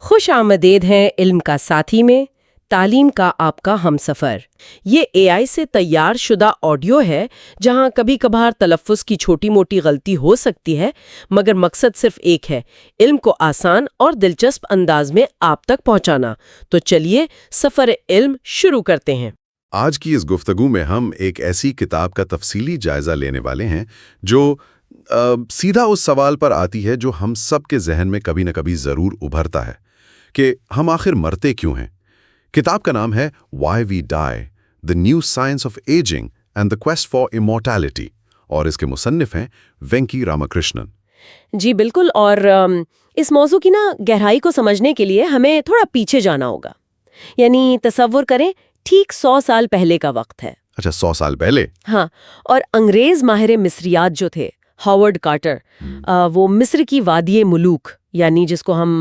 خوش آمدید ہیں علم کا ساتھی میں، تعلیم کا آپ کا ہمسفر۔ یہ AI سے تیار شدہ آڈیو ہے جہاں کبھی کبھار تلفظ کی چھوٹی موٹی غلطی ہو سکتی ہے، مگر مقصد صرف ایک ہے، علم کو آسان اور دلچسپ انداز میں آپ تک پہنچانا۔ تو چلیے سفر علم شروع کرتے ہیں۔ آج کی اس گفتگو میں ہم ایک ایسی کتاب کا تفصیلی جائزہ لینے والے ہیں جو سیدھا اس سوال پر آتی ہے جو ہم سب کے ذہن میں کبھی نہ کبھی ضرور ابھرتا ہے کہ ہم آخر مرتے کیوں ہیں۔ کتاب کا نام ہے Why We Die: The New Science of Aging and the Quest for Immortality، اور اس کے مصنف ہیں وینکی راماکرشنن۔ جی بالکل، اور اس موضوع کی گہرائی کو سمجھنے کے لیے ہمیں تھوڑا پیچھے جانا ہوگا۔ یعنی تصور کریں ٹھیک 100 سال پہلے کا وقت ہے۔ اچھا، 100 سال پہلے؟ ہاں، اور انگریز ماہر مصریات جو تھے ہاورڈ کارٹر، وہ مصر کی وادی ملوک یعنی جس کو ہم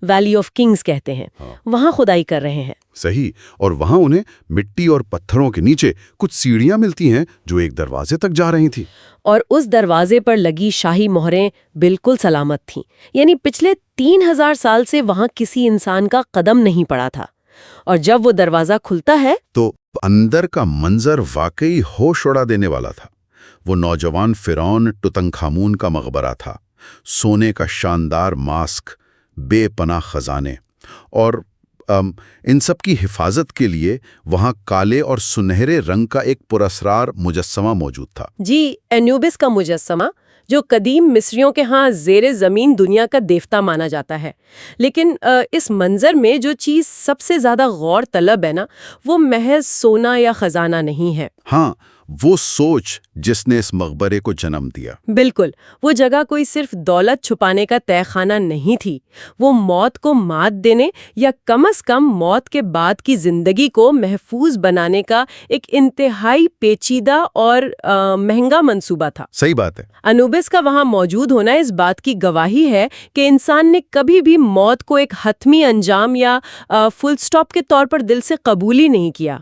ویلی آف کنگز کہتے ہیں، وہاں کھدائی کر رہے ہیں۔ صحیح، اور وہاں انہیں مٹی اور پتھروں کے نیچے کچھ سیڑھیاں ملتی ہیں جو ایک دروازے تک جا رہی تھی، اور اس دروازے پر لگی شاہی مہریں بالکل سلامت تھیں۔ یعنی پچھلے 3000 سال سے وہاں کسی انسان کا قدم نہیں پڑا تھا، اور جب وہ دروازہ کھلتا ہے تو اندر کا منظر واقعی ہوش اڑا دینے والا تھا۔ وہ نوجوان فرعون ٹوتنخامون کا مقبرہ تھا، سونے کا شاندار ماسک، بے پناہ خزانے، اور ان سب کی حفاظت کے لیے وہاں کالے اور سنہرے رنگ کا ایک پراسرار مجسمہ موجود تھا۔ جی، انوبس کا مجسمہ، جو قدیم مصریوں کے ہاں زیر زمین دنیا کا دیوتا مانا جاتا ہے۔ لیکن اس منظر میں جو چیز سب سے زیادہ غور طلب ہے وہ محض سونا یا خزانہ نہیں ہے۔ ہاں، وہ سوچ جس نے اس مقبرے کو جنم دیا۔ بالکل، وہ جگہ کوئی صرف دولت چھپانے کا تہہ خانہ نہیں تھی، وہ موت کو مات دینے یا کم از کم موت کے بعد کی زندگی کو محفوظ بنانے کا ایک انتہائی پیچیدہ اور مہنگا منصوبہ تھا۔ صحیح بات ہے۔ انوبس کا وہاں موجود ہونا اس بات کی گواہی ہے کہ انسان نے کبھی بھی موت کو ایک حتمی انجام یا فل سٹاپ کے طور پر دل سے قبول ہی نہیں کیا۔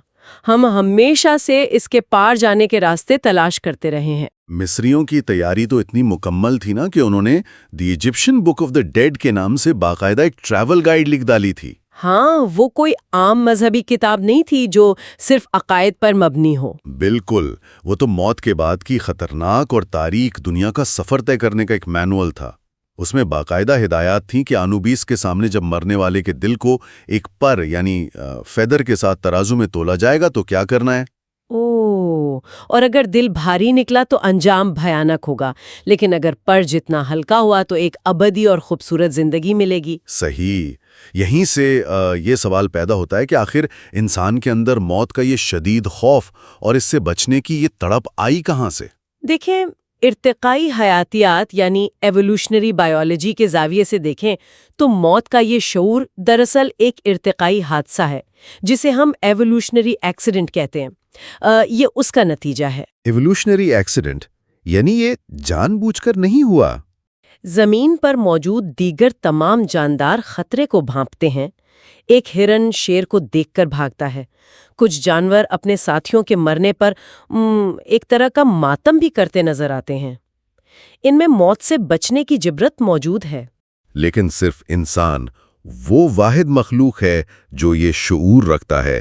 ہم ہمیشہ سے اس کے پار جانے کے راستے تلاش کرتے رہے ہیں۔ مصریوں کی تیاری تو اتنی مکمل تھی کہ انہوں نے the Egyptian Book of the Dead کے نام سے باقاعدہ ایک ٹریول گائیڈ لکھ ڈالی تھی۔ ہاں، وہ کوئی عام مذہبی کتاب نہیں تھی جو صرف عقائد پر مبنی ہو۔ بالکل، وہ تو موت کے بعد کی خطرناک اور تاریک دنیا کا سفر طے کرنے کا ایک مینول تھا۔ اس میں باقاعدہ ہدایات تھیں کہ انوبیس کے سامنے جب مرنے والے کے دل کو ایک پر یعنی فیدر کے ساتھ ترازو میں تولا جائے گا تو کیا کرنا ہے۔ اور اگر دل بھاری نکلا تو انجام بھیانک ہوگا، لیکن اگر پر جتنا ہلکا ہوا تو ایک ابدی اور خوبصورت زندگی ملے گی۔ صحیح، یہیں سے یہ سوال پیدا ہوتا ہے کہ آخر انسان کے اندر موت کا یہ شدید خوف اور اس سے بچنے کی یہ تڑپ آئی کہاں سے؟ دیکھیں، ارتقائی حیاتیات یعنی ایوولوشنری بائیولوجی کے زاویے سے دیکھیں تو موت کا یہ شعور دراصل ایک ارتقائی حادثہ ہے جسے ہم ایوولوشنری ایکسیڈنٹ کہتے ہیں۔ یہ اس کا نتیجہ ہے۔ ایوولوشنری ایکسیڈنٹ یعنی یہ جان بوجھ کر نہیں ہوا۔ زمین پر موجود دیگر تمام جاندار خطرے کو بھانپتے ہیں۔ ایک ہرن شیر کو دیکھ کر بھاگتا ہے، کچھ جانور اپنے ساتھیوں کے مرنے پر ایک طرح کا ماتم بھی کرتے نظر آتے ہیں۔ ان میں موت سے بچنے کی جبرت موجود ہے۔ لیکن صرف انسان وہ واحد مخلوق ہے جو یہ شعور رکھتا ہے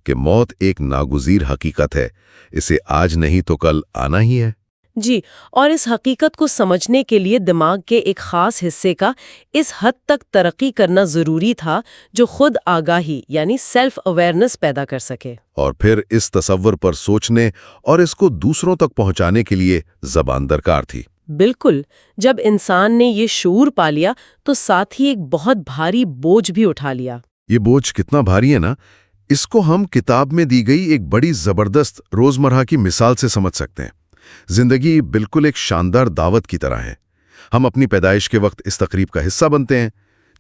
کہ موت ایک ناگزیر حقیقت ہے، اسے آج نہیں تو کل آنا ہی ہے۔ جی، اور اس حقیقت کو سمجھنے کے لیے دماغ کے ایک خاص حصے کا اس حد تک ترقی کرنا ضروری تھا جو خود آگاہی یعنی سیلف اویئرنس پیدا کر سکے، اور پھر اس تصور پر سوچنے اور اس کو دوسروں تک پہنچانے کے لیے زبان درکار تھی۔ بالکل، جب انسان نے یہ شعور پا لیا تو ساتھ ہی ایک بہت بھاری بوجھ بھی اٹھا لیا۔ یہ بوجھ کتنا بھاری ہے اس کو ہم کتاب میں دی گئی ایک بڑی زبردست روزمرہ کی مثال سے سمجھ سکتے ہیں۔ زندگی بالکل ایک شاندار دعوت کی طرح ہے۔ ہم اپنی پیدائش کے وقت اس تقریب کا حصہ بنتے ہیں،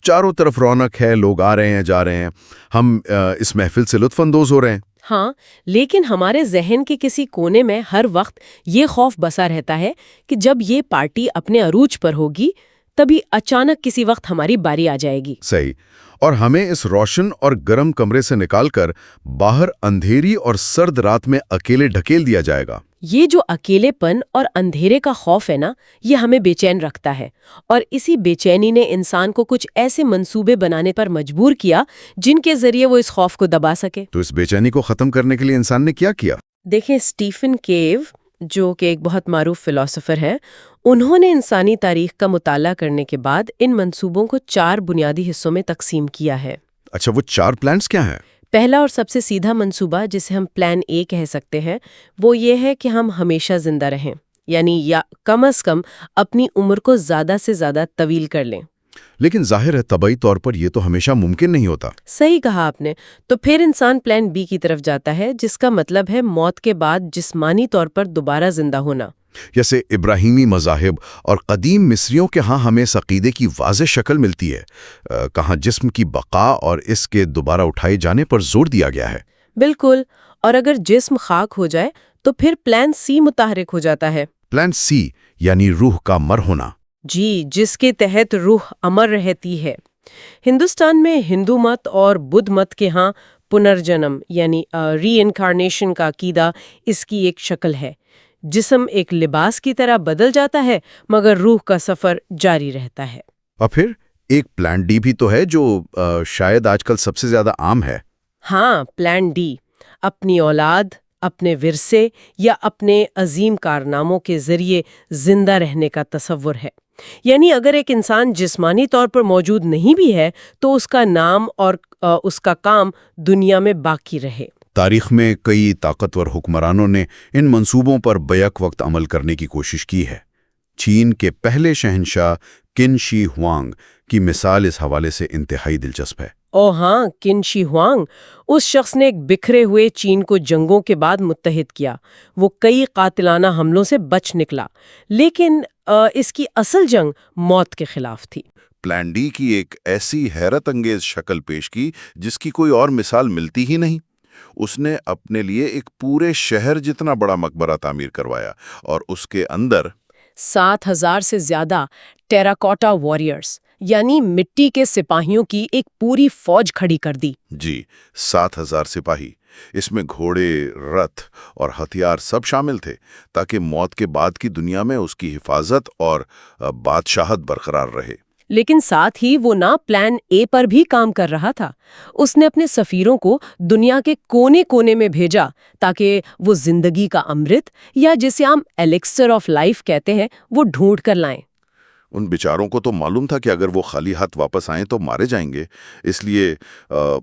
چاروں طرف رونق ہے، لوگ آ رہے ہیں جا رہے ہیں، ہم اس محفل سے لطف اندوز ہو رہے ہیں۔ ہاں، لیکن ہمارے ذہن کے کسی کونے میں ہر وقت یہ خوف بسا رہتا ہے کہ جب یہ پارٹی اپنے عروج پر ہوگی تبھی اچانک کسی وقت ہماری باری آ جائے گی۔ صحیح، اور ہمیں اس روشن اور گرم کمرے سے نکال کر باہر اندھیری اور سرد رات میں اکیلے ڈھکیل دیا جائے گا۔ یہ جو اکیلے پن اور اندھیرے کا خوف ہے نا، یہ ہمیں بے چین رکھتا ہے، اور اسی بے چینی نے انسان کو کچھ ایسے منصوبے بنانے پر مجبور کیا جن کے ذریعے وہ اس خوف کو دبا سکے۔ تو اس بے چینی کو ختم کرنے کے لیے انسان نے کیا کیا؟ دیکھیں، اسٹیفن کیو جو کہ ایک بہت معروف فلسفر ہیں، انہوں نے انسانی تاریخ کا مطالعہ کرنے کے بعد ان منصوبوں کو 4 بنیادی حصوں میں تقسیم کیا ہے۔ اچھا، وہ 4 پلانز کیا ہیں؟ پہلا اور سب سے سیدھا منصوبہ، جسے ہم پلان اے کہہ سکتے ہیں، وہ یہ ہے کہ ہم ہمیشہ زندہ رہیں، یعنی یا کم از کم اپنی عمر کو زیادہ سے زیادہ طویل کر لیں۔ لیکن ظاہر ہے طبعی طور پر یہ تو ہمیشہ ممکن نہیں ہوتا۔ صحیح کہا آپ نے۔ تو پھر انسان پلان بی کی طرف جاتا ہے، جس کا مطلب ہے موت کے بعد جسمانی طور پر دوبارہ زندہ ہونا۔ جیسے ابراہیمی مذاہب اور قدیم مصریوں کے ہاں ہمیں اس عقیدے کی واضح شکل ملتی ہے، کہاں جسم کی بقا اور اس کے دوبارہ اٹھائے جانے پر زور دیا گیا ہے۔ بالکل، اور اگر جسم خاک ہو جائے تو پھر پلان سی متحرک ہو جاتا ہے۔ پلان سی یعنی روح کا مر ہونا۔ جی، جس کے تحت روح امر رہتی ہے۔ ہندوستان میں ہندو مت اور بدھ مت کے ہاں پنرجنم یعنی ری انکارنیشن کا عقیدہ اس کی ایک شکل ہے۔ جسم ایک لباس کی طرح بدل جاتا ہے، مگر روح کا سفر جاری رہتا ہے۔ اور پھر ایک پلان ڈی بھی تو ہے جو شاید آج کل سب سے زیادہ عام ہے۔ ہاں، پلان ڈی اپنی اولاد، اپنے ورثے یا اپنے عظیم کارناموں کے ذریعے زندہ رہنے کا تصور ہے۔ یعنی اگر ایک انسان جسمانی طور پر موجود نہیں بھی ہے تو اس کا نام اور اس کا کام دنیا میں باقی رہے۔ تاریخ میں کئی طاقتور حکمرانوں نے ان منصوبوں پر بیک وقت عمل کرنے کی کوشش کی ہے۔ چین کے پہلے شہنشاہ قن شی ہوانگ کی مثال اس حوالے سے انتہائی دلچسپ ہے۔ ہاں، قن شی ہوانگ، اس شخص نے ایک بکھرے ہوئے چین کو جنگوں کے بعد متحد کیا۔ وہ کئی قاتلانہ حملوں سے بچ نکلا، لیکن اس کی اصل جنگ موت کے خلاف تھی۔ پلان ڈی کی ایک ایسی حیرت انگیز شکل پیش کی جس کی کوئی اور مثال ملتی ہی نہیں۔ اس نے اپنے لیے ایک پورے شہر جتنا بڑا مقبرہ تعمیر کروایا اور اس کے اندر 7,000 سے زیادہ ٹیراکوٹا واریئرز یعنی مٹی کے سپاہیوں کی ایک پوری فوج کھڑی کر دی۔ جی، 7,000 سپاہی۔ اس میں گھوڑے، رتھ اور ہتھیار سب شامل تھے تاکہ موت کے بعد کی دنیا میں اس کی حفاظت اور بادشاہت برقرار رہے۔ لیکن ساتھ ہی وہ نہ پلان اے پر بھی کام کر رہا تھا۔ اس نے اپنے سفیروں کو دنیا کے کونے کونے میں بھیجا تاکہ وہ زندگی کا امرت یا جسے ہم ایلیکسر آف لائف کہتے ہیں وہ ڈھونڈ کر لائیں۔ ان بیچاروں کو تو معلوم تھا کہ اگر وہ خالی ہاتھ واپس آئیں تو مارے جائیں گے، اس لیے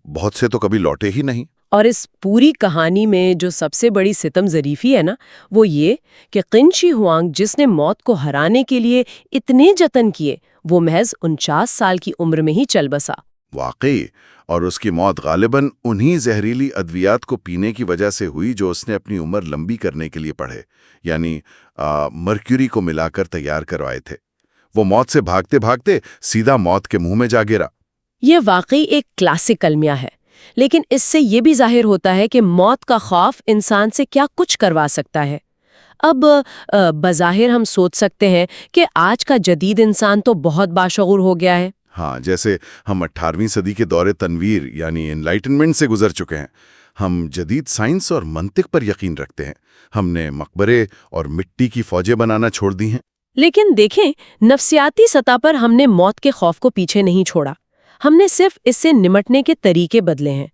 بہت سے تو کبھی لوٹے ہی نہیں۔ اور اس پوری کہانی میں جو سب سے بڑی ستم ظریفی ہے نا، وہ یہ کہ قن شی ہوانگ جس نے موت کو ہرانے کے لیے اتنے جتن کیے، وہ محض 49 سال کی عمر میں ہی چل بسا۔ واقعی، اور اس کی موت غالباً انہی زہریلی ادویات کو پینے کی وجہ سے ہوئی جو اس نے اپنی عمر لمبی کرنے کے لیے پڑھے، یعنی مرکیوری کو ملا کر تیار کروائے تھے۔ وہ موت سے بھاگتے بھاگتے سیدھا موت کے منہ میں جا گرا۔ یہ واقعی ایک کلاسک المیہ ہے، لیکن اس سے یہ بھی ظاہر ہوتا ہے کہ موت کا خوف انسان سے کیا کچھ کروا سکتا ہے۔ اب بظاہر ہم سوچ سکتے ہیں کہ آج کا جدید انسان تو بہت باشعور ہو گیا ہے۔ ہاں، جیسے ہم 18ویں صدی کے دور تنویر یعنی انلائٹنمنٹ سے گزر چکے ہیں۔ ہم جدید سائنس اور منطق پر یقین رکھتے ہیں۔ ہم نے مقبرے اور مٹی کی فوجیں بنانا چھوڑ دی ہیں۔ لیکن دیکھیں، نفسیاتی سطح پر ہم نے موت کے خوف کو پیچھے نہیں چھوڑا۔ ہم نے صرف اس سے نمٹنے کے طریقے بدلے ہیں۔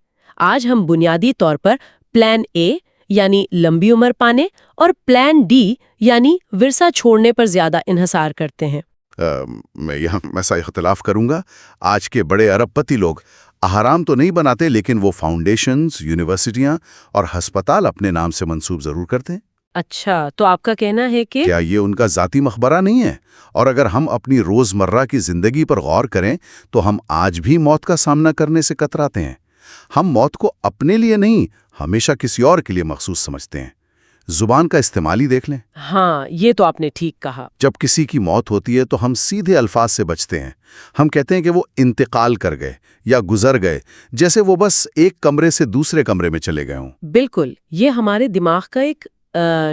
آج ہم بنیادی طور پر پلان اے یعنی لمبی عمر پانے اور پلان ڈی یعنی ورثہ چھوڑنے پر زیادہ انحصار کرتے ہیں۔ میں یہاں ایسا اختلاف کروں گا۔ آج کے بڑے ارب پتی لوگ اہرام تو نہیں بناتے، لیکن وہ فاؤنڈیشنز، یونیورسٹیاں اور ہسپتال اپنے نام سے منسوب ضرور کرتے ہیں۔ اچھا، تو آپ کا کہنا ہے کہ کیا یہ ان کا ذاتی مقبرہ نہیں ہے؟ اور اگر ہم اپنی روزمرہ کی زندگی پر غور کریں تو ہم آج بھی موت کا سامنا کرنے سے کتراتے ہیں۔ ہم موت کو اپنے لیے نہیں، ہمیشہ کسی اور کے لیے مخصوص سمجھتے ہیں۔ زبان کا استعمال ہی دیکھ لیں۔ ہاں، یہ تو آپ نے ٹھیک کہا۔ جب کسی کی موت ہوتی ہے تو ہم سیدھے الفاظ سے بچتے ہیں۔ ہم کہتے ہیں کہ وہ انتقال کر گئے یا گزر گئے، جیسے وہ بس ایک کمرے سے دوسرے کمرے میں چلے گئے ہوں۔ بالکل، یہ ہمارے دماغ کا ایک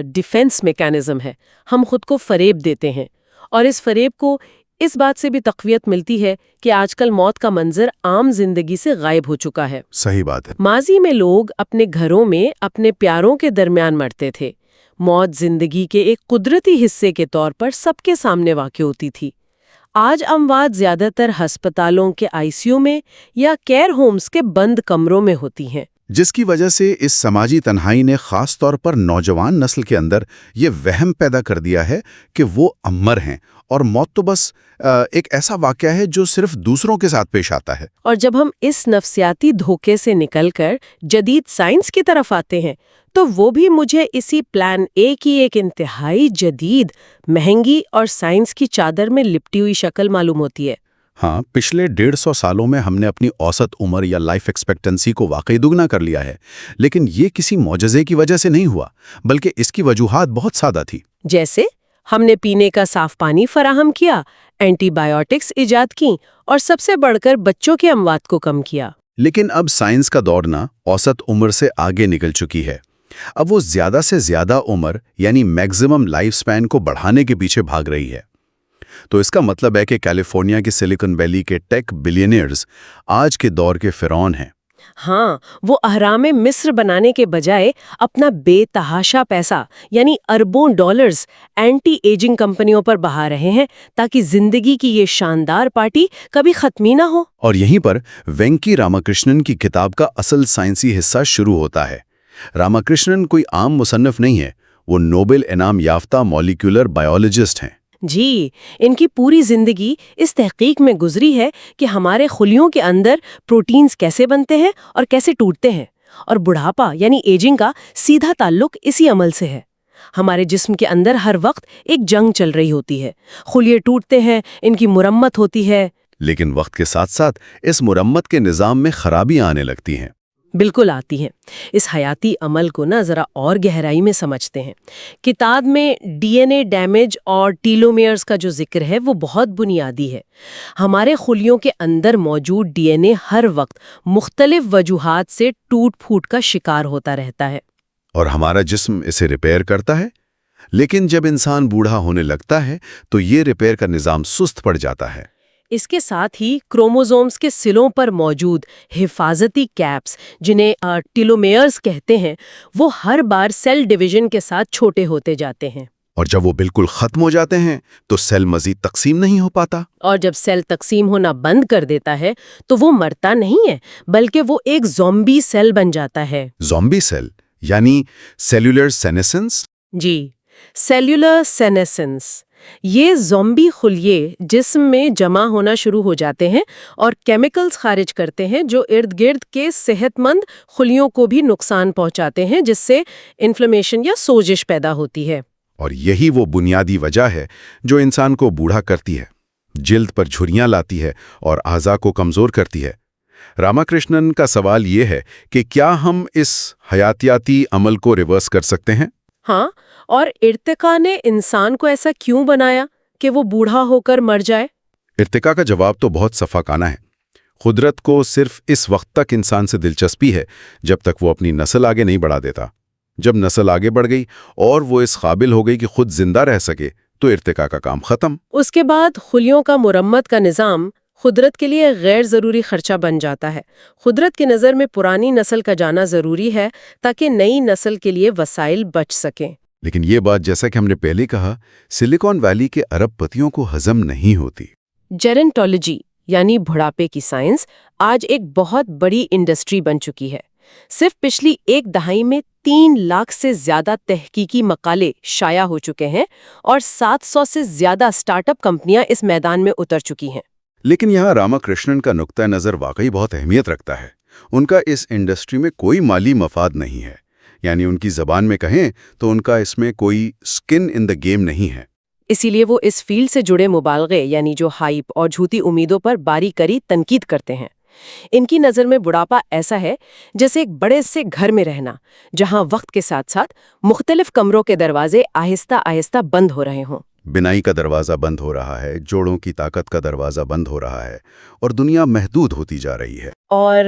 ڈیفنس میکانزم ہے۔ ہم خود کو فریب دیتے ہیں، اور اس فریب کو اس بات سے بھی تقویت ملتی ہے کہ آج کل موت کا منظر عام زندگی سے غائب ہو چکا ہے۔ صحیح بات ہے۔ ماضی میں لوگ اپنے گھروں میں اپنے پیاروں کے درمیان مرتے تھے۔ موت زندگی کے ایک قدرتی حصے کے طور پر سب کے سامنے واقع ہوتی تھی۔ آج اموات زیادہ تر ہسپتالوں کے آئی سی یو میں یا کیئر ہومز کے بند کمروں میں ہوتی ہیں، جس کی وجہ سے اس سماجی تنہائی نے خاص طور پر نوجوان نسل کے اندر یہ وہم پیدا کر دیا ہے کہ وہ امر ہیں اور موت تو بس ایک ایسا واقعہ ہے جو صرف دوسروں کے ساتھ پیش آتا ہے۔ اور جب ہم اس نفسیاتی دھوکے سے نکل کر جدید سائنس کی طرف آتے ہیں تو وہ بھی مجھے اسی پلان اے کی ایک انتہائی جدید، مہنگی اور سائنس کی چادر میں لپٹی ہوئی شکل معلوم ہوتی ہے۔ ہاں، پچھلے 150 سالوں میں ہم نے اپنی اوسط عمر یا لائف ایکسپیکٹنسی کو واقعی دگنا کر لیا ہے، لیکن یہ کسی معجزے کی وجہ سے نہیں ہوا، بلکہ اس کی وجوہات بہت سادہ تھی۔ جیسے ہم نے پینے کا صاف پانی فراہم کیا، اینٹی بائیوٹکس ایجاد کیں اور سب سے بڑھ کر بچوں کی اموات کو کم کیا۔ لیکن اب سائنس کا دوڑنا اوسط عمر سے آگے نکل چکی ہے۔ اب وہ زیادہ سے زیادہ عمر یعنی میگزیمم لائف سپین کو بڑھانے کے پیچھے بھاگ رہی ہے۔ تو اس کا مطلب ہے کہ کیلیفورنیا کے سلیکن ویلی کے ٹیک بلینئرز آج کے دور کے فرعون ہیں۔ ہاں، وہ اہرام مصر بنانے کے بجائے اپنا بے تحاشا پیسہ یعنی اربوں ڈالرز اینٹی ایجنگ کمپنیوں پر بہا رہے ہیں تاکہ زندگی کی یہ شاندار پارٹی کبھی ختم ہی نہ ہو۔ اور یہیں پر وینکی راماکرشنن کی کتاب کا اصل سائنسی حصہ شروع ہوتا ہے۔ راماکرشنن کوئی عام مصنف نہیں ہے، وہ نوبل انعام یافتہ مالیکولر بائیولوجسٹ ہیں۔ جی، ان کی پوری زندگی اس تحقیق میں گزری ہے کہ ہمارے خلیوں کے اندر پروٹینز کیسے بنتے ہیں اور کیسے ٹوٹتے ہیں، اور بڑھاپا یعنی ایجنگ کا سیدھا تعلق اسی عمل سے ہے۔ ہمارے جسم کے اندر ہر وقت ایک جنگ چل رہی ہوتی ہے، خلیے ٹوٹتے ہیں، ان کی مرمت ہوتی ہے۔ لیکن وقت کے ساتھ ساتھ اس مرمت کے نظام میں خرابیاں آنے لگتی ہیں۔ بالکل آتی ہیں۔ اس حیاتی عمل کو ذرا اور گہرائی میں سمجھتے ہیں۔ کتاب میں ڈی این اے ڈیمیج اور ٹیلومیئرز کا جو ذکر ہے وہ بہت بنیادی ہے۔ ہمارے خلیوں کے اندر موجود ڈی این اے ہر وقت مختلف وجوہات سے ٹوٹ پھوٹ کا شکار ہوتا رہتا ہے، اور ہمارا جسم اسے ریپیئر کرتا ہے۔ لیکن جب انسان بوڑھا ہونے لگتا ہے تو یہ ریپیئر کا نظام سست پڑ جاتا ہے۔ اس کے ساتھ ہی کروموزومز کے سلوں پر موجود حفاظتی کیپس جنہیں ٹیلومیئرز کہتے ہیں، وہ ہر بار سیل ڈویژن کے ساتھ چھوٹے ہوتے جاتے ہیں۔ اور جب وہ بالکل ختم ہو جاتے ہیں تو سیل مزید تقسیم نہیں ہو پاتا۔ اور جب سیل تقسیم ہونا بند کر دیتا ہے تو وہ مرتا نہیں ہے، بلکہ وہ ایک زومبی سیل بن جاتا ہے۔ زومبی سیل یعنی سیلولر سینیسنس؟ جی، سیلولر سینیسنس۔ یہ زومبی خلیے جسم میں جمع ہونا شروع ہو جاتے ہیں اور کیمیکلز خارج کرتے ہیں جو ارد گرد کے صحت مند خلیوں کو بھی نقصان پہنچاتے ہیں، جس سے انفلیمیشن یا سوزش پیدا ہوتی ہے۔ اور یہی وہ بنیادی وجہ ہے جو انسان کو بوڑھا کرتی ہے، جلد پر جھریاں لاتی ہے اور اعضاء کو کمزور کرتی ہے۔ راماکرشنن کا سوال یہ ہے کہ کیا ہم اس حیاتیاتی عمل کو ریورس کر سکتے ہیں؟ ہاں، اور ارتقاء نے انسان کو ایسا کیوں بنایا کہ وہ بوڑھا ہو کر مر جائے؟ ارتقاء کا جواب تو بہت صفاقانہ ہے۔ قدرت کو صرف اس وقت تک انسان سے دلچسپی ہے جب تک وہ اپنی نسل آگے نہیں بڑھا دیتا۔ جب نسل آگے بڑھ گئی اور وہ اس قابل ہو گئی کہ خود زندہ رہ سکے تو ارتقاء کا کام ختم۔ اس کے بعد خلیوں کا مرمت کا نظام قدرت کے لیے غیر ضروری خرچہ بن جاتا ہے۔ قدرت کی نظر میں پرانی نسل کا جانا ضروری ہے تاکہ نئی نسل کے لیے وسائل بچ سکیں۔ لیکن یہ بات جیسا کہ ہم نے پہلے کہا، سلیکن ویلی کے ارب پتیوں کو ہضم نہیں ہوتی۔ جیرنٹولوجی یعنی بڑھاپے کی سائنس آج ایک بہت بڑی انڈسٹری بن چکی ہے۔ صرف پچھلی ایک دہائی میں 3 لاکھ سے زیادہ تحقیقی مقالے شائع ہو چکے ہیں اور 700 سے زیادہ سٹارٹ اپ کمپنیاں اس میدان میں اتر چکی ہیں۔ لیکن یہاں راماکرشنن کا نقطہ نظر واقعی بہت اہمیت رکھتا ہے۔ ان کا اس انڈسٹری میں کوئی مالی مفاد نہیں ہے، یعنی ان کی زبان میں کہیں تو ان کا اس میں کوئی سکن ان دا گیم نہیں ہے۔ اسی لیے وہ اس فیلڈ سے جڑے مبالغے یعنی جو ہائپ اور جھوٹی امیدوں پر باری کری تنقید کرتے ہیں۔ ان کی نظر میں بڑھاپا ایسا ہے جیسے ایک بڑے سے گھر میں رہنا، جہاں وقت کے ساتھ ساتھ مختلف کمروں کے دروازے آہستہ آہستہ بند ہو رہے ہوں۔ بنائی کا دروازہ بند ہو رہا ہے، جوڑوں کی طاقت کا دروازہ بند ہو رہا ہے اور دنیا محدود ہوتی جا رہی ہے۔ اور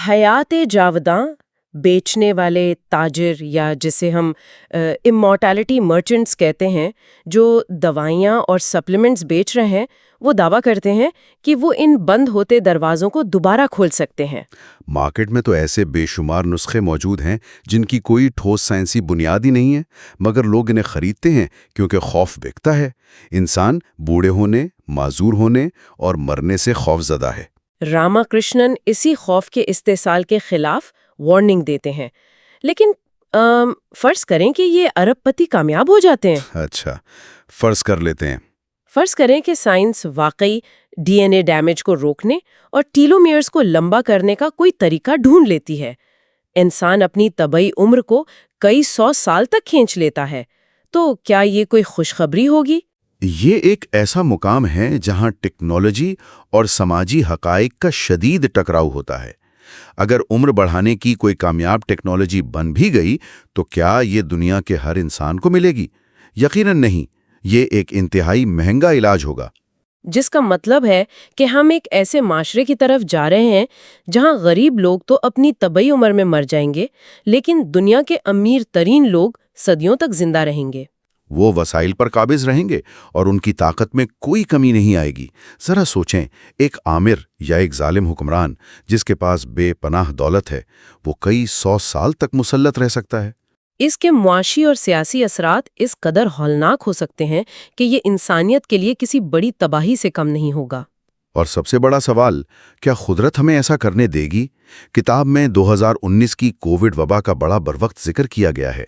حیات جاوداں بیچنے والے تاجر یا جسے ہم امورٹیلٹی مرچنٹس کہتے ہیں، جو دوائیاں اور سپلیمنٹس بیچ رہے ہیں، وہ دعویٰ کرتے ہیں کہ وہ ان بند ہوتے دروازوں کو دوبارہ کھول سکتے ہیں۔ مارکیٹ میں تو ایسے بے شمار نسخے موجود ہیں جن کی کوئی ٹھوس سائنسی بنیاد ہی نہیں ہے، مگر لوگ انہیں خریدتے ہیں کیونکہ خوف بکتا ہے۔ انسان بوڑھے ہونے، معذور ہونے اور مرنے سے خوف زدہ ہے۔ راما کرشنن اسی خوف کے استحصال کے خلاف وارننگ دیتے ہیں، لیکن فرض کریں کہ یہ ارب پتی کامیاب ہو جاتے ہیں۔ اچھا، فرض کر لیتے ہیں۔ فرض کریں کہ سائنس واقعی ڈی این اے ڈیمیج کو روکنے اور ٹیلومیئرز کو لمبا کرنے کا کوئی طریقہ ڈھونڈ لیتی ہے۔ انسان اپنی طبعی عمر کو کئی 100 سال تک کھینچ لیتا ہے، تو کیا یہ کوئی خوشخبری ہوگی؟ یہ ایک ایسا مقام ہے جہاں ٹیکنالوجی اور سماجی حقائق کا شدید ٹکراؤ ہوتا ہے۔ اگر عمر بڑھانے کی کوئی کامیاب ٹیکنالوجی بن بھی گئی تو کیا یہ دنیا کے ہر انسان کو ملے گی؟ یقیناً نہیں۔ یہ ایک انتہائی مہنگا علاج ہوگا۔ جس کا مطلب ہے کہ ہم ایک ایسے معاشرے کی طرف جا رہے ہیں جہاں غریب لوگ تو اپنی طبعی عمر میں مر جائیں گے، لیکن دنیا کے امیر ترین لوگ صدیوں تک زندہ رہیں گے۔ وہ وسائل پر قابض رہیں گے اور ان کی طاقت میں کوئی کمی نہیں آئے گی۔ ذرا سوچیں، ایک آمر یا ایک ظالم حکمران جس کے پاس بے پناہ دولت ہے، وہ کئی 100 سال تک مسلط رہ سکتا ہے۔ اس کے معاشی اور سیاسی اثرات اس قدر ہولناک ہو سکتے ہیں کہ یہ انسانیت کے لیے کسی بڑی تباہی سے کم نہیں ہوگا۔ اور سب سے بڑا سوال، کیا قدرت ہمیں ایسا کرنے دے گی؟ کتاب میں 2019 کی کووڈ وبا کا بڑا بروقت ذکر کیا گیا ہے۔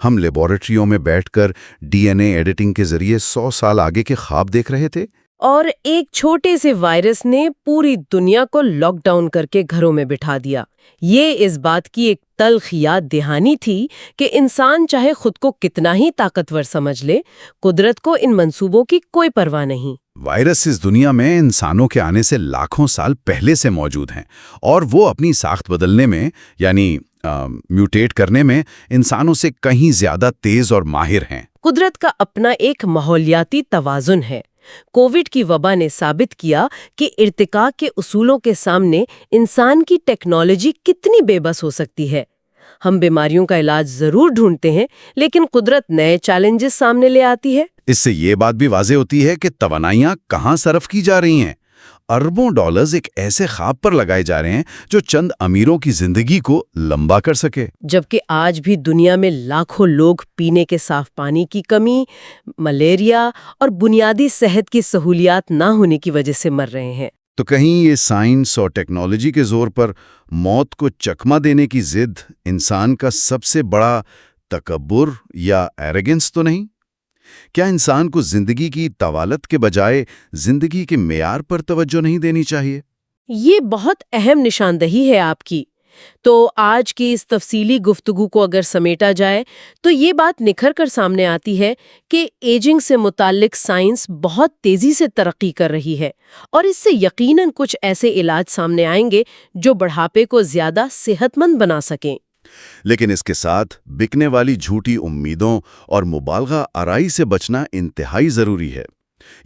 ہم لیبارٹریوں میں بیٹھ کر ڈی این اے ایڈیٹنگ کے ذریعے 100 سال آگے کے خواب دیکھ رہے تھے، اور ایک چھوٹے سے وائرس نے پوری دنیا کو لاک ڈاؤن کر کے گھروں میں بٹھا دیا۔ یہ اس بات کی ایک تلخ یاد دہانی تھی کہ انسان چاہے خود کو کتنا ہی طاقتور سمجھ لے، قدرت کو ان منصوبوں کی کوئی پرواہ نہیں۔ وائرس اس دنیا میں انسانوں کے آنے سے لاکھوں سال پہلے سے موجود ہیں، اور وہ اپنی ساخت بدلنے میں، یعنی میوٹیٹ کرنے میں، انسانوں سے کہیں زیادہ تیز اور ماہر ہیں۔ قدرت کا اپنا ایک ماحولیاتی توازن ہے۔ کووڈ کی وبا نے ثابت کیا کہ ارتقاء کے اصولوں کے سامنے انسان کی ٹیکنالوجی کتنی بے بس ہو سکتی ہے۔ ہم بیماریوں کا علاج ضرور ڈھونڈتے ہیں، لیکن قدرت نئے چیلنجز سامنے لے آتی ہے۔ اس سے یہ بات بھی واضح ہوتی ہے کہ توانائیاں کہاں صرف کی جا رہی ہیں۔ اربوں ڈالرز ایک ایسے خواب پر لگائے جا رہے ہیں جو چند امیروں کی زندگی کو لمبا کر سکے، جبکہ آج بھی دنیا میں لاکھوں لوگ پینے کے صاف پانی کی کمی، ملیریا اور بنیادی صحت کی سہولیات نہ ہونے کی وجہ سے مر رہے ہیں۔ تو کہیں یہ سائنس اور ٹیکنالوجی کے زور پر موت کو چکما دینے کی ضد انسان کا سب سے بڑا تکبر یا ایروگنس تو نہیں؟ کیا انسان کو زندگی کی طوالت کے بجائے زندگی کے معیار پر توجہ نہیں دینی چاہیے؟ یہ بہت اہم نشاندہی ہے آپ کی۔ تو آج کی اس تفصیلی گفتگو کو اگر سمیٹا جائے تو یہ بات نکھر کر سامنے آتی ہے کہ ایجنگ سے متعلق سائنس بہت تیزی سے ترقی کر رہی ہے، اور اس سے یقیناً کچھ ایسے علاج سامنے آئیں گے جو بڑھاپے کو زیادہ صحت مند بنا سکیں۔ لیکن اس کے ساتھ بکنے والی جھوٹی امیدوں اور مبالغہ آرائی سے بچنا انتہائی ضروری ہے۔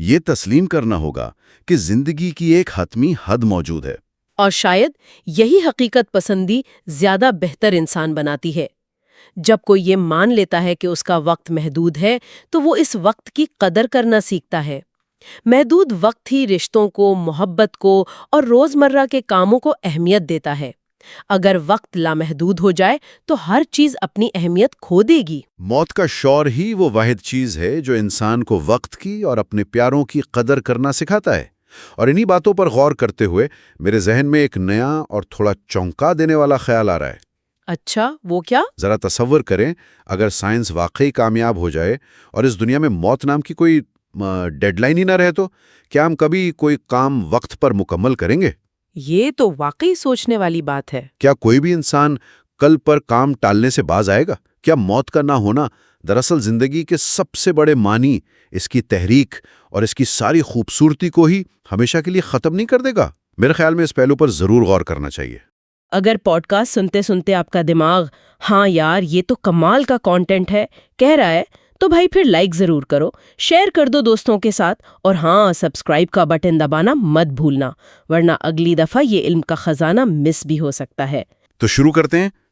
یہ تسلیم کرنا ہوگا کہ زندگی کی ایک حتمی حد موجود ہے، اور شاید یہی حقیقت پسندی زیادہ بہتر انسان بناتی ہے۔ جب کوئی یہ مان لیتا ہے کہ اس کا وقت محدود ہے تو وہ اس وقت کی قدر کرنا سیکھتا ہے۔ محدود وقت ہی رشتوں کو، محبت کو اور روزمرہ کے کاموں کو اہمیت دیتا ہے۔ اگر وقت لامحدود ہو جائے تو ہر چیز اپنی اہمیت کھو دے گی۔ موت کا شعور ہی وہ واحد چیز ہے جو انسان کو وقت کی اور اپنے پیاروں کی قدر کرنا سکھاتا ہے۔ اور انہی باتوں پر غور کرتے ہوئے میرے ذہن میں ایک نیا اور تھوڑا چونکا دینے والا خیال آ رہا ہے۔ اچھا، وہ کیا؟ ذرا تصور کریں، اگر سائنس واقعی کامیاب ہو جائے اور اس دنیا میں موت نام کی کوئی ڈیڈ لائن ہی نہ رہے، تو کیا ہم کبھی کوئی کام وقت پر مکمل کریں گے؟ یہ تو واقعی سوچنے والی بات ہے۔ کیا کوئی بھی انسان کل پر کام ٹالنے سے باز آئے گا؟ کیا موت کا نہ ہونا دراصل زندگی کے سب سے بڑے معنی، اس کی تحریک اور اس کی ساری خوبصورتی کو ہی ہمیشہ کے لیے ختم نہیں کر دے گا؟ میرے خیال میں اس پہلو پر ضرور غور کرنا چاہیے۔ اگر پوڈ کاسٹ سنتے سنتے آپ کا دماغ ہاں یار یہ تو کمال کا کانٹینٹ ہے کہہ رہا ہے، تو بھائی پھر لائک ضرور کرو، شیئر کر دو دوستوں کے ساتھ، اور ہاں سبسکرائب کا بٹن دبانا مت بھولنا، ورنہ اگلی دفعہ یہ علم کا خزانہ مس بھی ہو سکتا ہے۔ تو شروع کرتے ہیں۔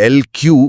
LQ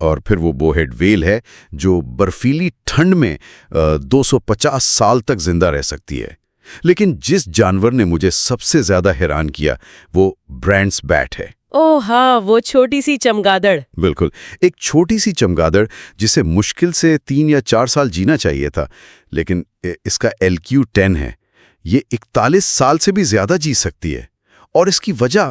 اور پھر وہ بوہیڈ ویل ہے جو برفیلی ٹھنڈ میں 250 سال تک زندہ رہ سکتی ہے۔ لیکن جس جانور نے مجھے سب سے زیادہ حیران کیا وہ برانڈس بیٹ ہے۔ اوہ ہاں، وہ چھوٹی سی چمگادڑ۔ بالکل، ایک چھوٹی سی چمگادڑ جسے مشکل سے 3 یا 4 سال جینا چاہیے تھا، لیکن اس کا LQ10 ہے۔ یہ 41 سال سے بھی زیادہ جی سکتی ہے، اور اس کی وجہ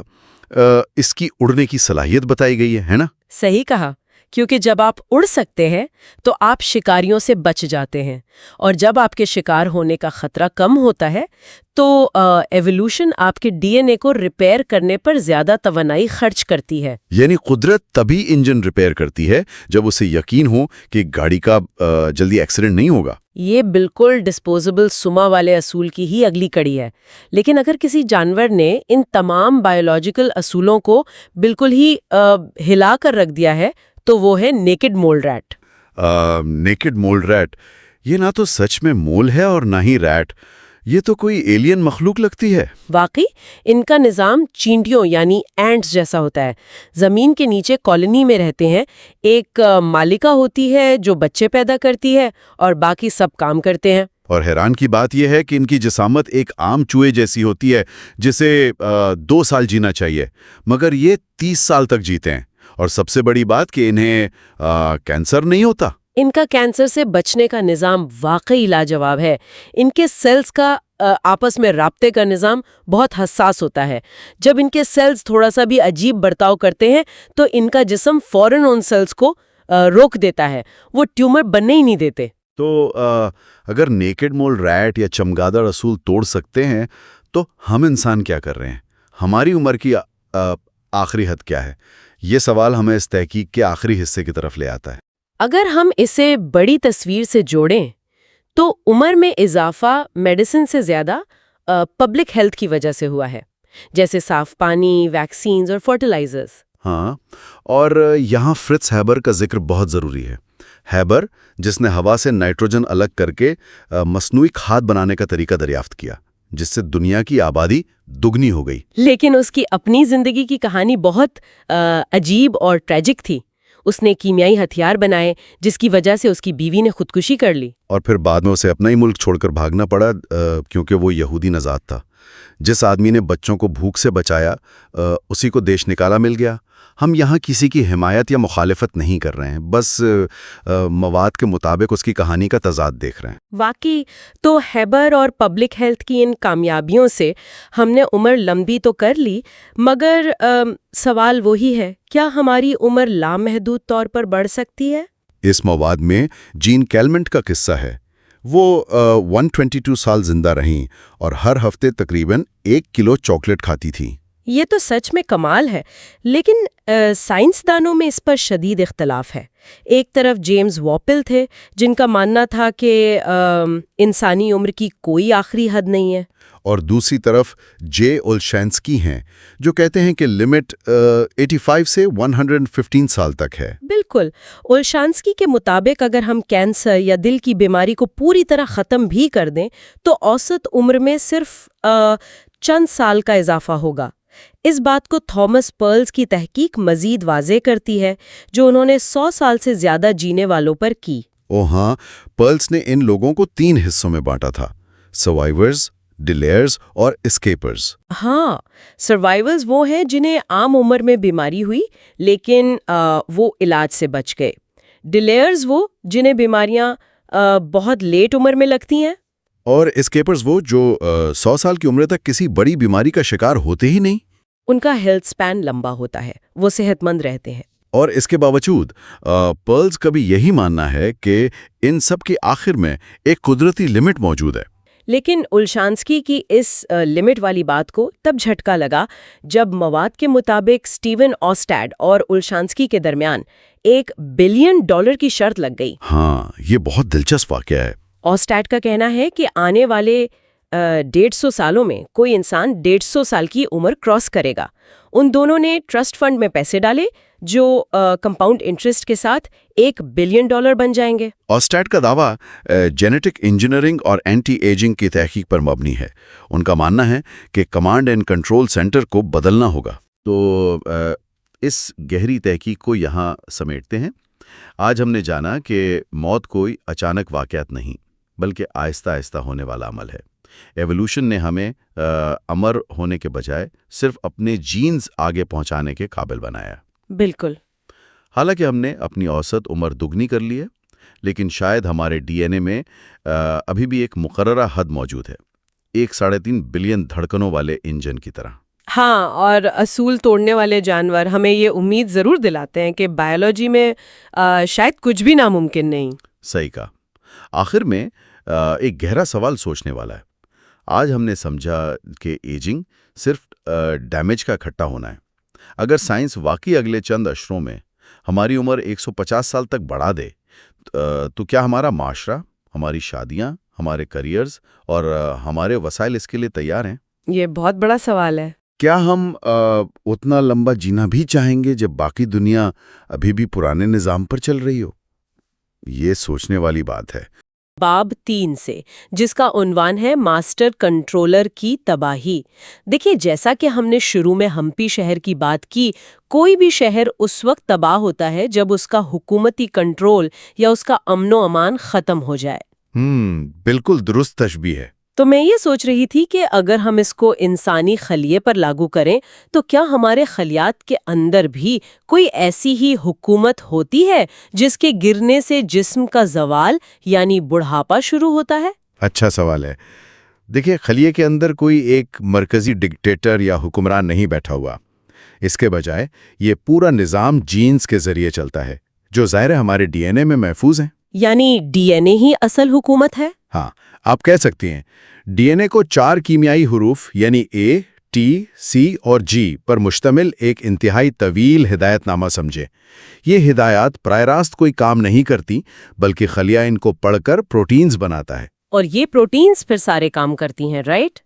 اس کی اڑنے کی صلاحیت بتائی گئی ہے نا؟ صحیح کہا، کیونکہ جب آپ اڑ سکتے ہیں تو آپ شکاریوں سے بچ جاتے ہیں، اور جب آپ کے شکار ہونے کا خطرہ کم ہوتا ہے تو ایوولوشن آپ کے DNA کو ریپیئر کرنے پر زیادہ توانائی خرچ کرتی ہے۔ یعنی قدرت تبھی انجن ریپیئر کرتی ہے جب اسے یقین ہو کہ گاڑی کا جلدی ایکسیڈنٹ نہیں ہوگا۔ یہ بالکل ڈسپوزیبل سما والے اصول کی ہی اگلی کڑی ہے۔ لیکن اگر کسی جانور نے ان تمام بایولوجیکل اصولوں کو بالکل ہی ہلا کر رکھ دیا ہے تو وہ ہے نیکڈ مول ریٹ۔ نیکڈ مول ریٹ، یہ نہ تو سچ میں مول ہے اور نہ ہی ریٹ، یہ تو کوئی ایلین مخلوق لگتی ہے۔ واقعی ان کا نظام چینٹیوں یعنی اینٹس جیسا ہوتا ہے۔ زمین کے نیچے کالونی میں رہتے ہیں، ایک مالکہ ہوتی ہے جو بچے پیدا کرتی ہے اور باقی سب کام کرتے ہیں۔ اور حیران کی بات یہ ہے کہ ان کی جسامت ایک عام چوہے جیسی ہوتی ہے جسے 2 سال جینا چاہیے، مگر یہ 30 سال تک جیتے ہیں۔ اور سب سے بڑی بات کہ انہیں کینسر نہیں ہوتا۔ ان کا کینسر سے بچنے کا نظام واقعی لاجواب ہے۔ ان کے سیلز کا آپس میں رابطے کا نظام بہت حساس ہوتا ہے۔ جب ان کے سیلز تھوڑا سا بھی عجیب برتاؤ کرتے ہیں تو ان کا جسم فوراً ان سیلز کو روک دیتا ہے، وہ ٹیومر بننے ہی نہیں دیتے۔ تو اگر نیکڈ مول ریٹ یا چمگادڑ اصول توڑ سکتے ہیں تو ہم انسان کیا کر رہے ہیں؟ ہماری عمر کی آخری حد کیا ہے؟ یہ سوال ہمیں اس تحقیق کے آخری حصے کی طرف لے آتا ہے۔ اگر ہم اسے بڑی تصویر سے جوڑیں تو عمر میں اضافہ میڈیسن سے زیادہ پبلک ہیلتھ کی وجہ سے ہوا ہے، جیسے صاف پانی، ویکسینز اور فرٹیلائزرز۔ ہاں، اور یہاں فرٹز ہیبر کا ذکر بہت ضروری ہے۔ ہیبر جس نے ہوا سے نائٹروجن الگ کر کے مصنوعی کھاد بنانے کا طریقہ دریافت کیا، جس سے دنیا کی آبادی دگنی ہو گئی۔ لیکن اس کی اپنی زندگی کی کہانی بہت عجیب اور ٹریجک تھی۔ اس نے کیمیائی ہتھیار بنائے جس کی وجہ سے اس کی بیوی نے خودکشی کر لی، اور پھر بعد میں اسے اپنا ہی ملک چھوڑ کر بھاگنا پڑا کیونکہ وہ یہودی نژاد تھا۔ جس آدمی نے بچوں کو بھوک سے بچایا اسی کو دیش نکالا مل گیا۔ ہم یہاں کسی کی حمایت یا مخالفت نہیں کر رہے ہیں، بس مواد کے مطابق اس کی کہانی کا تضاد دیکھ رہے ہیں۔ واقعی تو ہیبر اور پبلک ہیلتھ کی ان کامیابیوں سے ہم نے عمر لمبی تو کر لی، مگر سوال وہی ہے، کیا ہماری عمر لامحدود طور پر بڑھ سکتی ہے؟ اس مواد میں جین کیلمنٹ کا قصہ ہے۔ وہ 122 سال زندہ رہیں اور ہر ہفتے تقریباً 1 کلو چاکلیٹ کھاتی تھی۔ یہ تو سچ میں کمال ہے، لیکن سائنسدانوں میں اس پر شدید اختلاف ہے۔ ایک طرف جیمز واپل تھے جن کا ماننا تھا کہ انسانی عمر کی کوئی آخری حد نہیں ہے، اور دوسری طرف جے اولشانسکی ہیں جو کہتے ہیں کہ لمٹ 85 سے 115 سال تک ہے۔ بالکل، اولشانسکی کے مطابق اگر ہم کینسر یا دل کی بیماری کو پوری طرح ختم بھی کر دیں تو اوسط عمر میں صرف چند سال کا اضافہ ہوگا۔ اس بات کو تھامس پرلز کی تحقیق مزید واضح کرتی ہے جو انہوں نے 100 سال سے زیادہ جینے والوں پر کی۔ ہاں، پرلز نے ان لوگوں کو 3 حصوں میں بانٹا تھا: سروائیورز، ڈیلیئرز اور اسکیپرز۔ ہاں، سروائیورز وہ ہیں جنہیں عام عمر میں بیماری ہوئی لیکن وہ علاج سے بچ گئے۔ ڈیلیئرز وہ جنہیں بیماریاں بہت لیٹ عمر میں لگتی ہیں۔ اور اسکیپرز وہ جو 100 سال کی عمر تک کسی بڑی بیماری کا شکار ہوتے ہی نہیں۔ ان کا ہیلتھ سپین لمبا ہوتا ہے، وہ صحت مند رہتے ہیں۔ اور اس کے باوجود پرلز کا بھی یہی ماننا ہے کہ ان سب کے آخر میں ایک قدرتی لمٹ موجود ہے۔ لیکن اولشانسکی کی اس لمٹ والی بات کو تب جھٹکا لگا جب مواد کے مطابق سٹیون آسٹیڈ اور اولشانسکی کے درمیان $1 بلین کی شرط لگ گئی۔ ہاں، یہ بہت دلچسپ واقعہ ہے۔ آسٹیڈ کا کہنا ہے کہ آنے والے 150 سالوں میں کوئی انسان 150 سال کی عمر کراس کرے گا۔ ان دونوں نے ٹرسٹ فنڈ میں پیسے ڈالے جو کمپاؤنڈ انٹرسٹ کے ساتھ $1 بلین بن جائیں گے۔ آسٹیڈ کا دعویٰ جینیٹک انجینئرنگ اور اینٹی ایجنگ کی تحقیق پر مبنی ہے۔ ان کا ماننا ہے کہ کمانڈ اینڈ کنٹرول سینٹر کو بدلنا ہوگا۔ تو اس گہری تحقیق کو یہاں سمیٹتے ہیں۔ آج ہم نے جانا کہ موت کوئی اچانک واقعات نہیں بلکہ آہستہ آہستہ ہونے والا عمل ہے۔ ایوولوشن نے ہمیں امر ہونے کے بجائے صرف اپنے جینز آگے پہنچانے کے قابل بنایا۔ بالکل۔ حالانکہ ہم نے اپنی اوسط عمر دگنی کر لی ہے، لیکن شاید ہمارے ڈی این اے میں ابھی بھی ایک مقررہ حد موجود ہے، 1.5 بلین دھڑکنوں والے انجن کی طرح۔ ہاں، اور اصول توڑنے والے جانور ہمیں یہ امید ضرور دلاتے ہیں کہ بائیولوجی میں شاید کچھ بھی ناممکن نہیں۔ صحیح کہا۔ آخر میں ایک گہرا سوال سوچنے والا ہے۔ آج ہم نے سمجھا کہ ایجنگ صرف ڈیمیج کا اکٹھا ہونا ہے۔ اگر سائنس واقعی اگلے چند اشروں میں ہماری عمر 150 سال تک بڑھا دے تو کیا ہمارا معاشرہ، ہماری شادیاں، ہمارے کریئرز اور ہمارے وسائل اس کے لیے تیار ہیں؟ یہ بہت بڑا سوال ہے۔ کیا ہم اتنا لمبا جینا بھی چاہیں گے جب باقی دنیا ابھی بھی پرانے نظام پر چل رہی ہو؟ یہ سوچنے والی بات ہے۔ باب 3 سے، جس کا عنوان ہے ماسٹر کنٹرولر کی تباہی۔ دیکھیے، جیسا کہ ہم نے شروع میں ہمپی شہر کی بات کی، کوئی بھی شہر اس وقت تباہ ہوتا ہے جب اس کا حکومتی کنٹرول یا اس کا امن و امان ختم ہو جائے۔ بالکل درست تشبیہ ہے۔ تو میں یہ سوچ رہی تھی کہ اگر ہم اس کو انسانی خلیے پر لاگو کریں تو کیا ہمارے خلیات کے اندر بھی کوئی ایسی ہی حکومت ہوتی ہے جس کے گرنے سے جسم کا زوال یعنی بڑھاپا شروع ہوتا ہے؟ اچھا سوال ہے۔ دیکھیں، خلیے کے اندر کوئی ایک مرکزی ڈکٹیٹر یا حکمران نہیں بیٹھا ہوا۔ اس کے بجائے یہ پورا نظام جینز کے ذریعے چلتا ہے، جو ظاہر ہمارے ڈی این اے میں محفوظ ہیں۔ یعنی ڈی این اے ہی اصل حکومت ہے؟ ہاں، آپ کہہ سکتی ہیں۔ ڈی این اے کو 4 کیمیائی حروف یعنی اے، ٹی، سی اور جی پر مشتمل ایک انتہائی طویل ہدایت نامہ سمجھے۔ یہ ہدایات براہ راست کوئی کام نہیں کرتی، بلکہ خلیہ ان کو پڑھ کر پروٹینز بناتا ہے۔ اور یہ پروٹینز پھر سارے کام کرتی ہیں، رائٹ؟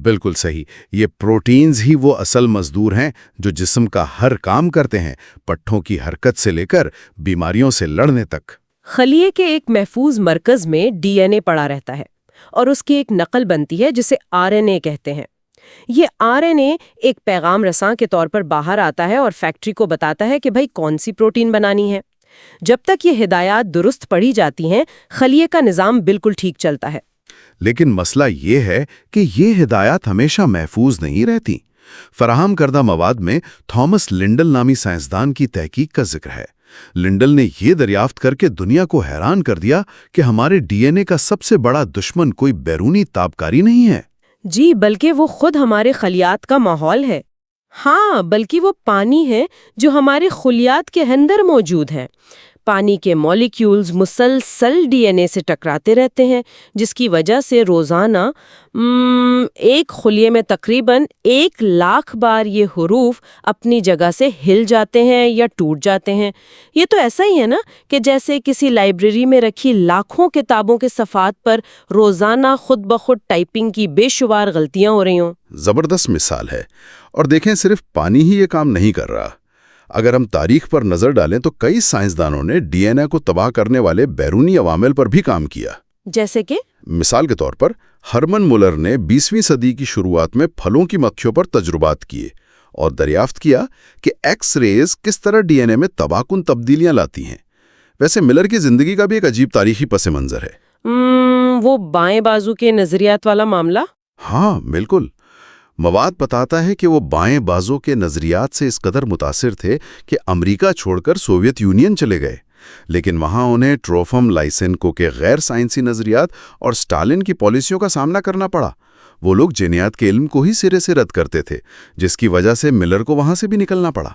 بالکل صحیح۔ یہ پروٹینز ہی وہ اصل مزدور ہیں جو جسم کا ہر کام کرتے ہیں، پٹھوں کی حرکت سے لے کر بیماریوں سے لڑنے تک۔ خلیے کے ایک محفوظ مرکز میں ڈی این اے پڑا رہتا ہے اور اس کی ایک نقل بنتی ہے جسے آر این اے کہتے ہیں۔ یہ آر این اے ایک پیغام رساں کے طور پر باہر آتا ہے اور فیکٹری کو بتاتا ہے کہ بھائی کون سی پروٹین بنانی ہے۔ جب تک یہ ہدایات درست پڑھی جاتی ہیں، خلیے کا نظام بالکل ٹھیک چلتا ہے۔ لیکن مسئلہ یہ ہے کہ یہ ہدایات ہمیشہ محفوظ نہیں رہتی۔ فراہم کردہ مواد میں تھامس لنڈل نامی سائنسدان کی تحقیق کا ذکر ہے۔ لنڈل نے یہ دریافت کر کے دنیا کو حیران کر دیا کہ ہمارے ڈی این اے کا سب سے بڑا دشمن کوئی بیرونی تابکاری نہیں ہے۔ جی، بلکہ وہ خود ہمارے خلیات کا ماحول ہے۔ ہاں، بلکہ وہ پانی ہے جو ہمارے خلیات کے اندر موجود ہے۔ پانی کے مالیکیولز مسلسل ڈی این اے سے ٹکراتے رہتے ہیں، جس کی وجہ سے روزانہ ایک خلیے میں تقریباً 1,00,000 بار یہ حروف اپنی جگہ سے ہل جاتے ہیں یا ٹوٹ جاتے ہیں۔ یہ تو ایسا ہی ہے نا کہ جیسے کسی لائبریری میں رکھی لاکھوں کتابوں کے صفحات پر روزانہ خود بخود ٹائپنگ کی بے شمار غلطیاں ہو رہی ہوں۔ زبردست مثال ہے۔ اور دیکھیں، صرف پانی ہی یہ کام نہیں کر رہا۔ اگر ہم تاریخ پر نظر ڈالیں تو کئی سائنسدانوں نے ڈی این اے کو تباہ کرنے والے بیرونی عوامل پر بھی کام کیا۔ جیسے کہ مثال کے طور پر ہرمن مولر نے 20ویں صدی کی شروعات میں پھلوں کی مکھیوں پر تجربات کیے اور دریافت کیا کہ ایکس ریز کس طرح ڈی این اے میں تباہ کن تبدیلیاں لاتی ہیں۔ ویسے ملر کی زندگی کا بھی ایک عجیب تاریخی پس منظر ہے۔ وہ بائیں بازو کے نظریات والا معاملہ؟ ہاں بالکل۔ مواد بتاتا ہے کہ وہ بائیں بازو کے نظریات سے اس قدر متاثر تھے کہ امریکہ چھوڑ کر سوویت یونین چلے گئے، لیکن وہاں انہیں ٹروفم لائسینکو کے غیر سائنسی نظریات اور اسٹالن کی پالیسیوں کا سامنا کرنا پڑا۔ وہ لوگ جینیات کے علم کو ہی سرے سے رد کرتے تھے، جس کی وجہ سے ملر کو وہاں سے بھی نکلنا پڑا۔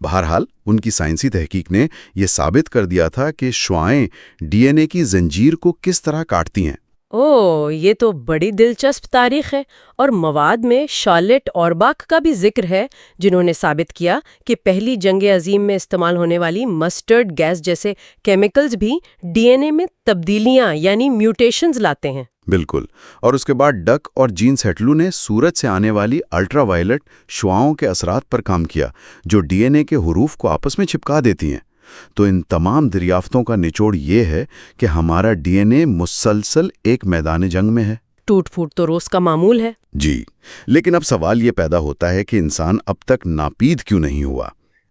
بہرحال ان کی سائنسی تحقیق نے یہ ثابت کر دیا تھا کہ شعاعیں ڈی این اے کی زنجیر کو کس طرح کاٹتی ہیں۔ یہ تو بڑی دلچسپ تاریخ ہے۔ اور مواد میں شارلٹ اورباک کا بھی ذکر ہے، جنہوں نے ثابت کیا کہ پہلی جنگ عظیم میں استعمال ہونے والی مسٹرڈ گیس جیسے کیمیکلز بھی ڈی این اے میں تبدیلیاں یعنی میوٹیشنز لاتے ہیں۔ بالکل۔ اور اس کے بعد ڈک اور جین سیٹلو نے سورج سے آنے والی الٹرا وائلٹ شعاؤں کے اثرات پر کام کیا، جو ڈی این اے کے حروف کو آپس میں چپکا دیتی ہیں۔ تو ان تمام دریافتوں کا نچوڑ یہ ہے کہ ہمارا ڈی این اے مسلسل ایک میدان جنگ میں ہے۔ ٹوٹ پھوٹ تو روز کا معمول ہے۔ جی، لیکن اب سوال یہ پیدا ہوتا ہے کہ انسان اب تک ناپید کیوں نہیں ہوا؟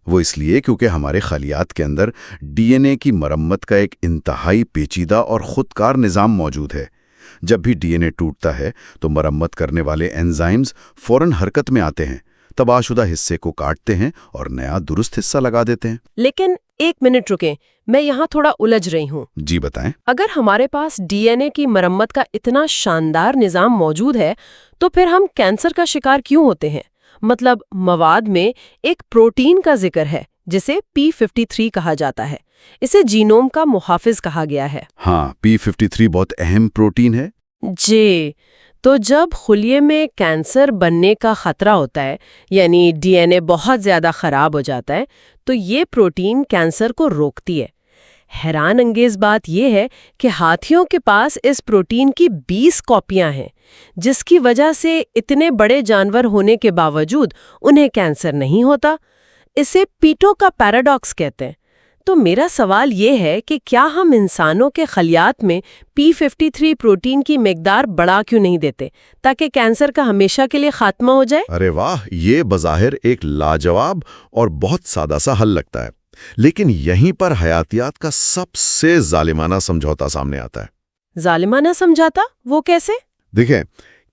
وہ اس لیے کیونکہ ہمارے خلیات کے اندر ڈی این اے کی مرمت کا ایک انتہائی پیچیدہ اور خودکار نظام موجود ہے۔ جب بھی ڈی این اے ٹوٹتا ہے تو مرمت کرنے والے انزائمز فوراً حرکت میں آتے ہیں، تباہ شدہ حصے کو کاٹتے ہیں اور نیا درست حصہ لگا دیتے ہیں۔ لیکن ایک منٹ رکیں، میں یہاں تھوڑا الجھ رہی ہوں۔ جی بتائیں۔ اگر ہمارے پاس ڈی این اے کی مرمت کا اتنا شاندار نظام موجود ہے تو پھر ہم کینسر کا شکار کیوں ہوتے ہیں؟ مطلب مواد میں ایک پروٹین کا ذکر ہے جسے P53 کہا جاتا ہے، اسے جینوم کا محافظ کہا گیا ہے۔ ہاں، P53 بہت اہم پروٹین ہے۔ جی، تو جب خلیے میں کینسر بننے کا خطرہ ہوتا ہے، یعنی ڈی این اے بہت زیادہ خراب ہو جاتا ہے، تو یہ پروٹین کینسر کو روکتی ہے۔ حیران انگیز بات یہ ہے کہ ہاتھیوں کے پاس اس پروٹین کی 20 کاپیاں ہیں، جس کی وجہ سے اتنے بڑے جانور ہونے کے باوجود انہیں کینسر نہیں ہوتا۔ اسے پیٹو کا پیراڈاکس کہتے ہیں۔ تو میرا سوال یہ ہے کہ کیا ہم انسانوں کے خلیات میں P53 پروٹین کی مقدار بڑھا کیوں نہیں دیتے تاکہ کینسر کا ہمیشہ کے لیے خاتمہ ہو جائے؟ ارے واہ، یہ بظاہر ایک لاجواب اور بہت سادہ سا حل لگتا ہے، لیکن یہیں پر حیاتیات کا سب سے ظالمانہ سمجھوتا سامنے آتا ہے۔ ظالمانہ سمجھاتا؟ وہ کیسے؟ دیکھیں،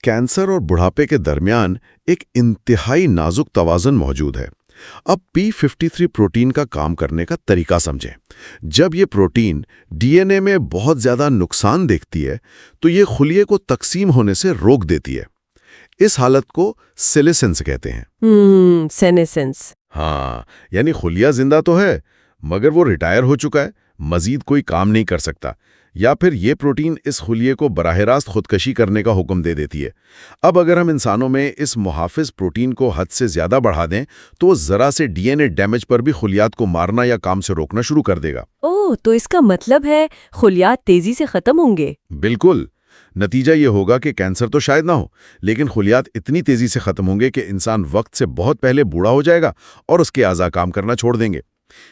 کینسر اور بڑھاپے کے درمیان ایک انتہائی نازک توازن موجود ہے۔ اب P53 پروٹین کا کام کرنے کا طریقہ سمجھیں۔ جب یہ پروٹین ڈی این اے میں بہت زیادہ نقصان دیکھتی ہے تو یہ خلیے کو تقسیم ہونے سے روک دیتی ہے۔ اس حالت کو سیلیسنس کہتے ہیں۔ سینیسنس۔ ہاں، یعنی خلیہ زندہ تو ہے مگر وہ ریٹائر ہو چکا ہے، مزید کوئی کام نہیں کر سکتا، یا پھر یہ پروٹین اس خلیے کو براہ راست خودکشی کرنے کا حکم دے دیتی ہے۔ اب اگر ہم انسانوں میں اس محافظ پروٹین کو حد سے زیادہ بڑھا دیں تو ذرا سے ڈی این اے ڈیمیج پر بھی خلیات کو مارنا یا کام سے روکنا شروع کر دے گا۔ اوہ، تو اس کا مطلب ہے خلیات تیزی سے ختم ہوں گے؟ بالکل۔ نتیجہ یہ ہوگا کہ کینسر تو شاید نہ ہو، لیکن خلیات اتنی تیزی سے ختم ہوں گے کہ انسان وقت سے بہت پہلے بوڑھا ہو جائے گا اور اس کے اعضاء کام کرنا چھوڑ دیں گے۔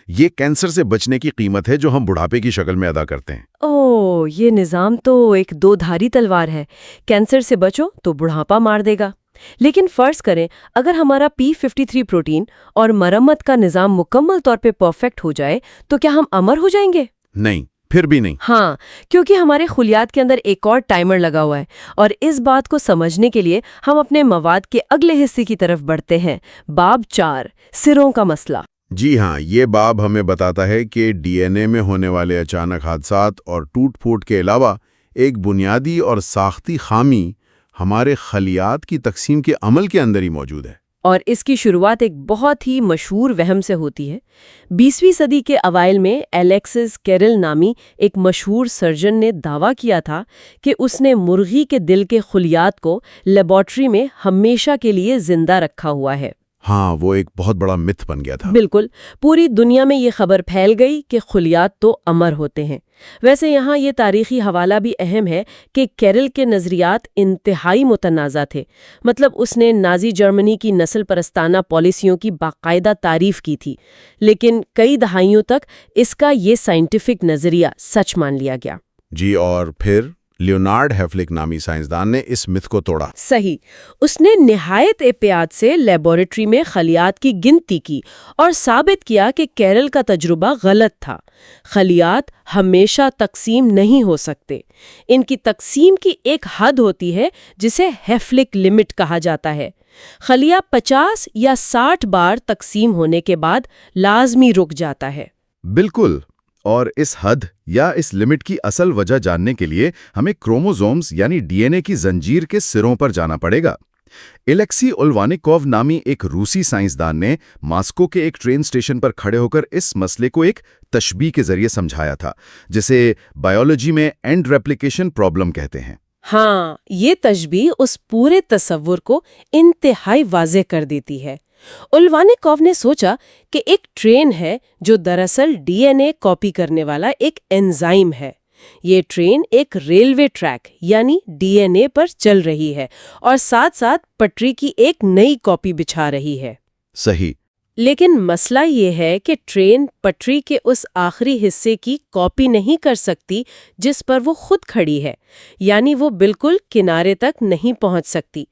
یہ کینسر سے بچنے کی قیمت ہے جو ہم بڑھاپے کی شکل میں ادا کرتے ہیں۔ اوہ، یہ نظام تو ایک دو دھاری تلوار ہے، کینسر سے بچو تو بڑھاپا مار دے گا۔ لیکن فرض کریں اگر ہمارا P53 پروٹین اور مرمت کا نظام مکمل طور پہ پرفیکٹ ہو جائے تو کیا ہم امر ہو جائیں گے؟ نہیں، پھر بھی نہیں۔ ہاں، کیونکہ ہمارے خلیات کے اندر ایک اور ٹائمر لگا ہوا ہے، اور اس بات کو سمجھنے کے لیے ہم اپنے مواد کے اگلے حصے کی طرف بڑھتے ہیں۔ باب 4، سروں کا مسئلہ۔ جی ہاں، یہ باب ہمیں بتاتا ہے کہ ڈی این اے میں ہونے والے اچانک حادثات اور ٹوٹ پھوٹ کے علاوہ ایک بنیادی اور ساختی خامی ہمارے خلیات کی تقسیم کے عمل کے اندر ہی موجود ہے۔ اور اس کی شروعات ایک بہت ہی مشہور وہم سے ہوتی ہے۔ 20ویں صدی کے اوائل میں الیکسس کیرل نامی ایک مشہور سرجن نے دعویٰ کیا تھا کہ اس نے مرغی کے دل کے خلیات کو لیبارٹری میں ہمیشہ کے لیے زندہ رکھا ہوا ہے۔ ہاں، وہ ایک بہت بڑا متھ بن گیا تھا۔ بالکل، پوری دنیا میں یہ خبر پھیل گئی کہ خلیات تو امر ہوتے ہیں۔ ویسے یہاں یہ تاریخی حوالہ بھی اہم ہے کہ کیرل کے نظریات انتہائی متنازع تھے۔ مطلب اس نے نازی جرمنی کی نسل پرستانہ پالیسیوں کی باقاعدہ تعریف کی تھی، لیکن کئی دہائیوں تک اس کا یہ سائنٹیفک نظریہ سچ مان لیا گیا۔ جی، اور پھر لیونارڈ ہیفلک نامی سائنسدان نے اس متھ کو توڑا۔ صحیح، اس نے نہایت احتیاط سے لیبارٹری میں خلیات کی گنتی کی اور ثابت کیا کہ کیرل کا تجربہ غلط تھا۔ خلیات ہمیشہ تقسیم نہیں ہو سکتے۔ ان کی تقسیم کی ایک حد ہوتی ہے جسے ہیفلک لمٹ کہا جاتا ہے۔ خلیہ 50 یا 60 بار تقسیم ہونے کے بعد لازمی رک جاتا ہے۔ بالکل، اور اس حد یا اس لمٹ کی اصل وجہ جاننے کے لیے ہمیں کروموزومز یعنی ڈی این اے کی زنجیر کے سروں پر جانا پڑے گا۔ الیکسی اولوانیکوو نامی ایک روسی سائنسدان نے ماسکو کے ایک ٹرین اسٹیشن پر کھڑے ہو کر اس مسئلے کو ایک تشبیہ کے ذریعے سمجھایا تھا، جسے بایولوجی میں اینڈ ریپلیکیشن پرابلم کہتے ہیں۔ ہاں، یہ تشبیہ اس پورے تصور کو انتہائی واضح کر دیتی ہے۔ اولوانیکوو نے سوچا کہ ایک ٹرین ہے جو دراصل ڈی این اے کاپی کرنے والا ایک انزائم ہے۔ یہ ٹرین ایک ریلوے ٹریک یعنی ڈی این اے پر چل رہی ہے اور ساتھ ساتھ پٹری کی ایک نئی کاپی بچھا رہی ہے۔ صحیح۔ لیکن مسئلہ یہ ہے کہ ٹرین پٹری کے اس آخری حصے کی کاپی نہیں کر سکتی جس پر وہ خود کھڑی ہے، یعنی وہ بالکل کنارے تک نہیں پہنچ سکتی۔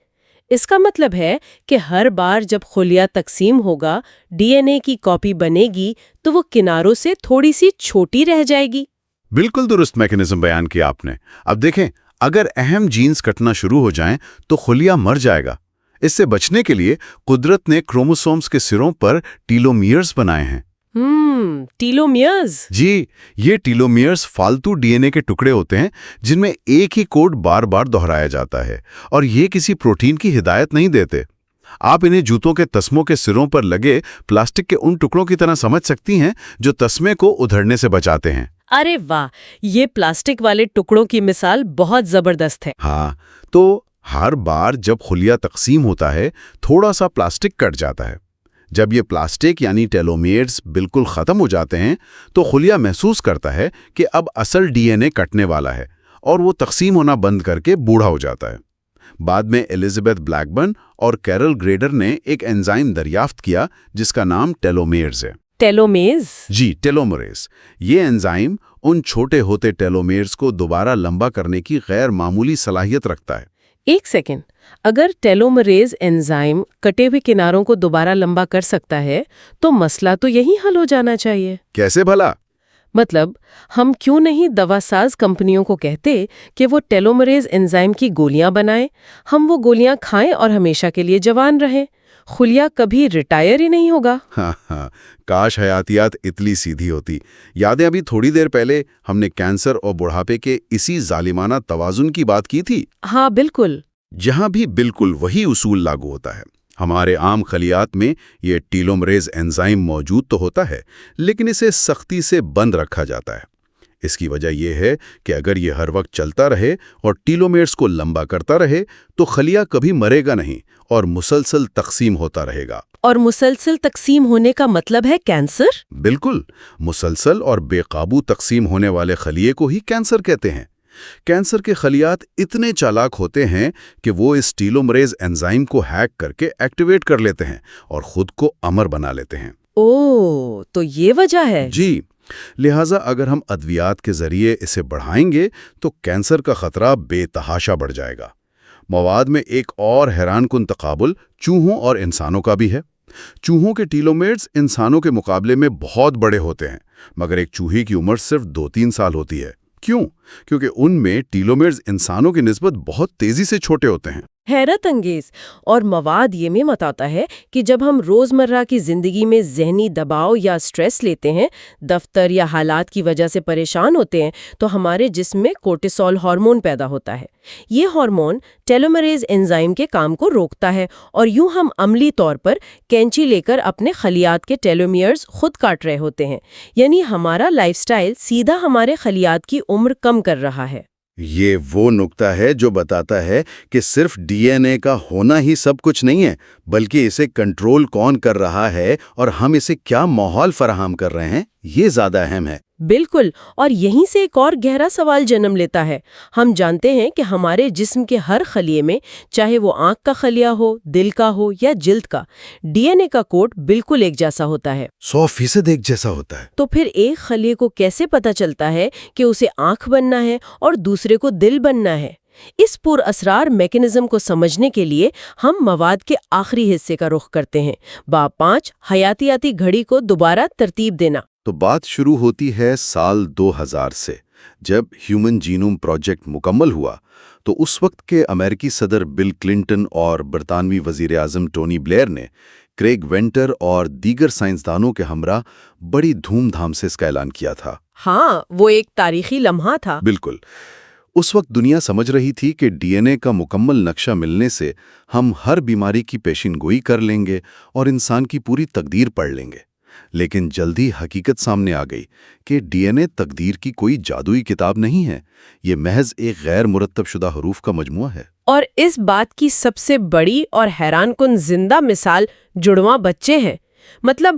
اس کا مطلب ہے کہ ہر بار جب خلیہ تقسیم ہوگا ڈی این اے کی کاپی بنے گی تو وہ کناروں سے تھوڑی سی چھوٹی رہ جائے گی۔ بالکل درست میکینزم بیان کیا آپ نے۔ اب دیکھیں، اگر اہم جینز کٹنا شروع ہو جائیں تو خلیہ مر جائے گا۔ اس سے بچنے کے لیے قدرت نے کروموسومز کے سروں پر ٹیلومیئرز بنائے ہیں۔ ٹیلومیئرز۔ جی، یہ ٹیلومیئرز فالتو ڈی این اے کے ٹکڑے ہوتے ہیں جن میں ایک ہی کوڈ بار بار دہرایا جاتا ہے، اور یہ کسی پروٹین کی ہدایت نہیں دیتے۔ آپ انہیں جوتوں کے تسموں کے سروں پر لگے پلاسٹک کے ان ٹکڑوں کی طرح سمجھ سکتی ہیں جو تسمے کو ادھڑنے سے بچاتے ہیں۔ ارے واہ، یہ پلاسٹک والے ٹکڑوں کی مثال بہت زبردست ہے۔ ہاں، تو ہر بار جب خلیہ تقسیم ہوتا ہے تھوڑا سا پلاسٹک کٹ جاتا ہے۔ جب یہ پلاسٹک یعنی ٹیلومیئرز بالکل ختم ہو جاتے ہیں تو خلیہ محسوس کرتا ہے کہ اب اصل ڈی این اے کٹنے والا ہے، اور وہ تقسیم ہونا بند کر کے بوڑھا ہو جاتا ہے۔ بعد میں ایلزابتھ بلیک برن اور کیرل گریڈر نے ایک انزائم دریافت کیا جس کا نام ٹیلومیئرز ہے۔ ٹیلومیز؟ جی، ٹیلومریز۔ یہ انزائم ان چھوٹے ہوتے ٹیلومیئرز کو دوبارہ لمبا کرنے کی غیر معمولی صلاحیت رکھتا ہے۔ ایک سیکنڈ، اگر ٹیلومریز انزائم کٹے ہوئے کناروں کو دوبارہ لمبا کر سکتا ہے تو مسئلہ تو یہی حل ہو جانا چاہیے۔ کیسے بھلا؟ مطلب ہم کیوں نہیں دوا ساز کمپنیوں کو کہتے کہ وہ ٹیلومریز انزائم کی گولیاں بنائیں، ہم وہ گولیاں کھائیں اور ہمیشہ کے لیے جوان رہیں، خلیہ کبھی ریٹائر ہی نہیں ہوگا۔ ہاں، کاش حیاتیات اتنی سیدھی ہوتی۔ یادیں ابھی تھوڑی دیر پہلے ہم نے کینسر اور بڑھاپے کے اسی ظالمانہ توازن کی بات کی تھی۔ ہاں بالکل۔ جہاں بھی بالکل وہی اصول لاگو ہوتا ہے۔ ہمارے عام خلیات میں یہ ٹیلومریز انزائم موجود تو ہوتا ہے، لیکن اسے سختی سے بند رکھا جاتا ہے۔ اس کی وجہ یہ ہے کہ اگر یہ ہر وقت چلتا رہے اور ٹیلومیرز کو لمبا کرتا رہے تو خلیہ کبھی مرے گا نہیں اور مسلسل تقسیم ہوتا رہے گا۔ اور مسلسل تقسیم ہونے کا مطلب ہے کینسر؟ بالکل، مسلسل اور بے قابو تقسیم ہونے والے خلیے کو ہی کینسر کہتے ہیں۔ کینسر کے خلیات اتنے چالاک ہوتے ہیں کہ وہ اس ٹیلومریز انزائم کو ہیک کر کے ایکٹیویٹ کر لیتے ہیں اور خود کو امر بنا لیتے ہیں۔ اوہ، تو یہ وجہ ہے۔ جی، لہٰذا اگر ہم ادویات کے ذریعے اسے بڑھائیں گے تو کینسر کا خطرہ بے تحاشا بڑھ جائے گا۔ مواد میں ایک اور حیران کن تقابل چوہوں اور انسانوں کا بھی ہے۔ چوہوں کے ٹیلومیرز انسانوں کے مقابلے میں بہت بڑے ہوتے ہیں، مگر ایک چوہے کی عمر صرف 2-3 سال ہوتی ہے۔ کیوں؟ کیونکہ ان میں ٹیلومیرز انسانوں کی نسبت بہت تیزی سے چھوٹے ہوتے ہیں۔ حیرت انگیز۔ اور مواد یہ بھی بتاتا ہے کہ جب ہم روزمرہ کی زندگی میں ذہنی دباؤ یا سٹریس لیتے ہیں، دفتر یا حالات کی وجہ سے پریشان ہوتے ہیں، تو ہمارے جسم میں کورٹیسول ہارمون پیدا ہوتا ہے۔ یہ ہارمون ٹیلومریز انزائم کے کام کو روکتا ہے، اور یوں ہم عملی طور پر کینچی لے کر اپنے خلیات کے ٹیلومیرز خود کاٹ رہے ہوتے ہیں، یعنی ہمارا لائف سٹائل سیدھا ہمارے خلیات کی عمر کم کر رہا ہے۔ یہ وہ نقطہ ہے جو بتاتا ہے کہ صرف ڈی این اے کا ہونا ہی سب کچھ نہیں ہے، بلکہ اسے کنٹرول کون کر رہا ہے اور ہم اسے کیا ماحول فراہم کر رہے ہیں، یہ زیادہ اہم ہے۔ بالکل، اور یہیں سے ایک اور گہرا سوال جنم لیتا ہے۔ ہم جانتے ہیں کہ ہمارے جسم کے ہر خلیے میں، چاہے وہ آنکھ کا خلیہ ہو، دل کا ہو یا جلد کا، ڈی این اے کا کوڈ بالکل ایک جیسا ہوتا ہے۔ 100% ایک جیسا ہوتا ہے۔ تو پھر ایک خلیے کو کیسے پتہ چلتا ہے کہ اسے آنکھ بننا ہے اور دوسرے کو دل بننا ہے؟ اس پر اسرار میکینزم کو سمجھنے کے لیے ہم مواد کے آخری حصے کا رخ کرتے ہیں۔ باب 5، حیاتیاتی گھڑی کو دوبارہ ترتیب دینا۔ تو بات شروع ہوتی ہے سال 2000 سے، جب ہیومن جینوم پروجیکٹ مکمل ہوا تو اس وقت کے امریکی صدر بل کلنٹن اور برطانوی وزیر اعظم ٹونی بلیئر نے کریگ وینٹر اور دیگر سائنسدانوں کے ہمراہ بڑی دھوم دھام سے اس کا اعلان کیا تھا۔ ہاں، وہ ایک تاریخی لمحہ تھا۔ بالکل۔ اس وقت دنیا سمجھ رہی تھی کہ ڈی این اے کا مکمل نقشہ ملنے سے ہم ہر بیماری کی پیشن گوئی کر لیں گے اور انسان کی پوری تقدیر پڑھ لیں گے۔ لیکن جلدی حقیقت سامنے آ گئی کہ ڈی این اے تقدیر کی کوئی جادوئی کتاب نہیں ہے، یہ محض ایک غیر مرتب شدہ حروف کا مجموعہ ہے۔ اور اس بات کی سب سے بڑی اور حیران کن زندہ مثال جڑواں بچے ہیں۔ مطلب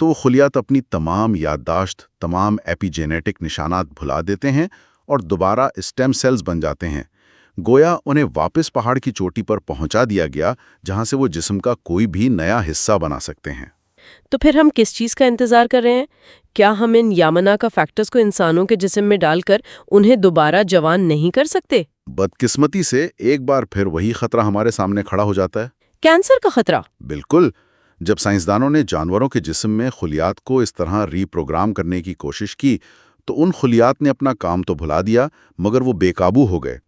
تو وہ خلیات اپنی تمام یادداشت، تمام ایپیجینیٹک نشانات بھلا دیتے ہیں اور دوبارہ اسٹیم سیلز بن جاتے ہیں، گویا انہیں واپس پہاڑ کی چوٹی پر پہنچا دیا گیا جہاں سے وہ جسم کا کوئی بھی نیا حصہ بنا سکتے ہیں۔ تو پھر ہم کس چیز کا انتظار کر رہے ہیں؟ کیا ہم ان یامنا کا فیکٹرز کو انسانوں کے جسم میں ڈال کر انہیں دوبارہ جوان نہیں کر سکتے؟ بدقسمتی سے ایک بار پھر وہی خطرہ ہمارے سامنے کھڑا ہو جاتا ہے۔ کینسر کا خطرہ؟ بالکل۔ جب سائنسدانوں نے جانوروں کے جسم میں خلیات کو اس طرح ری پروگرام کرنے کی کوشش کی تو ان خلیات نے اپنا کام تو بھلا دیا، مگر وہ بے قابو ہو گئے۔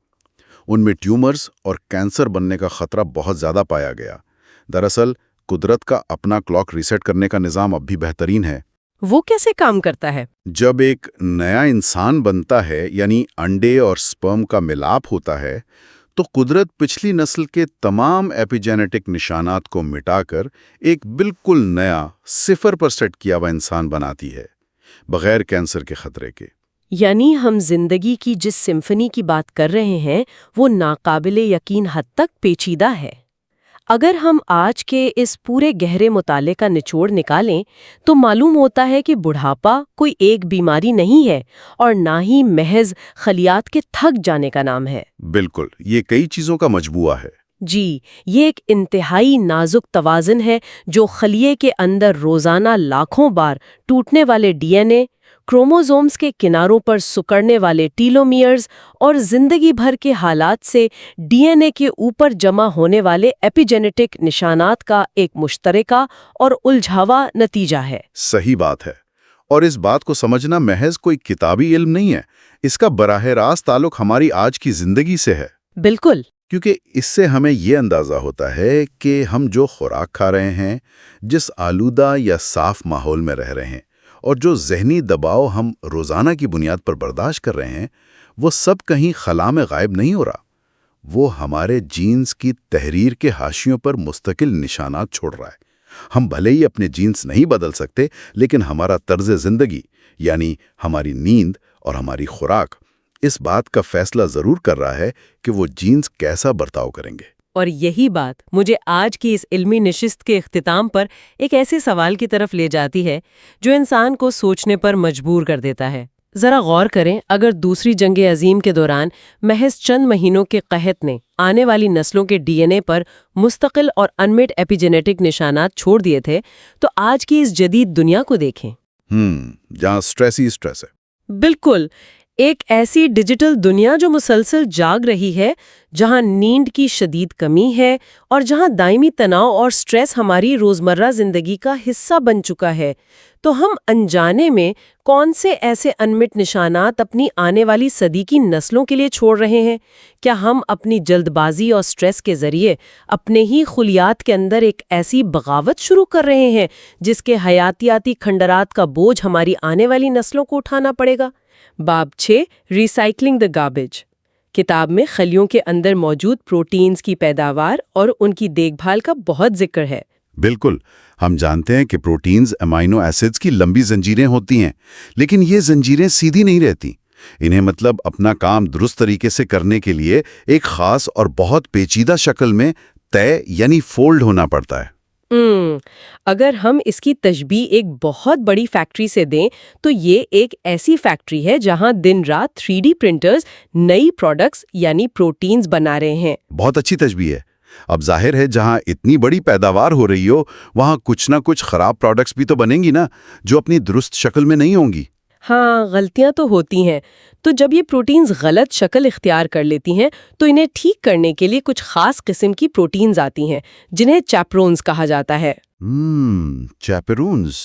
ان میں ٹیومرز اور کینسر بننے کا خطرہ بہت زیادہ پایا گیا۔ دراصل قدرت کا اپنا کلاک ریسیٹ کرنے کا نظام اب بھی بہترین ہے۔ وہ کیسے کام کرتا ہے؟ جب ایک نیا انسان بنتا ہے، یعنی انڈے اور سپرم کا ملاپ ہوتا ہے، تو قدرت پچھلی نسل کے تمام ایپیجینیٹک نشانات کو مٹا کر ایک بالکل نیا 0 پر سیٹ کیا ہوا انسان بناتی ہے، بغیر کینسر کے خطرے کے۔ یعنی ہم زندگی کی جس سمفنی کی بات کر رہے ہیں وہ ناقابل یقین حد تک پیچیدہ ہے۔ اگر ہم آج کے اس پورے گہرے مطالعے کا نچوڑ نکالیں تو معلوم ہوتا ہے کہ بڑھاپا کوئی ایک بیماری نہیں ہے اور نہ ہی محض خلیات کے تھک جانے کا نام ہے۔ بالکل، یہ کئی چیزوں کا مجموعہ ہے۔ جی، یہ ایک انتہائی نازک توازن ہے جو خلیے کے اندر روزانہ لاکھوں بار ٹوٹنے والے ڈی این اے، کروموزومز کے کناروں پر سکڑنے والے ٹیلومیئرز اور زندگی بھر کے حالات سے ڈی این اے کے اوپر جمع ہونے والے ایپیجینیٹک نشانات کا ایک مشترکہ اور الجھاوا نتیجہ ہے۔ صحیح بات ہے، اور اس بات کو سمجھنا محض کوئی کتابی علم نہیں ہے، اس کا براہ راست تعلق ہماری آج کی زندگی سے ہے۔ بالکل، کیونکہ اس سے ہمیں یہ اندازہ ہوتا ہے کہ ہم جو خوراک کھا رہے ہیں، جس آلودہ یا صاف ماحول میں رہ رہے ہیں، اور جو ذہنی دباؤ ہم روزانہ کی بنیاد پر برداشت کر رہے ہیں، وہ سب کہیں خلا میں غائب نہیں ہو رہا، وہ ہمارے جینز کی تحریر کے حاشیوں پر مستقل نشانات چھوڑ رہا ہے۔ ہم بھلے ہی اپنے جینز نہیں بدل سکتے، لیکن ہمارا طرز زندگی، یعنی ہماری نیند اور ہماری خوراک، اس بات کا فیصلہ ضرور کر رہا ہے کہ وہ جینز کیسا برتاؤ کریں گے۔ اور یہی بات مجھے آج کی اس علمی نشست کے اختتام پر ایک ایسے سوال کی طرف لے جاتی ہے جو انسان کو سوچنے پر مجبور کر دیتا ہے۔ ذرا غور کریں، اگر دوسری جنگ عظیم کے دوران محض چند مہینوں کے قحط نے آنے والی نسلوں کے ڈی این اے پر مستقل اور انمٹ ایپیجینیٹک نشانات چھوڑ دیے تھے، تو آج کی اس جدید دنیا کو دیکھیں۔ جہاں سٹریس ہی سٹریس ہے۔ بالکل، ایک ایسی ڈیجیٹل دنیا جو مسلسل جاگ رہی ہے، جہاں نیند کی شدید کمی ہے اور جہاں دائمی تناؤ اور سٹریس ہماری روزمرہ زندگی کا حصہ بن چکا ہے۔ تو ہم انجانے میں کون سے ایسے انمٹ نشانات اپنی آنے والی صدی کی نسلوں کے لیے چھوڑ رہے ہیں؟ کیا ہم اپنی جلد بازی اور سٹریس کے ذریعے اپنے ہی خلیات کے اندر ایک ایسی بغاوت شروع کر رہے ہیں جس کے حیاتیاتی کھنڈرات کا بوجھ ہماری آنے والی نسلوں کو اٹھانا پڑے گا؟ باب 6 ریسائکلنگ دا گاربیج کتاب میں خلیوں کے اندر موجود پروٹینز کی پیداوار اور ان کی دیکھ بھال کا بہت ذکر ہے۔ بالکل، ہم جانتے ہیں کہ پروٹینز امائنو ایسڈز کی لمبی زنجیریں ہوتی ہیں، لیکن یہ زنجیریں سیدھی نہیں رہتی۔ انہیں مطلب اپنا کام درست طریقے سے کرنے کے لیے ایک خاص اور بہت پیچیدہ شکل میں طے یعنی فولڈ ہونا پڑتا ہے۔ اگر ہم اس کی تشبیہ ایک بہت بڑی فیکٹری سے دیں تو یہ ایک ایسی فیکٹری ہے جہاں دن رات 3D پرنٹرز نئی پروڈکٹس یعنی پروٹینز بنا رہے ہیں۔ بہت اچھی تشبیہ ہے۔ اب ظاہر ہے جہاں اتنی بڑی پیداوار ہو رہی ہو، وہاں کچھ نہ کچھ خراب پروڈکٹس بھی تو بنیں گی نا، جو اپنی درست شکل میں نہیں ہوں گی۔ ہاں، غلطیاں تو ہوتی ہیں۔ تو جب یہ پروٹینز غلط شکل اختیار کر لیتی ہیں تو انہیں ٹھیک کرنے کے لیے کچھ خاص قسم کی پروٹینز آتی ہیں جنہیں چیپرونز کہا جاتا ہے۔ چیپرونز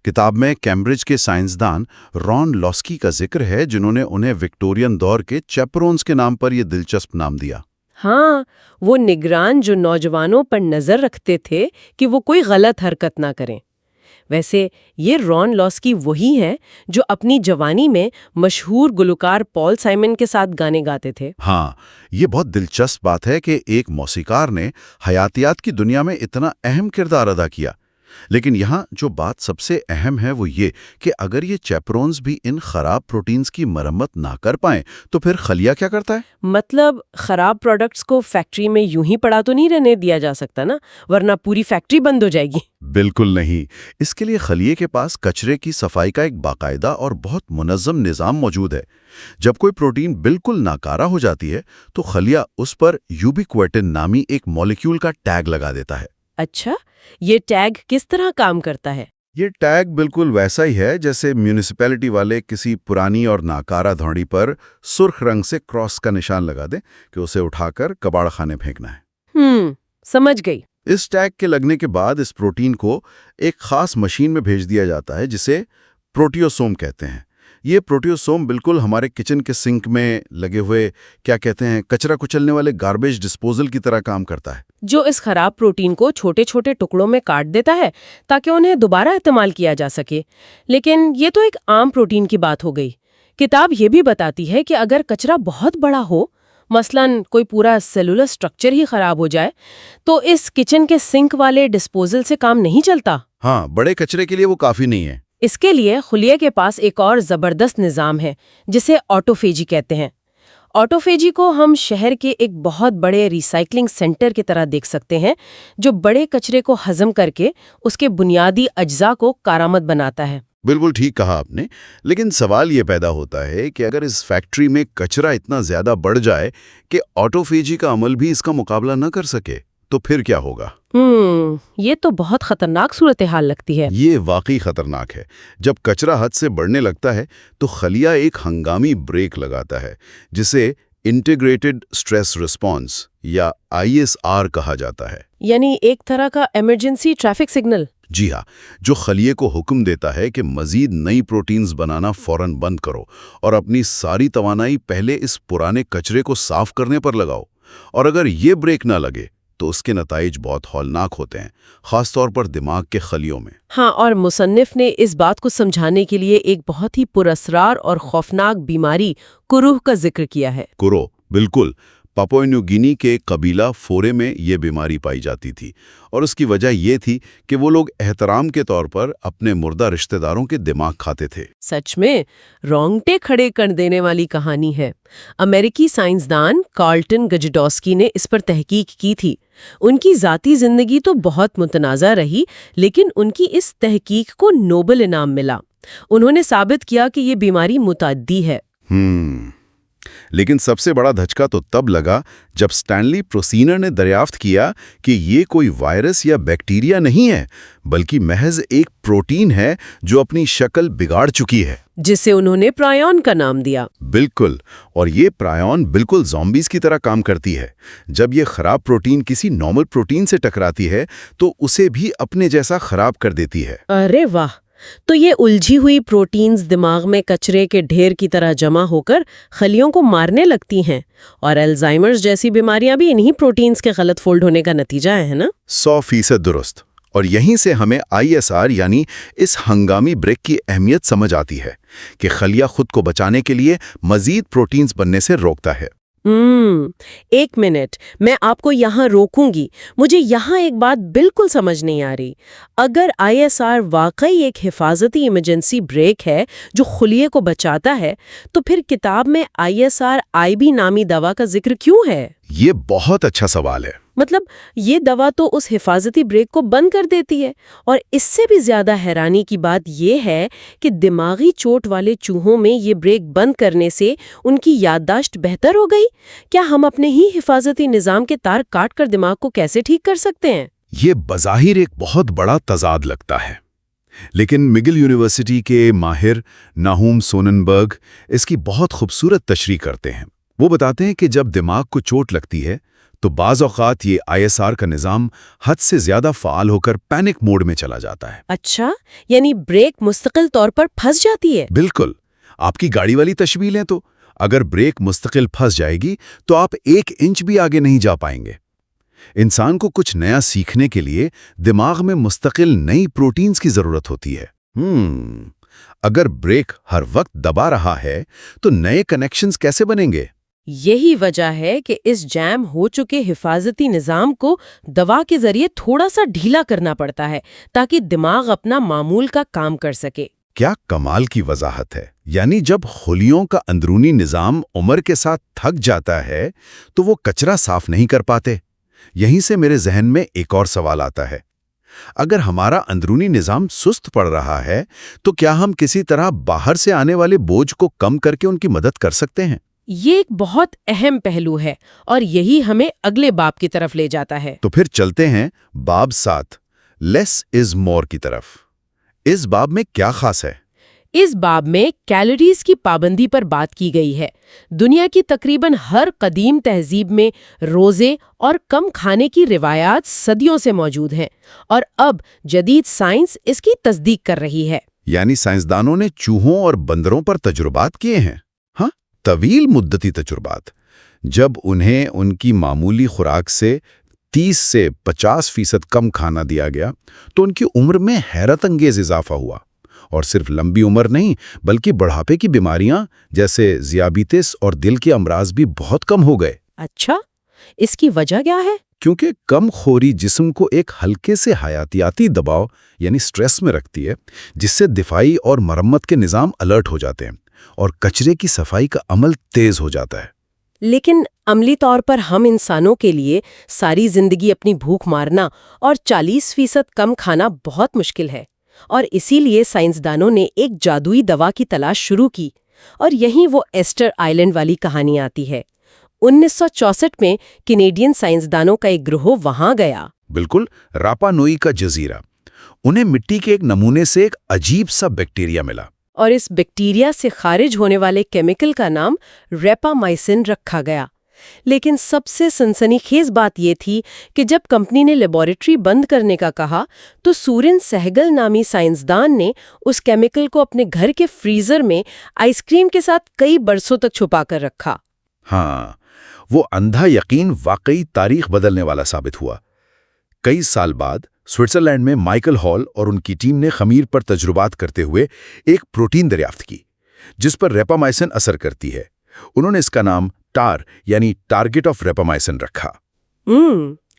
کتاب میں کیمبرج کے سائنسدان ران لاسکی کا ذکر ہے، جنہوں نے انہیں وکٹورین دور کے چیپرونز کے نام پر یہ دلچسپ نام دیا۔ ہاں، وہ نگران جو نوجوانوں پر نظر رکھتے تھے کہ وہ کوئی غلط حرکت نہ کریں۔ ویسے یہ ران لاسکی وہی ہیں جو اپنی جوانی میں مشہور گلوکار پال سائمن کے ساتھ گانے گاتے تھے۔ ہاں، یہ بہت دلچسپ بات ہے کہ ایک موسیقار نے حیاتیات کی دنیا میں اتنا اہم کردار ادا کیا۔ لیکن یہاں جو بات سب سے اہم ہے وہ یہ کہ اگر یہ چیپرونز بھی ان خراب پروٹینز کی مرمت نہ کر پائیں تو پھر خلیہ کیا کرتا ہے؟ مطلب خراب پروڈکٹس کو فیکٹری میں یوں ہی پڑا تو نہیں رہنے دیا جا سکتا نا، ورنہ پوری فیکٹری بند ہو جائے گی۔ بالکل نہیں، اس کے لیے خلیے کے پاس کچرے کی صفائی کا ایک باقاعدہ اور بہت منظم نظام موجود ہے۔ جب کوئی پروٹین بالکل ناکارہ ہو جاتی ہے تو خلیہ اس پر یوبیکویٹن نامی ایک مالیکیول کا ٹیگ لگا دیتا ہے۔ اچھا، یہ ٹیگ کس طرح کام کرتا ہے؟ یہ ٹیگ بالکل ویسا ہی ہے جیسے میونسپیلٹی والے کسی پرانی اور ناکارہ دھوڑی پر سرخ رنگ سے کراس کا نشان لگا دیں کہ اسے اٹھا کر کباڑ خانے پھینکنا ہے۔ سمجھ گئی۔ اس ٹیگ کے لگنے کے بعد اس پروٹین کو ایک خاص مشین میں بھیج دیا جاتا ہے جسے پروٹیوسوم کہتے ہیں۔ یہ پروٹیوسوم بالکل ہمارے کچن کے سنک میں لگے ہوئے کچرا کچلنے والے گاربیج ڈسپوزل کی طرح کام کرتا ہے، جو اس خراب پروٹین کو چھوٹے چھوٹے ٹکڑوں میں کاٹ دیتا ہے تاکہ انہیں دوبارہ استعمال کیا جا سکے۔ لیکن یہ تو ایک عام پروٹین کی بات ہو گئی۔ کتاب یہ بھی بتاتی ہے کہ اگر کچرا بہت بڑا ہو، مثلاً کوئی پورا سیلولر سٹرکچر ہی خراب ہو جائے، تو اس کچن کے سنک والے ڈسپوزل سے کام نہیں چلتا۔ ہاں، بڑے کچرے کے لیے وہ کافی نہیں ہے۔ اس کے لیے خلیے کے پاس ایک اور زبردست نظام ہے جسے آٹوفیجی کہتے ہیں۔ آٹوفیجی کو ہم شہر کے ایک بہت بڑے ریسائکلنگ سینٹر کی طرح دیکھ سکتے ہیں، جو بڑے کچرے کو ہضم کر کے اس کے بنیادی اجزاء کو کارآمد بناتا ہے۔ بالکل ٹھیک کہا آپ نے، لیکن سوال یہ پیدا ہوتا ہے کہ اگر اس فیکٹری میں کچرا اتنا زیادہ بڑھ جائے کہ آٹوفیجی کا عمل بھی اس کا مقابلہ نہ کر سکے تو پھر کیا ہوگا؟ یہ تو بہت خطرناک صورتحال لگتی ہے۔ یہ واقعی خطرناک ہے۔ جب کچرا حد سے بڑھنے لگتا ہے تو خلیہ ایک ہنگامی بریک لگاتا ہے جسے انٹیگریٹڈ سٹریس رسپانس یا ISR کہا جاتا ہے۔ یعنی ایک طرح کا ایمرجنسی ٹریفک سگنل۔ جی ہاں، جو خلیے کو حکم دیتا ہے کہ مزید نئی پروٹینز بنانا فوراً بند کرو اور اپنی ساری توانائی پہلے اس پرانے کچرے کو صاف کرنے پر لگاؤ۔ اور اگر یہ بریک نہ لگے تو اس کے نتائج بہت ہولناک ہوتے ہیں، خاص طور پر دماغ کے خلیوں میں۔ ہاں، اور مصنف نے اس بات کو سمجھانے کے لیے ایک بہت ہی پراسرار اور خوفناک بیماری کروہ کا ذکر کیا ہے۔ کرو، بالکل، پاپوا نیو گینی کے قبیلہ فورے میں یہ بیماری پائی جاتی تھی، اور اس کی وجہ یہ تھی کہ وہ لوگ احترام کے طور پر اپنے مردہ رشتہ داروں کے دماغ کھاتے تھے۔ سچ میں رونگٹے کھڑے کر دینے والی کہانی ہے۔ امریکی سائنسدان کارلٹن گجڈوسکی نے اس پر تحقیق کی تھی۔ ان کی ذاتی زندگی تو بہت متنازع رہی، لیکن ان کی اس تحقیق کو نوبل انعام ملا۔ انہوں نے ثابت کیا کہ یہ بیماری متعدی ہے۔ لیکن سب سے بڑا دھچکا تو تب لگا جب سٹینلی پروسینر نے دریافت کیا کہ یہ کوئی وائرس یا بیکٹیریا نہیں ہے، بلکہ محض ایک پروٹین ہے جو اپنی شکل بگاڑ چکی ہے، جسے انہوں نے پرائیون کا نام دیا۔ بالکل، اور یہ پرائیون بالکل زومبیز کی طرح کام کرتی ہے۔ جب یہ خراب پروٹین کسی نارمل پروٹین سے ٹکراتی ہے تو اسے بھی اپنے جیسا خراب کر دیتی ہے۔ ارے واہ! تو یہ الجھی ہوئی پروٹینز دماغ میں کچرے کے ڈھیر کی طرح جمع ہو کر خلیوں کو مارنے لگتی ہیں، اور الزائمرز جیسی بیماریاں بھی انہی پروٹینز کے غلط فولڈ ہونے کا نتیجہ ہے نا؟ 100% درست۔ اور یہیں سے ہمیں ISR یعنی اس ہنگامی بریک کی اہمیت سمجھ آتی ہے کہ خلیہ خود کو بچانے کے لیے مزید پروٹینز بننے سے روکتا ہے۔ ایک منٹ، میں آپ کو یہاں روکوں گی۔ مجھے یہاں ایک بات بالکل سمجھ نہیں آ رہی۔ اگر ISR واقعی ایک حفاظتی ایمرجنسی بریک ہے جو خلیے کو بچاتا ہے، تو پھر کتاب میں ISR-IB نامی دوا کا ذکر کیوں ہے؟ یہ بہت اچھا سوال ہے۔ مطلب یہ دوا تو اس حفاظتی بریک کو بند کر دیتی ہے، اور اس سے بھی زیادہ حیرانی کی بات یہ ہے کہ دماغی چوٹ والے چوہوں میں یہ بریک بند کرنے سے ان کی یادداشت بہتر ہو گئی۔ کیا ہم اپنے ہی حفاظتی نظام کے تار کاٹ کر دماغ کو کیسے ٹھیک کر سکتے ہیں؟ یہ بظاہر ایک بہت بڑا تضاد لگتا ہے، لیکن مگل یونیورسٹی کے ماہر ناہوم سوننبرگ اس کی بہت خوبصورت تشریح کرتے ہیں۔ وہ بتاتے ہیں کہ جب دماغ کو چوٹ لگتی ہے تو بعض اوقات یہ ISR کا نظام حد سے زیادہ فعال ہو کر پینک موڈ میں چلا جاتا ہے۔ اچھا، یعنی بریک مستقل طور پر پھنس جاتی ہے؟ بالکل، آپ کی گاڑی والی تشبیہ لیں تو اگر بریک مستقل پھنس جائے گی تو آپ 1 انچ بھی آگے نہیں جا پائیں گے۔ انسان کو کچھ نیا سیکھنے کے لیے دماغ میں مستقل نئی پروٹینز کی ضرورت ہوتی ہے۔ اگر بریک ہر وقت دبا رہا ہے تو نئے کنیکشنز کیسے بنیں گے؟ یہی وجہ ہے کہ اس جام ہو چکے حفاظتی نظام کو دوا کے ذریعے تھوڑا سا ڈھیلا کرنا پڑتا ہے تاکہ دماغ اپنا معمول کا کام کر سکے۔ کیا کمال کی وضاحت ہے! یعنی جب خلیوں کا اندرونی نظام عمر کے ساتھ تھک جاتا ہے تو وہ کچرا صاف نہیں کر پاتے۔ یہیں سے میرے ذہن میں ایک اور سوال آتا ہے، اگر ہمارا اندرونی نظام سست پڑ رہا ہے تو کیا ہم کسی طرح باہر سے آنے والے بوجھ کو کم کر کے ان کی مدد کر سکتے ہیں؟ یہ ایک بہت اہم پہلو ہے اور یہی ہمیں اگلے باب کی طرف لے جاتا ہے۔ تو پھر چلتے ہیں باب 7 لیس از مور کی طرف۔ اس باب میں کیا خاص ہے؟ اس باب میں کیلوریز کی پابندی پر بات کی گئی ہے۔ دنیا کی تقریباً ہر قدیم تہذیب میں روزے اور کم کھانے کی روایات صدیوں سے موجود ہیں، اور اب جدید سائنس اس کی تصدیق کر رہی ہے۔ یعنی سائنسدانوں نے چوہوں اور بندروں پر تجربات کیے ہیں، ہاں، طویل مدتی تجربات۔ جب انہیں ان کی معمولی خوراک سے 30 سے 50% کم کھانا دیا گیا تو ان کی عمر میں حیرت انگیز اضافہ ہوا، اور صرف لمبی عمر نہیں بلکہ بڑھاپے کی بیماریاں جیسے ذیابیطس اور دل کے امراض بھی بہت کم ہو گئے۔ اچھا، اس کی وجہ کیا ہے؟ کیونکہ کم خوری جسم کو ایک ہلکے سے حیاتیاتی دباؤ یعنی سٹریس میں رکھتی ہے، جس سے دفاعی اور مرمت کے نظام الرٹ ہو جاتے ہیں اور کچرے کی صفائی کا عمل تیز ہو جاتا ہے۔ لیکن عملی طور پر ہم انسانوں کے لیے ساری زندگی اپنی بھوک مارنا اور 40% کم کھانا بہت مشکل ہے، اور اسی لیے سائنسدانوں نے ایک جادوئی دوا کی تلاش شروع کی، اور یہیں وہ ایسٹر آئلینڈ والی کہانی آتی ہے۔ 1964 میں کینیڈین سائنسدانوں کا ایک گروہ وہاں گیا۔ بالکل، راپا نوئی کا جزیرہ۔ انہیں مٹی کے ایک نمونے سے ایک عجیب سا بیکٹیریا ملا، اور اس بیکٹیریا سے خارج ہونے والے کیمیکل کا نام ریپامائسن رکھا گیا۔ لیکن سب سے سنسنی خیز بات یہ تھی کہ جب کمپنی نے لیبارٹری بند کرنے کا کہا تو سورن سہگل نامی سائنسدان نے اس کیمیکل کو اپنے گھر کے فریزر میں آئس کریم کے ساتھ کئی برسوں تک چھپا کر رکھا۔ ہاں، وہ اندھا یقین واقعی تاریخ بدلنے والا ثابت ہوا۔ کئی سال بعد سوئٹزرلینڈ میں مائیکل ہال اور ان کی ٹیم نے خمیر پر تجربات کرتے ہوئے ایک پروٹین دریافت کی جس پر ریپامائسن اثر کرتی ہے۔ انہوں نے اس کا نام ٹار یعنی ٹارگٹ آف ریپامائسن رکھا۔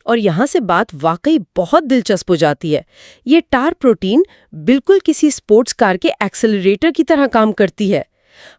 اور یہاں سے بات واقعی بہت دلچسپ ہو جاتی ہے۔ یہ ٹار پروٹین بالکل کسی سپورٹس کار کے ایکسلریٹر کی طرح کام کرتی ہے۔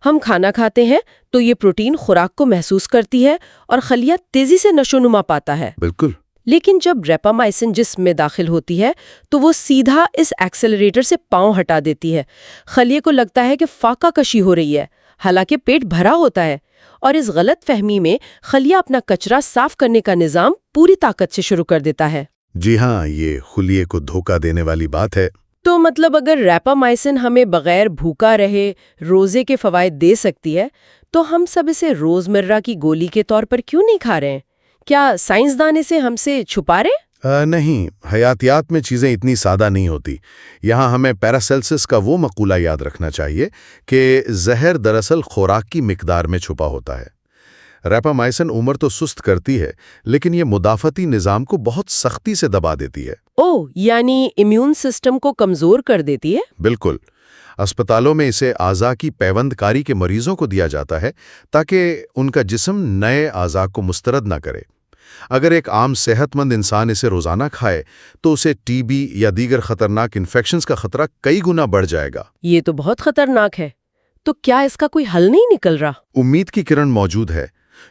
ہم کھانا کھاتے ہیں تو یہ پروٹین خوراک کو محسوس کرتی ہے اور خلیہ تیزی سے نشو نما پاتا ہے۔ بالکل۔ لیکن جب ریپامائسن جسم میں داخل ہوتی ہے تو وہ سیدھا اس ایکسلریٹر سے پاؤں ہٹا دیتی ہے۔ خلیے کو لگتا ہے کہ فاقہ کشی ہو رہی ہے، حالانکہ پیٹ بھرا ہوتا ہے، اور اس غلط فہمی میں خلیہ اپنا کچرا صاف کرنے کا نظام پوری طاقت سے شروع کر دیتا ہے۔ جی ہاں، یہ خلیے کو دھوکہ دینے والی بات ہے۔ تو مطلب اگر ریپامائسن ہمیں بغیر بھوکا رہے روزے کے فوائد دے سکتی ہے تو ہم سب اسے روزمرہ کی گولی کے طور پر کیوں نہیں کھا رہے ہیں؟ کیا سائنسدان اسے ہم سے چھپا رہے؟ نہیں، حیاتیات میں چیزیں اتنی سادہ نہیں ہوتی۔ یہاں ہمیں پیراسیلسس کا وہ مقولہ یاد رکھنا چاہیے کہ زہر دراصل خوراک کی مقدار میں چھپا ہوتا ہے۔ ریپامائسن عمر تو سست کرتی ہے لیکن یہ مدافعتی نظام کو بہت سختی سے دبا دیتی ہے۔ یعنی امیون سسٹم کو کمزور کر دیتی ہے؟ بالکل۔ اسپتالوں میں اسے اعضاء کی پیوند کاری کے مریضوں کو دیا جاتا ہے تاکہ ان کا جسم نئے اعضاء کو مسترد نہ کرے۔ اگر ایک عام صحت مند انسان اسے روزانہ کھائے تو اسے ٹی بی یا دیگر خطرناک انفیکشنز کا خطرہ کئی گنا بڑھ جائے گا۔ یہ تو بہت خطرناک ہے۔ تو کیا اس کا کوئی حل نہیں نکل رہا؟ امید کی کرن موجود ہے۔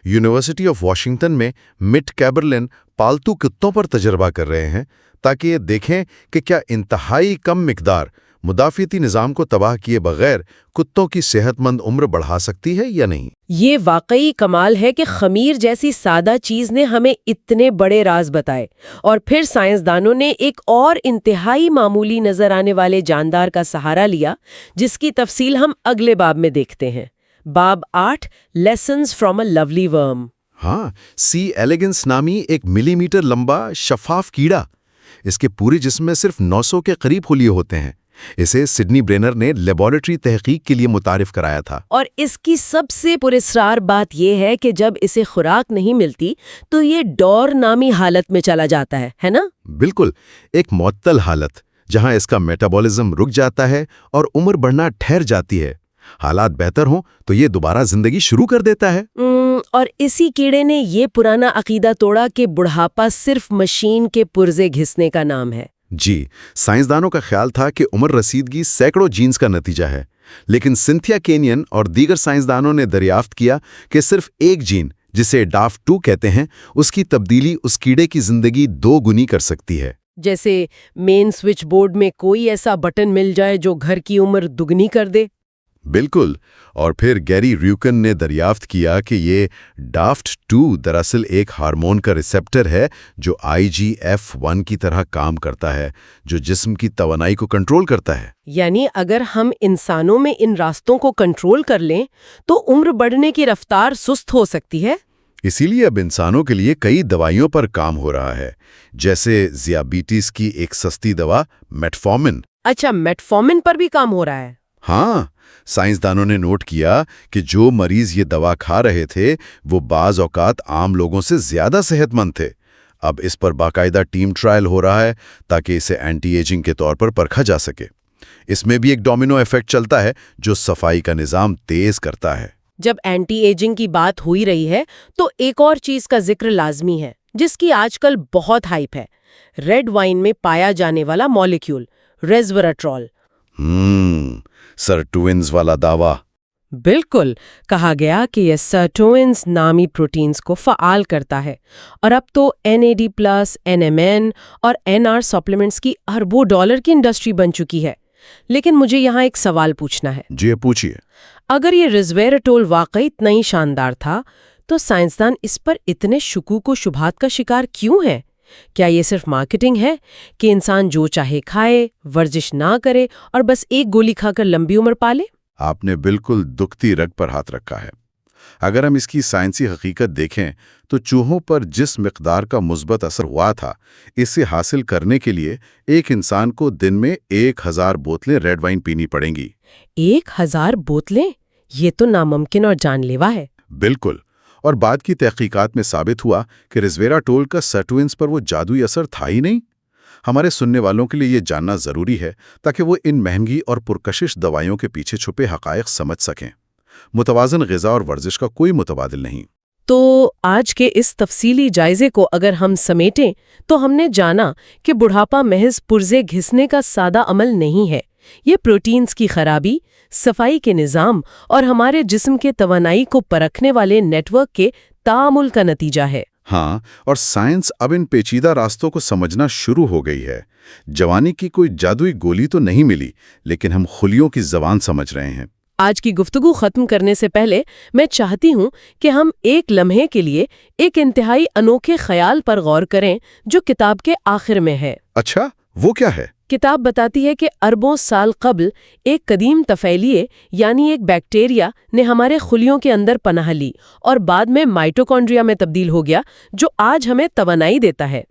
یونیورسٹی آف واشنگٹن میں مٹ کیبرلن پالتو کتوں پر تجربہ کر رہے ہیں تاکہ یہ دیکھیں کہ کیا انتہائی کم مقدار مدافعتی نظام کو تباہ کیے بغیر کتوں کی صحت مند عمر بڑھا سکتی ہے یا نہیں۔ یہ واقعی کمال ہے کہ خمیر جیسی سادہ چیز نے ہمیں اتنے بڑے راز بتائے، اور پھر سائنسدانوں نے ایک اور انتہائی معمولی نظر آنے والے جاندار کا سہارا لیا جس کی تفصیل ہم اگلے باب میں دیکھتے ہیں۔ باب 8 لیسنز فرام اے لولی ورم۔ ہاں، سی ایلیگنس نامی ایک ملی میٹر لمبا شفاف کیڑا۔ اس کے پورے جسم میں صرف 900 کے قریب خلیے ہوتے ہیں۔ اسے سڈنی برینر نے لیبارٹری تحقیق کے لیے متعارف کرایا تھا۔ اور اس کی سب سے پراسرار بات یہ ہے کہ جب اسے خوراک نہیں ملتی تو یہ ڈور نامی حالت میں چلا جاتا ہے نا؟ بالکل، ایک معطل حالت جہاں اس کا میٹابولزم رک جاتا ہے اور عمر بڑھنا ٹھہر جاتی ہے۔ حالات بہتر ہوں تو یہ دوبارہ زندگی شروع کر دیتا ہے۔ اور اسی کیڑے نے یہ پرانا عقیدہ توڑا کہ بڑھاپا صرف مشین کے پرزے گھسنے کا نام ہے۔ جی، سائنسدانوں کا خیال تھا کہ عمر رسیدگی سینکڑوں جینز کا نتیجہ ہے، لیکن سنتھیا کینین اور دیگر سائنسدانوں نے دریافت کیا کہ صرف ایک جین، جسے DAF2 کہتے ہیں، اس کی تبدیلی اس کیڑے کی زندگی 2 گنی کر سکتی ہے۔ جیسے مین سوئچ بورڈ میں کوئی ایسا بٹن مل جائے جو گھر کی عمر دگنی کر دے۔ بالکل، اور پھر گیری ریوکن نے دریافت کیا کہ یہ DAF2 دراصل ایک ہارمون کا ریسپٹر ہے جو IGF-1 کی طرح کام کرتا ہے، جو جسم کی توانائی کو کنٹرول کرتا ہے۔ یعنی اگر ہم انسانوں میں ان راستوں کو کنٹرول کر لیں تو عمر بڑھنے کی رفتار سست ہو سکتی ہے۔ اسی لیے اب انسانوں کے لیے کئی دوائیوں پر کام ہو رہا ہے، جیسے ذیابیطس کی ایک سستی دوا میٹفارمن۔ اچھا، میٹفارمن پر بھی کام ہو رہا ہے؟ ہاں، سائنسدانوں نے نوٹ کیا کہ جو مریض یہ دوا کھا رہے تھے وہ بعض اوقات عام لوگوں سے زیادہ صحت مند تھے۔ اب اس پر باقاعدہ ٹیم ٹرائل ہو رہا ہے تاکہ اسے اینٹی ایجنگ کے طور پر پرکھا جا سکے۔ اس میں بھی ایک ڈومینو ایفیکٹ چلتا ہے جو صفائی کا نظام تیز کرتا ہے۔ جب اینٹی ایجنگ کی بات ہوئی رہی ہے تو ایک اور چیز کا ذکر لازمی ہے جس کی آج کل بہت ہائپ ہے، ریڈ وائن میں پایا جانے والا مالیکیول ریزویراٹرول۔ سرٹوئنز والا دعویٰ۔ بالکل، کہا گیا کہ یہ سرٹوئنز نامی پروٹینز کو فعال کرتا ہے، اور اب تو NAD+، NMN اور NR سپلیمنٹس کی اربوں ڈالر کی انڈسٹری بن چکی ہے۔ لیکن مجھے یہاں ایک سوال پوچھنا ہے۔ جی پوچھیے۔ اگر یہ ریزویراٹول واقعی اتنا ہی شاندار تھا تو سائنسدان اس پر اتنے شکوک و شبہات کا شکار کیوں ہیں؟ کیا یہ صرف مارکیٹنگ ہے کہ انسان جو چاہے کھائے، ورزش نہ کرے اور بس ایک گولی کھا کر لمبی عمر پالے؟ آپ نے بالکل دکھتی رگ پر ہاتھ رکھا ہے۔ اگر ہم اس کی سائنسی حقیقت دیکھیں تو چوہوں پر جس مقدار کا مثبت اثر ہوا تھا، اسے حاصل کرنے کے لیے ایک انسان کو دن میں 1000 بوتلیں ریڈ وائن پینی پڑیں گی۔ 1000 بوتلیں؟ یہ تو ناممکن اور جان لیوا ہے۔ بالکل، اور بعد کی تحقیقات میں ثابت ہوا کہ ریزویراٹول کا سرٹوئنز پر وہ جادوئی اثر تھا ہی نہیں۔ ہمارے سننے والوں کے لیے یہ جاننا ضروری ہے تاکہ وہ ان مہنگی اور پرکشش دوائیوں کے پیچھے چھپے حقائق سمجھ سکیں۔ متوازن غذا اور ورزش کا کوئی متبادل نہیں۔ تو آج کے اس تفصیلی جائزے کو اگر ہم سمیٹیں تو ہم نے جانا کہ بڑھاپا محض پرزے گھسنے کا سادہ عمل نہیں ہے، یہ پروٹینز کی خرابی، صفائی کے نظام اور ہمارے جسم کے توانائی کو پرکھنے والے نیٹ ورک کے تعامل کا نتیجہ ہے۔ ہاں، اور سائنس اب ان پیچیدہ راستوں کو سمجھنا شروع ہو گئی ہے۔ جوانی کی کوئی جادوئی گولی تو نہیں ملی، لیکن ہم خلیوں کی زبان سمجھ رہے ہیں۔ آج کی گفتگو ختم کرنے سے پہلے میں چاہتی ہوں کہ ہم ایک لمحے کے لیے ایک انتہائی انوکھے خیال پر غور کریں جو کتاب کے آخر میں ہے۔ اچھا، وہ کیا ہے؟ کتاب بتاتی ہے کہ اربوں سال قبل ایک قدیم طفیلیے یعنی ایک بیکٹیریا نے ہمارے خلیوں کے اندر پناہ لی اور بعد میں مائٹوکونڈریا میں تبدیل ہو گیا جو آج ہمیں توانائی دیتا ہے۔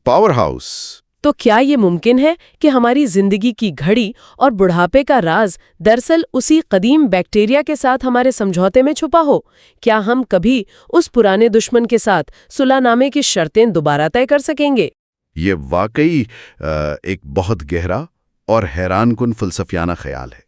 Power house. تو کیا یہ ممکن ہے کہ ہماری زندگی کی گھڑی اور بڑھاپے کا راز دراصل اسی قدیم بیکٹیریا کے ساتھ ہمارے سمجھوتے میں چھپا ہو؟ کیا ہم کبھی اس پرانے دشمن کے ساتھ صلح نامے کی شرطیں دوبارہ طے کر سکیں گے؟ یہ واقعی ایک بہت گہرا اور حیران کن فلسفیانہ خیال ہے،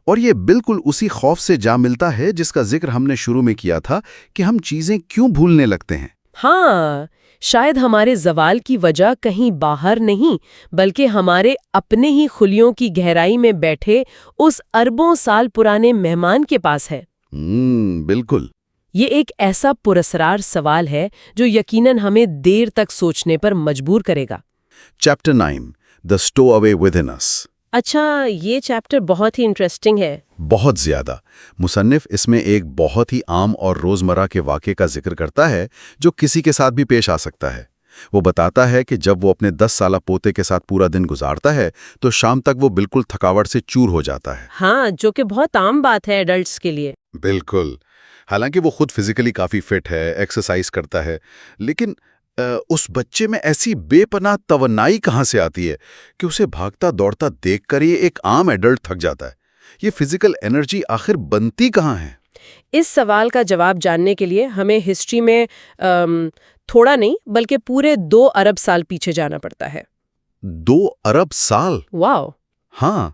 اور یہ بالکل اسی خوف سے جا ملتا ہے جس کا ذکر ہم نے شروع میں کیا تھا کہ ہم چیزیں کیوں بھولنے لگتے ہیں۔ ہاں، شاید ہمارے زوال کی وجہ کہیں باہر نہیں بلکہ ہمارے اپنے ہی خلیوں کی گہرائی میں بیٹھے اس اربوں سال پرانے مہمان کے پاس ہے۔ بالکل۔ یہ ایک ایسا پراسرار سوال ہے جو یقیناً ہمیں دیر تک سوچنے پر مجبور کرے گا۔ Chapter 9 The Stowaway Within Us۔ اچھا، یہ چیپٹر بہت ہی انٹریسٹنگ ہے۔ بہت زیادہ۔ مصنف اس میں ایک بہت ہی عام اور روزمرہ کے واقعے کا ذکر کرتا ہے جو کسی کے ساتھ بھی پیش آ سکتا ہے۔ وہ بتاتا ہے کہ جب وہ اپنے 10 سالہ پوتے کے ساتھ پورا دن گزارتا ہے تو شام تک وہ بالکل تھکاوٹ سے چور ہو جاتا ہے۔ ہاں، جو کہ بہت عام بات ہے ایڈلٹس کے لیے۔ بالکل، حالانکہ وہ خود فزیکلی کافی فٹ ہے، ایکسرسائز کرتا ہے، لیکن اس بچے میں ایسی بے پناہ توانائی کہاں سے آتی ہے کہ اسے بھاگتا دوڑتا دیکھ کر یہ ایک عام ایڈلٹ تھک جاتا ہے؟ یہ فزیکل انرجی آخر بنتی کہاں ہے؟ اس سوال کا جواب جاننے کے لیے ہمیں ہسٹری میں تھوڑا نہیں بلکہ پورے 2 ارب سال پیچھے جانا پڑتا ہے۔ 2 ارب سال؟ واو! ہاں۔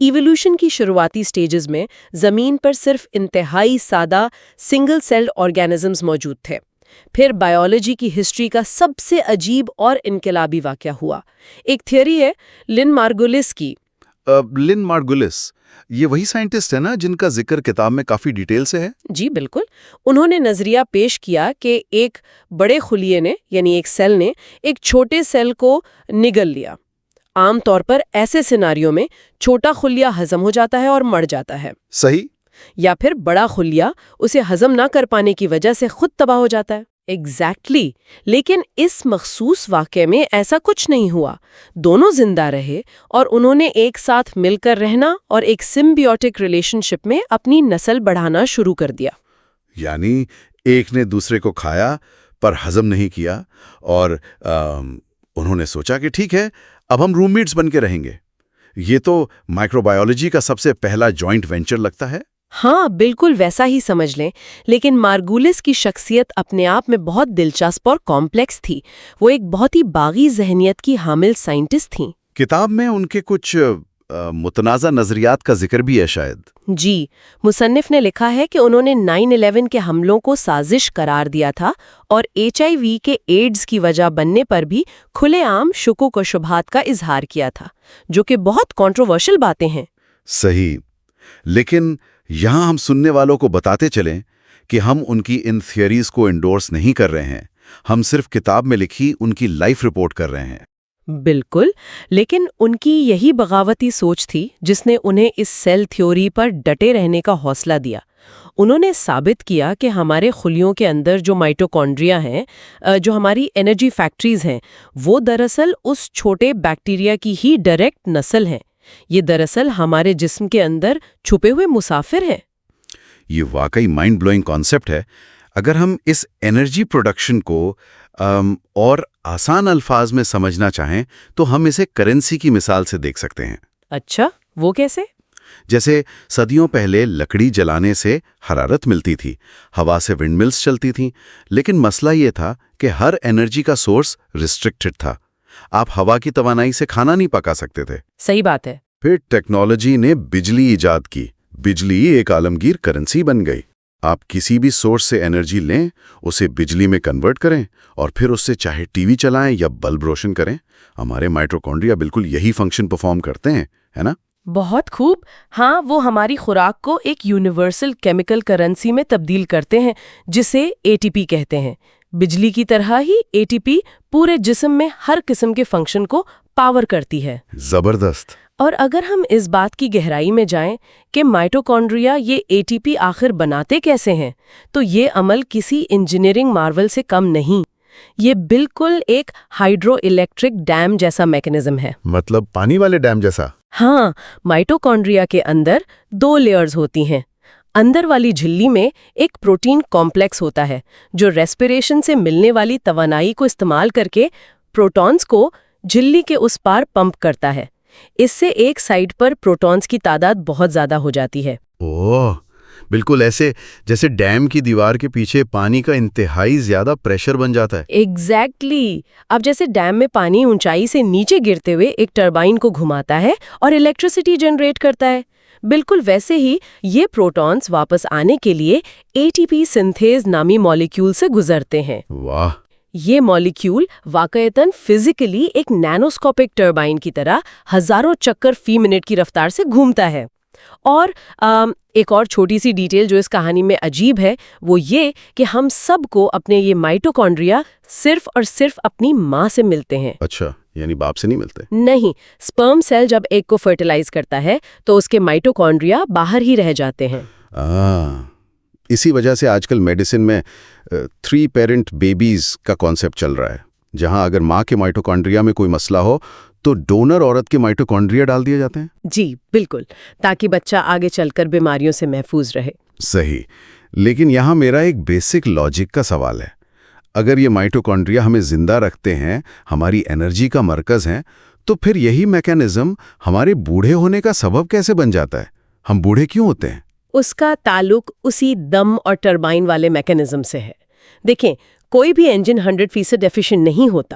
ایوولوشن کی شروعاتی سٹیجز میں زمین پر صرف انتہائی سادہ سنگل سیلڈ آرگینزمز موجود تھے. پھر بائیولوجی کی ہسٹری کا سب سے عجیب اور انقلابی واقعہ ہوا. ایک تھیوری ہے لن مارگولس کی. لن مارگولس یہ وہی سائنٹسٹ ہے نا جن کا ذکر کتاب میں کافی ڈیٹیل سے ہے؟ جی بالکل. انہوں نے نظریہ پیش کیا کہ ایک بڑے خلیے نے یعنی ایک سیل نے ایک چھوٹے سیل کو نگل لیا. عام طور پر ایسے سیناریوں میں چھوٹا خلیہ ہضم ہو جاتا ہے اور مر جاتا ہے. صحیح. یا پھر بڑا خلیہ اسے ہضم نہ کر پانے کی وجہ سے خود تباہ ہو جاتا ہے. ایگزیکٹلی. لیکن اس مخصوص واقعے میں ایسا کچھ نہیں ہوا. دونوں زندہ رہے اور انہوں نے ایک ساتھ مل کر رہنا اور ایک سمبیوٹک ریلیشن شپ میں اپنی نسل بڑھانا شروع کر دیا. یعنی ایک نے دوسرے کو کھایا پر ہضم نہیں کیا اور انہوں نے سوچا کہ ٹھیک ہے اب ہم روم میٹس بن کے رہیں گے. یہ تو مائکرو بایولوجی کا سب سے پہلا جوائنٹ وینچر لگتا ہے. ہاں بالکل ویسا ہی سمجھ لیں. لیکن مارگولس کی شخصیت اپنے آپ میں بہت دلچسپ اور کمپلیکس تھی. وہ ایک بہت ہی باغی ذہنیت کی حامل سائنٹسٹ تھیں. کتاب میں ان کے کچھ متنازع نظریات کا ذکر بھی ہے شاید. جی. مصنف نے لکھا ہے کہ انہوں نے 9/11 کے حملوں کو سازش قرار دیا تھا اور HIV کے ایڈز کی وجہ بننے پر بھی کھلے عام شکوک و شبہات کا اظہار کیا تھا جو کہ بہت کنٹروورشل باتیں ہیں. صحیح. لیکن یہاں ہم سننے والوں کو بتاتے چلیں کہ ہم ان کی ان تھیوریز کو انڈورس نہیں کر رہے ہیں. ہم صرف کتاب میں لکھی ان کی لائف رپورٹ کر رہے ہیں. بالکل. لیکن ان کی یہی بغاوتی سوچ تھی جس نے انہیں اس سیل تھیوری پر ڈٹے رہنے کا حوصلہ دیا. انہوں نے ثابت کیا کہ ہمارے خلیوں کے اندر جو مائٹوکونڈریا ہیں، جو ہماری انرجی فیکٹریز ہیں، وہ دراصل اس چھوٹے بیکٹیریا کی ہی ڈائریکٹ نسل ہیں. یہ دراصل ہمارے جسم کے اندر چھپے ہوئے مسافر ہیں. یہ واقعی مائنڈ بلوئنگ کانسیپٹ ہے. اگر ہم اس انرجی پروڈکشن کو اور آسان الفاظ میں سمجھنا چاہیں تو ہم اسے کرنسی کی مثال سے دیکھ سکتے ہیں. اچھا، وہ کیسے؟ جیسے صدیوں پہلے لکڑی جلانے سے حرارت ملتی تھی، ہوا سے ونڈ ملز چلتی تھیں، لیکن مسئلہ یہ تھا کہ ہر انرجی کا سورس ریسٹرکٹڈ تھا. آپ ہوا کی توانائی سے کھانا نہیں پکا سکتے تھے. صحیح بات ہے. پھر ٹیکنالوجی نے بجلی ایجاد کی. بجلی ایک عالمگیر کرنسی بن گئی. آپ کسی بھی سورس سے انرجی لیں، اسے بجلی میں کنورٹ کریں اور پھر اس سے چاہے ٹی وی چلائیں یا بلب روشن کریں. ہمارے مائٹوکونڈریا بالکل یہی فنکشن پرفارم کرتے ہیں، ہے نا؟ بہت خوب. ہاں، وہ ہماری خوراک کو ایک یونیورسل کیمیکل کرنسی میں تبدیل کرتے ہیں جسے ATP کہتے ہیں. بجلی کی طرح ہی ATP پورے جسم میں ہر قسم کے فنکشن کو پاور کرتی ہے. زبردست. اور اگر ہم اس بات کی گہرائی میں جائیں کہ مائٹوکونڈریا یہ ATP آخر بناتے کیسے ہیں، تو یہ عمل کسی انجینئرنگ مارول سے کم نہیں. یہ بالکل ایک ہائیڈرو الیکٹرک ڈیم جیسا میکانزم ہے. مطلب پانی والے ڈیم جیسا؟ ہاں. مائٹوکونڈریا کے اندر 2 لیئرز ہوتی ہیں. اندر والی جھلی میں ایک پروٹین کمپلیکس ہوتا ہے جو ریسپیریشن سے ملنے والی توانائی کو استعمال کر کے پروٹونز کو جھلی کے اس پار پمپ کرتا ہے. اس سے ایک سائڈ پر پروٹونز کی تعداد بہت زیادہ ہو جاتی ہے. اوہ، بالکل ایسے جیسے ڈیم کی دیوار کے پیچھے پانی کا انتہائی زیادہ پریشر بن جاتا ہے. ایگزیکٹلی. اب جیسے ڈیم میں پانی اونچائی سے نیچے گرتے ہوئے ایک ٹربائن کو گھماتا ہے اور الیکٹریسٹی جنریٹ کرتا ہے، بالکل ویسے ہی یہ پروٹونز واپس آنے کے لیے ATP سنتھیز نامی مالیکیول سے گزرتے ہیں. واہ. یہ مالیکیول واقعتاً فزیکلی ایک نینوسکوپک ٹربائن کی طرح ہزاروں چکر فی منٹ کی رفتار سے گھومتا ہے. اور ایک اور چھوٹی سی ڈیٹیل جو اس کہانی میں عجیب ہے وہ یہ کہ ہم سب کو اپنے یہ مائٹوکونڈریا صرف اور صرف اپنی ماں سے ملتے ہیں. اچھا، یعنی باپ سے نہیں ملتے؟ نہیں. سپرم سیل جب ایگ کو فرٹیلائز کرتا ہے تو اس کے مائٹوکونڈریا باہر ہی رہ جاتے ہیں. اسی وجہ سے آج کل میڈیسن میں 3 پیرنٹ بیبیز کا کانسیپٹ چل رہا ہے، جہاں اگر ماں کے مائٹوکونڈریا میں کوئی مسئلہ ہو تو ڈونر عورت کے مائٹوکونڈریا ڈال دیے جاتے ہیں. جی بالکل، تاکہ بچہ آگے چل کر بیماریوں سے محفوظ رہے. صحیح. لیکن یہاں میرا ایک بیسک لاجک کا سوال ہے. اگر یہ مائٹوکونڈریا ہمیں زندہ رکھتے ہیں، ہماری انرجی کا مرکز ہیں، تو پھر یہی میکانزم ہمارے بوڑھے ہونے کا سبب کیسے بن جاتا ہے؟ ہم بوڑھے کیوں ہوتے ہیں؟ اس کا تعلق اسی دم اور ٹربائن والے میکانزم سے ہے. دیکھیں، کوئی بھی انجن 100% ایفیشینٹ نہیں ہوتا.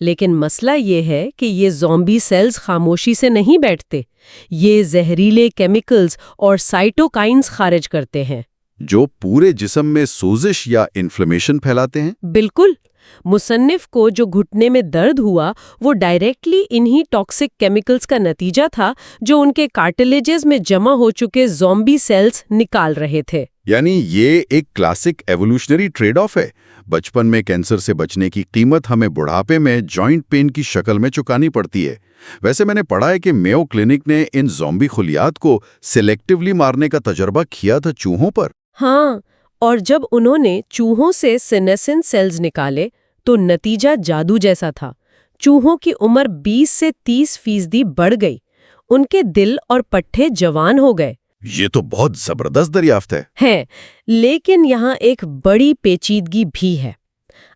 لیکن مسئلہ یہ ہے کہ یہ زومبی سیلز خاموشی سے نہیں بیٹھتے، یہ زہریلے کیمیکلز اور سائٹوکائنز خارج کرتے ہیں جو پورے جسم میں سوزش یا انفلیمیشن پھیلاتے ہیں۔ بالکل، مصنف کو جو گھٹنے میں درد ہوا وہ ڈائریکٹلی انہی ٹاکسک کیمیکلز کا نتیجہ تھا جو ان کے کارٹلیجز میں جمع ہو چکے زومبی سیلز نکال رہے تھے۔ یعنی یہ ایک کلاسک ایوولوشنری ٹریڈ آف ہے۔ بچپن میں کینسر سے بچنے کی قیمت ہمیں بڑھاپے میں جوائنٹ پین کی شکل میں چکانی پڑتی ہے۔ ویسے میں نے پڑھا ہے کہ میو کلینک نے ان زومبی خلیات کو سیلیکٹیولی مارنے کا تجربہ کیا تھا چوہوں پر۔ ہاں، اور جب انہوں نے چوہوں سے سینیسن سیلز نکالے تو نتیجہ جادو جیسا تھا۔ چوہوں کی عمر 20 سے 30% بڑھ گئی، ان کے دل اور پٹھے جوان ہو گئے۔ یہ تو بہت زبردست دریافت ہے۔ لیکن یہاں ایک بڑی پیچیدگی بھی ہے۔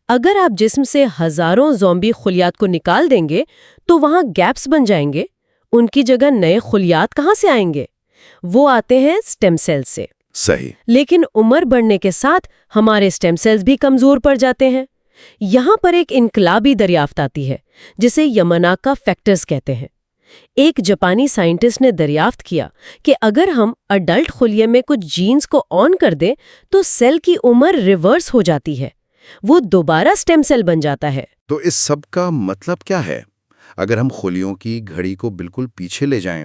اگر آپ جسم سے ہزاروں زومبی خلیات کو نکال دیں گے تو وہاں گیپس بن جائیں گے، ان کی جگہ نئے خلیات کہاں سے آئیں گے؟ وہ آتے ہیں سٹیم سیل سے۔ صحیح۔ لیکن عمر بڑھنے کے ساتھ ہمارے سٹیم سیلز بھی کمزور پڑ جاتے ہیں۔ یہاں پر ایک انقلابی دریافت آتی ہے جسے یماناکا فیکٹرز کہتے ہیں۔ ایک جاپانی سائنٹسٹ نے دریافت کیا کہ اگر ہم اڈلٹ خلیے میں کچھ جینز کو آن کر دیں تو سیل کی عمر ریورس ہو جاتی ہے، وہ دوبارہ سٹیم سیل بن جاتا ہے۔ تو اس سب کا مطلب کیا ہے؟ اگر ہم خلیوں کی گھڑی کو بالکل پیچھے لے جائیں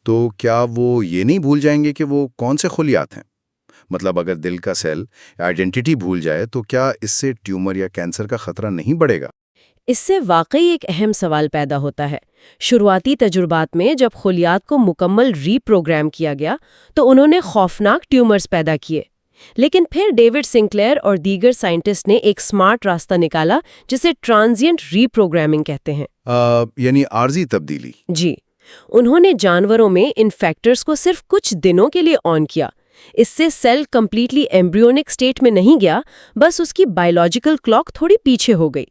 تو کیا وہ یہ نہیں بھول جائیں گے کہ وہ کون سے خلیات ہیں؟ مطلب اگر دل کا سیل آئیڈینٹی بھول جائے تو کیا اس سے ٹیومر یا کینسر کا خطرہ نہیں بڑھے گا؟ اس سے واقعی ایک اہم سوال پیدا ہوتا ہے۔ شروعاتی تجربات میں جب خلیات کو مکمل ری پروگرام کیا گیا تو انہوں نے خوفناک ٹیومرز پیدا کیے، لیکن پھر ڈیوڈ سنکلیئر اور دیگر سائنٹسٹ نے ایک سمارٹ راستہ نکالا جسے ٹرانزینٹ ری پروگرامنگ کہتے ہیں۔ یعنی عارضی تبدیلی۔ جی، انہوں نے جانوروں میں ان فیکٹرز کو صرف کچھ دنوں کے لیے آن کیا۔ اس سے سیل کمپلیٹلی ایمبریونک سٹیٹ میں نہیں گیا، بس اس کی بائیولوجیکل کلاک تھوڑی پیچھے ہو گئی۔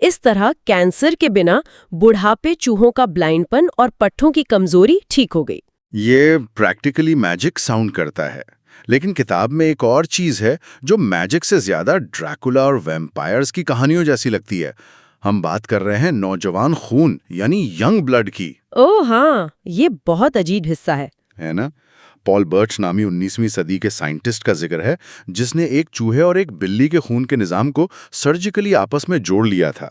اس طرح کینسر کے بنا بڑھاپے، چوہوں کا بلائنڈ پن اور پٹھوں کی کمزوری ٹھیک ہو گئی۔ یہ پریکٹیکلی میجک ساؤنڈ کرتا ہے، لیکن کتاب میں ایک اور چیز ہے جو میجک سے زیادہ ڈریکولا اور ویمپائرز کی کہانیوں جیسی لگتی ہے۔ ہم بات کر رہے ہیں نوجوان خون یعنی ینگ بلڈ کی۔ اوہ ہاں، یہ بہت عجیب حصہ ہے نا؟ پال برچ نامی 19ویں صدی کے سائنٹسٹ کا ذکر ہے جس نے ایک چوہے اور ایک بلی کے خون کے نظام کو سرجیکلی آپس میں جوڑ لیا تھا۔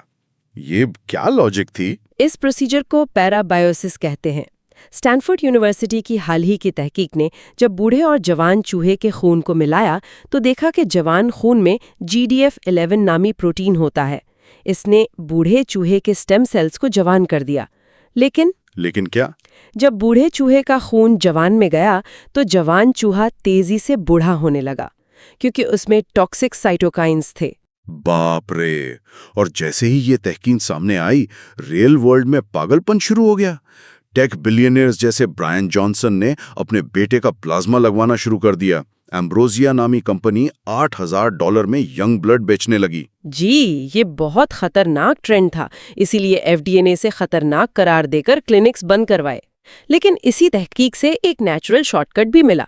یہ کیا لاجک تھی؟ اس پروسیجر کو پیرابائیوسس کہتے ہیں۔ اسٹینفورڈ یونیورسٹی کی حال ہی کی تحقیق نے جب بوڑھے اور جوان چوہے کے خون کو ملایا تو دیکھا کہ جوان خون میں GDF11 نامی پروٹین ہوتا ہے۔ اس نے بوڑھے چوہے کے سٹیم سیلز کو جوان کر دیا، لیکن کیا؟ جب بوڑھے چوہے کا خون جوان میں گیا تو جوان چوہا تیزی سے بوڑھا ہونے لگا کیونکہ اس میں ٹاکسک سائٹوکائنز تھے۔ باپ رے! اور جیسے ہی یہ تحقیق سامنے آئی، ریل ورلڈ میں پاگل پن شروع ہو گیا۔ ٹیک بلینئرز جیسے برائن جانسن نے اپنے بیٹے کا پلازما لگوانا شروع کر دیا۔ ایمبروزیا نامی کمپنی $8,000 میں ینگ بلڈ بیچنے لگی۔ جی، یہ بہت خطرناک ٹرینڈ تھا، اسی لیے FDA نے اسے خطرناک قرار دے کر کلینکس بند کروائے۔ لیکن اسی تحقیق سے ایک نیچرل شارٹ کٹ بھی ملا،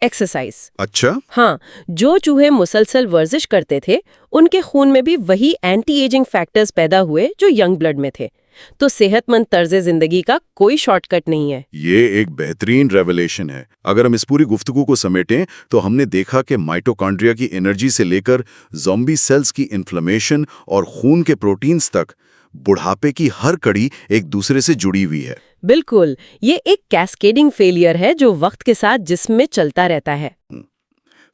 ایکسرسائز۔ اچھا؟ ہاں، جو چوہے مسلسل ورزش کرتے تھے ان کے خون میں بھی وہی اینٹی ایجنگ فیکٹرز پیدا ہوئے جو ینگ بلڈ میں تھے۔ تو صحت مند طرز زندگی کا کوئی شارٹ کٹ نہیں ہے۔ یہ ایک بہترین ریولیشن ہے۔ اگر ہم اس پوری گفتگو کو سمیٹیں تو ہم نے دیکھا کہ مائٹوکانڈریا کی انرجی سے لے کر زومبی سیلز کی انفلیمیشن اور خون کے پروٹینز تک بڑھاپے کی ہر کڑی ایک دوسرے سے جڑی ہوئی ہے۔ بالکل، یہ ایک کیسکیڈنگ فیلئر ہے جو وقت کے ساتھ جسم میں چلتا رہتا ہے۔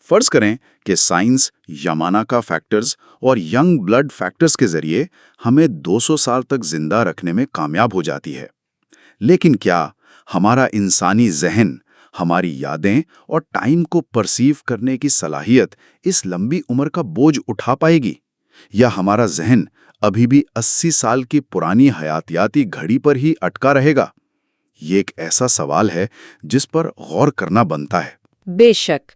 فرض کریں کہ سائنس یاماناکا فیکٹرز اور ینگ بلڈ فیکٹرز کے ذریعے ہمیں 200 سال تک زندہ رکھنے میں کامیاب ہو جاتی ہے، لیکن کیا ہمارا انسانی ذہن، ہماری یادیں اور ٹائم کو پرسیو کرنے کی صلاحیت اس لمبی عمر کا بوجھ اٹھا پائے گی، یا ہمارا ذہن ابھی بھی 80 سال کی پرانی حیاتیاتی گھڑی پر ہی اٹکا رہے گا؟ یہ ایک ایسا سوال ہے جس پر غور کرنا بنتا ہے۔ بے شک،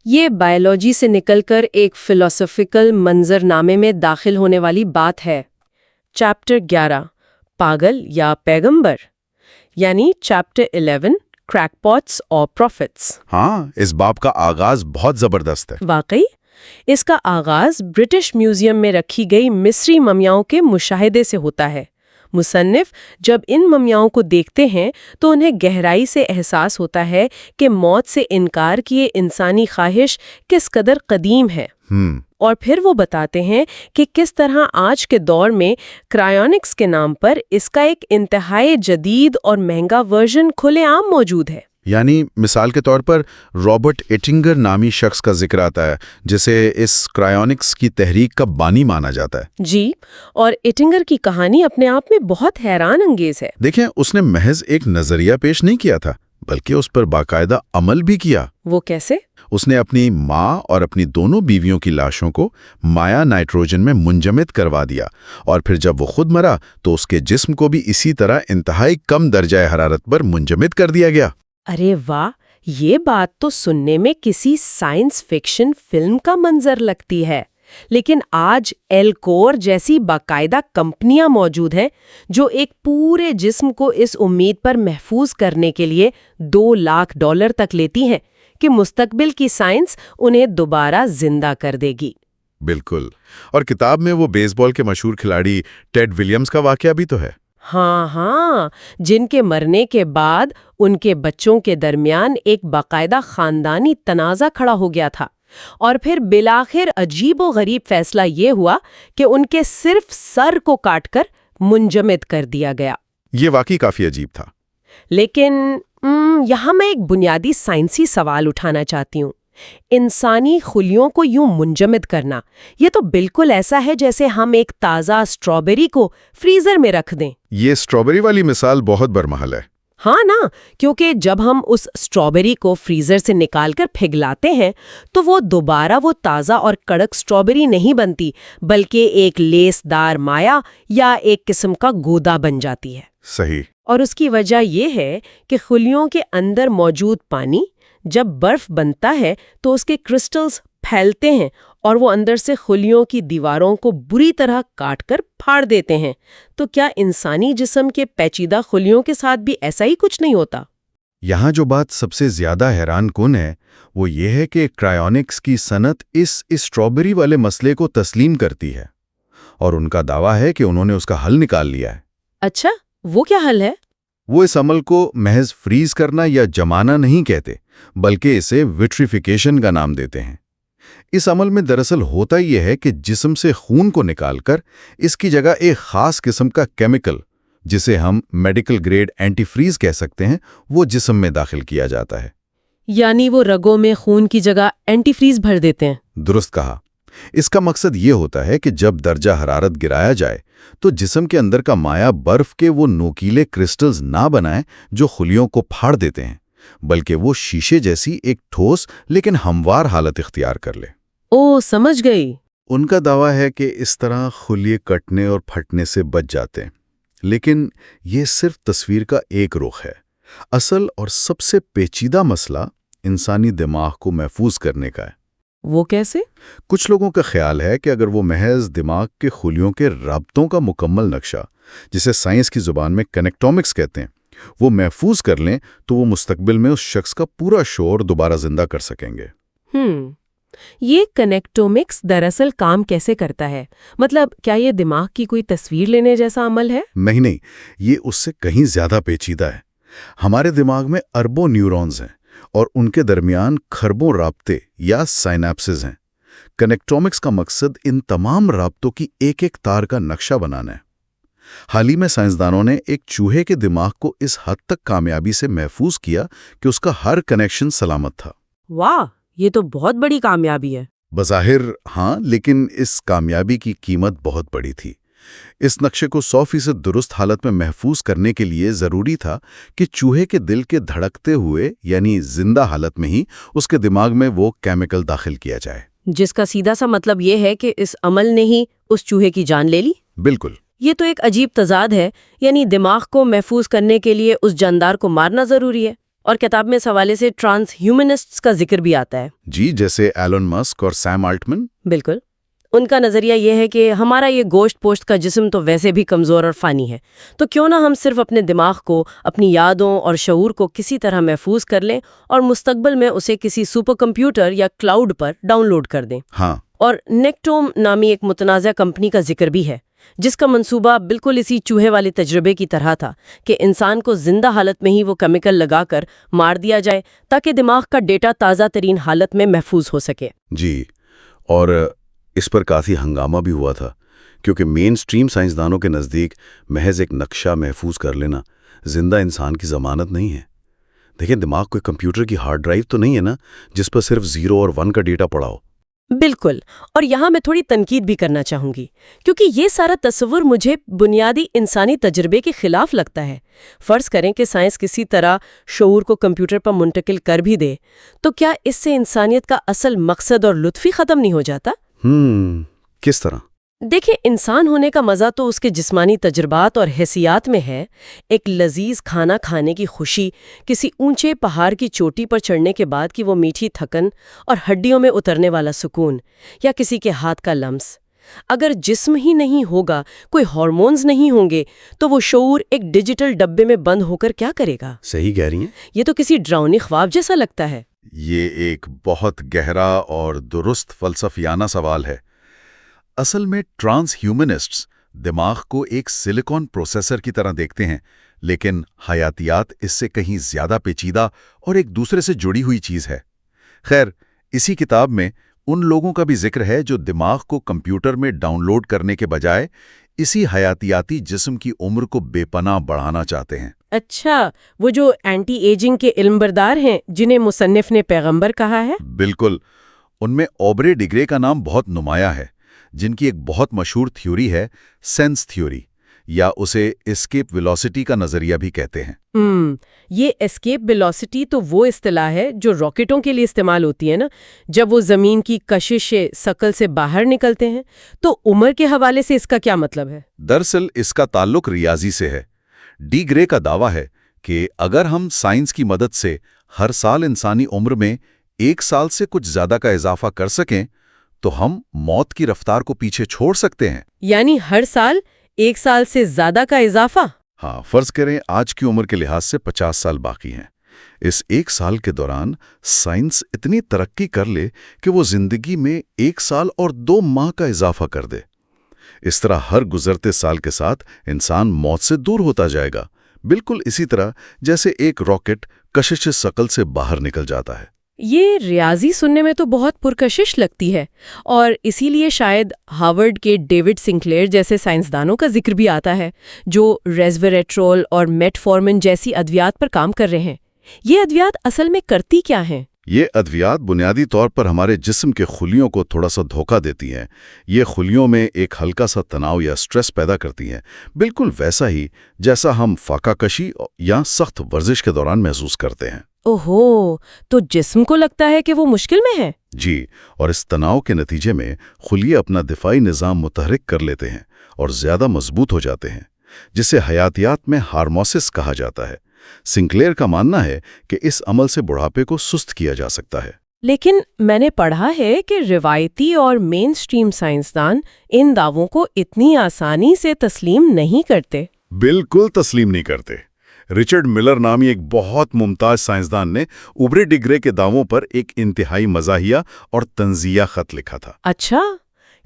یہ بائیولوجی سے نکل کر ایک فلسفیکل منظر نامے میں داخل ہونے والی بات ہے۔ چیپٹر 11 پاگل یا پیغمبر، یعنی چیپٹر 11 کریک پاٹس اور پروفٹس۔ ہاں، اس باب کا آغاز بہت زبردست ہے۔ واقعی اس کا آغاز برٹش میوزیم میں رکھی گئی مصری ممیاؤں کے مشاہدے سے ہوتا ہے۔ مصنف جب ان ممیاؤں کو دیکھتے ہیں تو انہیں گہرائی سے احساس ہوتا ہے کہ موت سے انکار کیے انسانی خواہش کس قدر قدیم ہے۔ اور پھر وہ بتاتے ہیں کہ کس طرح آج کے دور میں کرائونکس کے نام پر اس کا ایک انتہائی جدید اور مہنگا ورژن کھلے عام موجود ہے۔ یعنی مثال کے طور پر رابرٹ ایٹنگر نامی شخص کا ذکر آتا ہے جسے اس کرائونکس کی تحریک کا بانی مانا جاتا ہے۔ جی، اور ایٹنگر کی کہانی اپنے آپ میں بہت حیران انگیز ہے۔ دیکھیں، اس نے محض ایک نظریہ پیش نہیں کیا تھا بلکہ اس پر باقاعدہ عمل بھی کیا۔ وہ کیسے؟ اس نے اپنی ماں اور اپنی دونوں بیویوں کی لاشوں کو مائع نائٹروجن میں منجمد کروا دیا، اور پھر جب وہ خود مرا تو اس کے جسم کو بھی اسی طرح انتہائی کم درجہ حرارت پر منجمد کر دیا گیا۔ ارے واہ، یہ بات تو سننے میں کسی سائنس فکشن فلم کا منظر لگتی ہے، لیکن آج ایلکور جیسی باقاعدہ کمپنیاں موجود ہیں جو ایک پورے جسم کو اس امید پر محفوظ کرنے کے لیے $2 لاکھ تک لیتی ہیں کہ مستقبل کی سائنس انہیں دوبارہ زندہ کر دے گی۔ بالکل، اور کتاب میں وہ بیس بال کے مشہور کھلاڑی ٹیڈ ولیمز کا واقعہ بھی تو ہے۔ ہاں، جن کے مرنے کے بعد ان کے بچوں کے درمیان ایک باقاعدہ خاندانی تنازع کھڑا ہو گیا تھا، اور پھر بالآخر عجیب و غریب فیصلہ یہ ہوا کہ ان کے صرف سر کو کاٹ کر منجمد کر دیا گیا۔ یہ واقعی کافی عجیب تھا۔ لیکن یہاں میں ایک بنیادی سائنسی سوال اٹھانا چاہتی ہوں۔ انسانی خلیوں کو یوں منجمد کرنا، یہ تو بالکل ایسا ہے جیسے ہم ایک تازہ اسٹرابیری کو فریزر میں رکھ دیں۔ یہ اسٹرابیری والی مثال بہت برمحل ہے۔ ہاں نا، کیونکہ جب ہم اس اسٹرابیری کو فریزر سے نکال کر پھگلاتے ہیں تو وہ دوبارہ وہ تازہ اور کڑک اسٹرابیری نہیں بنتی، بلکہ ایک لیس دار مائع یا ایک قسم کا گودا بن جاتی ہے۔ صحیح۔ اور اس کی وجہ یہ ہے کہ خلیوں کے اندر موجود پانی جب برف بنتا ہے تو اس کے کرسٹلز پھیلتے ہیں اور وہ اندر سے خلیوں کی دیواروں کو بری طرح کاٹ کر پھاڑ دیتے ہیں۔ تو کیا انسانی جسم کے پیچیدہ خلیوں کے ساتھ بھی ایسا ہی کچھ نہیں ہوتا؟ یہاں جو بات سب سے زیادہ حیران کن ہے وہ یہ ہے کہ کرائونکس کی صنعت اس اسٹرابیری والے مسئلے کو تسلیم کرتی ہے، اور ان کا دعویٰ ہے کہ انہوں نے اس کا حل نکال لیا ہے۔ اچھا، وہ کیا حل ہے؟ وہ اس عمل کو محض فریز کرنا یا جمانا نہیں کہتے، بلکہ اسے وٹریفیکیشن کا نام دیتے ہیں۔ اس عمل میں دراصل ہوتا یہ ہے کہ جسم سے خون کو نکال کر اس کی جگہ ایک خاص قسم کا کیمیکل، جسے ہم میڈیکل گریڈ اینٹی فریز کہہ سکتے ہیں، وہ جسم میں داخل کیا جاتا ہے۔ یعنی وہ رگوں میں خون کی جگہ اینٹی فریز بھر دیتے ہیں؟ درست کہا۔ اس کا مقصد یہ ہوتا ہے کہ جب درجہ حرارت گرایا جائے تو جسم کے اندر کا مائع برف کے وہ نوکیلے کرسٹلز نہ بنائیں جو خلیوں کو پھاڑ دیتے ہیں، بلکہ وہ شیشے جیسی ایک ٹھوس لیکن ہموار حالت اختیار کر لے۔ او، سمجھ گئی۔ ان کا دعویٰ ہے کہ اس طرح خلیے کٹنے اور پھٹنے سے بچ جاتے ہیں، لیکن یہ صرف تصویر کا ایک رخ ہے۔ اصل اور سب سے پیچیدہ مسئلہ انسانی دماغ کو محفوظ کرنے کا ہے۔ وہ کیسے؟ کچھ لوگوں کا خیال ہے کہ اگر وہ محض دماغ کے خلیوں کے رابطوں کا مکمل نقشہ، جسے سائنس کی زبان میں کنیکٹومکس کہتے ہیں، وہ محفوظ کر لیں تو وہ مستقبل میں اس شخص کا پورا شعور دوبارہ زندہ کر سکیں گے۔ یہ کنیکٹومکس دراصل کام کیسے کرتا ہے؟ مطلب کیا یہ دماغ کی کوئی تصویر لینے جیسا عمل ہے؟ نہیں، یہ اس سے کہیں زیادہ پیچیدہ ہے۔ ہمارے دماغ میں اربوں نیورونز ہیں اور ان کے درمیان کھربوں رابطے یا سائنیپسز ہیں۔ کنیکٹومکس کا مقصد ان تمام رابطوں کی ایک ایک تار کا نقشہ بنانا ہے۔ حال ہی میں سائنسدانوں نے ایک چوہے کے دماغ کو اس حد تک کامیابی سے محفوظ کیا کہ اس کا ہر کنیکشن سلامت تھا۔ واہ، یہ تو بہت بڑی کامیابی ہے۔ بظاہر ہاں، لیکن اس کامیابی کی قیمت بہت بڑی تھی۔ اس نقشے کو 100% درست حالت میں محفوظ کرنے کے لیے ضروری تھا کہ چوہے کے دل کے دھڑکتے ہوئے یعنی زندہ حالت میں ہی اس کے دماغ میں وہ کیمیکل داخل کیا جائے، جس کا سیدھا سا مطلب یہ ہے کہ اس عمل نے ہی اس چوہے کی جان لے لی۔ بالکل۔ یہ تو ایک عجیب تضاد ہے، یعنی دماغ کو محفوظ کرنے کے لیے اس جاندار کو مارنا ضروری ہے، اور کتاب میں اس حوالے سے ٹرانس ہیومنسٹس کا ذکر بھی آتا ہے۔ جی، جیسے ایلن مسک اور سیم آلٹمن۔ بالکل۔ ان کا نظریہ یہ ہے کہ ہمارا یہ گوشت پوشت کا جسم تو ویسے بھی کمزور اور فانی ہے، تو کیوں نہ ہم صرف اپنے دماغ کو، اپنی یادوں اور شعور کو کسی طرح محفوظ کر لیں اور مستقبل میں اسے کسی سپر کمپیوٹر یا کلاؤڈ پر ڈاؤن لوڈ کر دیں۔ ہاں، اور نیکٹوم نامی ایک متنازع کمپنی کا ذکر بھی ہے، جس کا منصوبہ بالکل اسی چوہے والے تجربے کی طرح تھا کہ انسان کو زندہ حالت میں ہی وہ کیمیکل لگا کر مار دیا جائے تاکہ دماغ کا ڈیٹا تازہ ترین حالت میں محفوظ ہو سکے۔ جی، اور اس پر کافی ہنگامہ بھی ہوا تھا، کیونکہ مین سٹریم سائنسدانوں کے نزدیک محض ایک نقشہ محفوظ کر لینا زندہ انسان کی ضمانت نہیں ہے۔ دیکھیں، دماغ کوئی کمپیوٹر کی ہارڈ ڈرائیو تو نہیں ہے نا، جس پر صرف 0 اور 1 کا ڈیٹا پڑا ہو۔ بالکل، اور یہاں میں تھوڑی تنقید بھی کرنا چاہوں گی، کیونکہ یہ سارا تصور مجھے بنیادی انسانی تجربے کے خلاف لگتا ہے۔ فرض کریں کہ سائنس کسی طرح شعور کو کمپیوٹر پر منتقل کر بھی دے، تو کیا اس سے انسانیت کا اصل مقصد اور لطف ہی ختم نہیں ہو جاتا؟ کس طرح؟ دیکھیں، انسان ہونے کا مزہ تو اس کے جسمانی تجربات اور حسیات میں ہے۔ ایک لذیذ کھانا کھانے کی خوشی، کسی اونچے پہاڑ کی چوٹی پر چڑھنے کے بعد کی وہ میٹھی تھکن اور ہڈیوں میں اترنے والا سکون، یا کسی کے ہاتھ کا لمس۔ اگر جسم ہی نہیں ہوگا، کوئی ہارمونز نہیں ہوں گے، تو وہ شعور ایک ڈیجیٹل ڈبے میں بند ہو کر کیا کرے گا؟ صحیح کہہ رہی ہیں۔ یہ تو کسی ڈراؤنی خواب جیسا لگتا ہے۔ یہ ایک بہت گہرا اور درست فلسفیانہ سوال ہے۔ اصل میں ٹرانس ہیومنسٹس دماغ کو ایک سلیکون پروسیسر کی طرح دیکھتے ہیں، لیکن حیاتیات اس سے کہیں زیادہ پیچیدہ اور ایک دوسرے سے جڑی ہوئی چیز ہے۔ خیر، اسی کتاب میں ان لوگوں کا بھی ذکر ہے جو دماغ کو کمپیوٹر میں ڈاؤن لوڈ کرنے کے بجائے اسی حیاتیاتی جسم کی عمر کو بے پناہ بڑھانا چاہتے ہیں۔ اچھا، وہ جو اینٹی ایجنگ کے علم بردار ہیں جنہیں مصنف نے پیغمبر کہا ہے؟ بالکل، ان میں اوبرے ڈگرے کا نام بہت نمایاں ہے، جن کی ایک بہت مشہور تھیوری ہے سینس تھیوری، یا اسے اسکیپ ویلوسٹی کا نظریہ بھی کہتے ہیں۔ یہ اسکیپ ویلوسٹی تو وہ اصطلاح ہے جو راکٹوں کے لیے استعمال ہوتی ہے نا، جب وہ زمین کی کشش ثقل سے باہر نکلتے ہیں۔ تو عمر کے حوالے سے اس کا کیا مطلب ہے؟ دراصل اس کا تعلق ریاضی سے ہے۔ ڈی گرے کا دعویٰ ہے کہ اگر ہم سائنس کی مدد سے ہر سال انسانی عمر میں 1 سال سے کچھ زیادہ کا اضافہ کر سکیں تو ہم موت کی رفتار کو پیچھے چھوڑ سکتے ہیں۔ یعنی ہر سال 1 سال سے زیادہ کا اضافہ؟ ہاں، فرض کریں آج کی عمر کے لحاظ سے 50 سال باقی ہیں۔ اس 1 سال کے دوران سائنس اتنی ترقی کر لے کہ وہ زندگی میں 1 سال اور 2 ماہ کا اضافہ کر دے۔ اس طرح ہر گزرتے سال کے ساتھ انسان موت سے دور ہوتا جائے گا، بالکل اسی طرح جیسے ایک راکٹ کشش ثقل سے باہر نکل جاتا ہے۔ یہ ریاضی سننے میں تو بہت پرکشش لگتی ہے، اور اسی لیے شاید ہارورڈ کے ڈیوڈ سنکلیئر جیسے سائنسدانوں کا ذکر بھی آتا ہے جو ریسویریٹرول اور میٹفورمن جیسی ادویات پر کام کر رہے ہیں۔ یہ ادویات اصل میں کرتی کیا ہیں؟ یہ ادویات بنیادی طور پر ہمارے جسم کے خلیوں کو تھوڑا سا دھوکہ دیتی ہیں۔ یہ خلیوں میں ایک ہلکا سا تناؤ یا سٹریس پیدا کرتی ہیں، بالکل ویسا ہی جیسا ہم فاقہ کشی یا سخت ورزش کے دوران محسوس کرتے ہیں۔ اوہو، تو جسم کو لگتا ہے کہ وہ مشکل میں ہے؟ جی، اور اس تناؤ کے نتیجے میں خلیے اپنا دفاعی نظام متحرک کر لیتے ہیں اور زیادہ مضبوط ہو جاتے ہیں، جسے حیاتیات میں ہارموسس کہا جاتا ہے۔ سنکلیئر کا ماننا ہے کہ اس عمل سے بڑھاپے کو سست کیا جا سکتا ہے۔ لیکن میں نے پڑھا ہے کہ روایتی اور مین سٹریم سائنسدان ان دعووں کو اتنی آسانی سے تسلیم نہیں کرتے۔ بالکل تسلیم نہیں کرتے۔ رچرڈ ملر نامی ایک بہت ممتاز سائنسدان نے اوبرے ڈگرے کے دعووں پر ایک انتہائی مزاحیہ اور طنزیہ خط لکھا تھا۔ اچھا،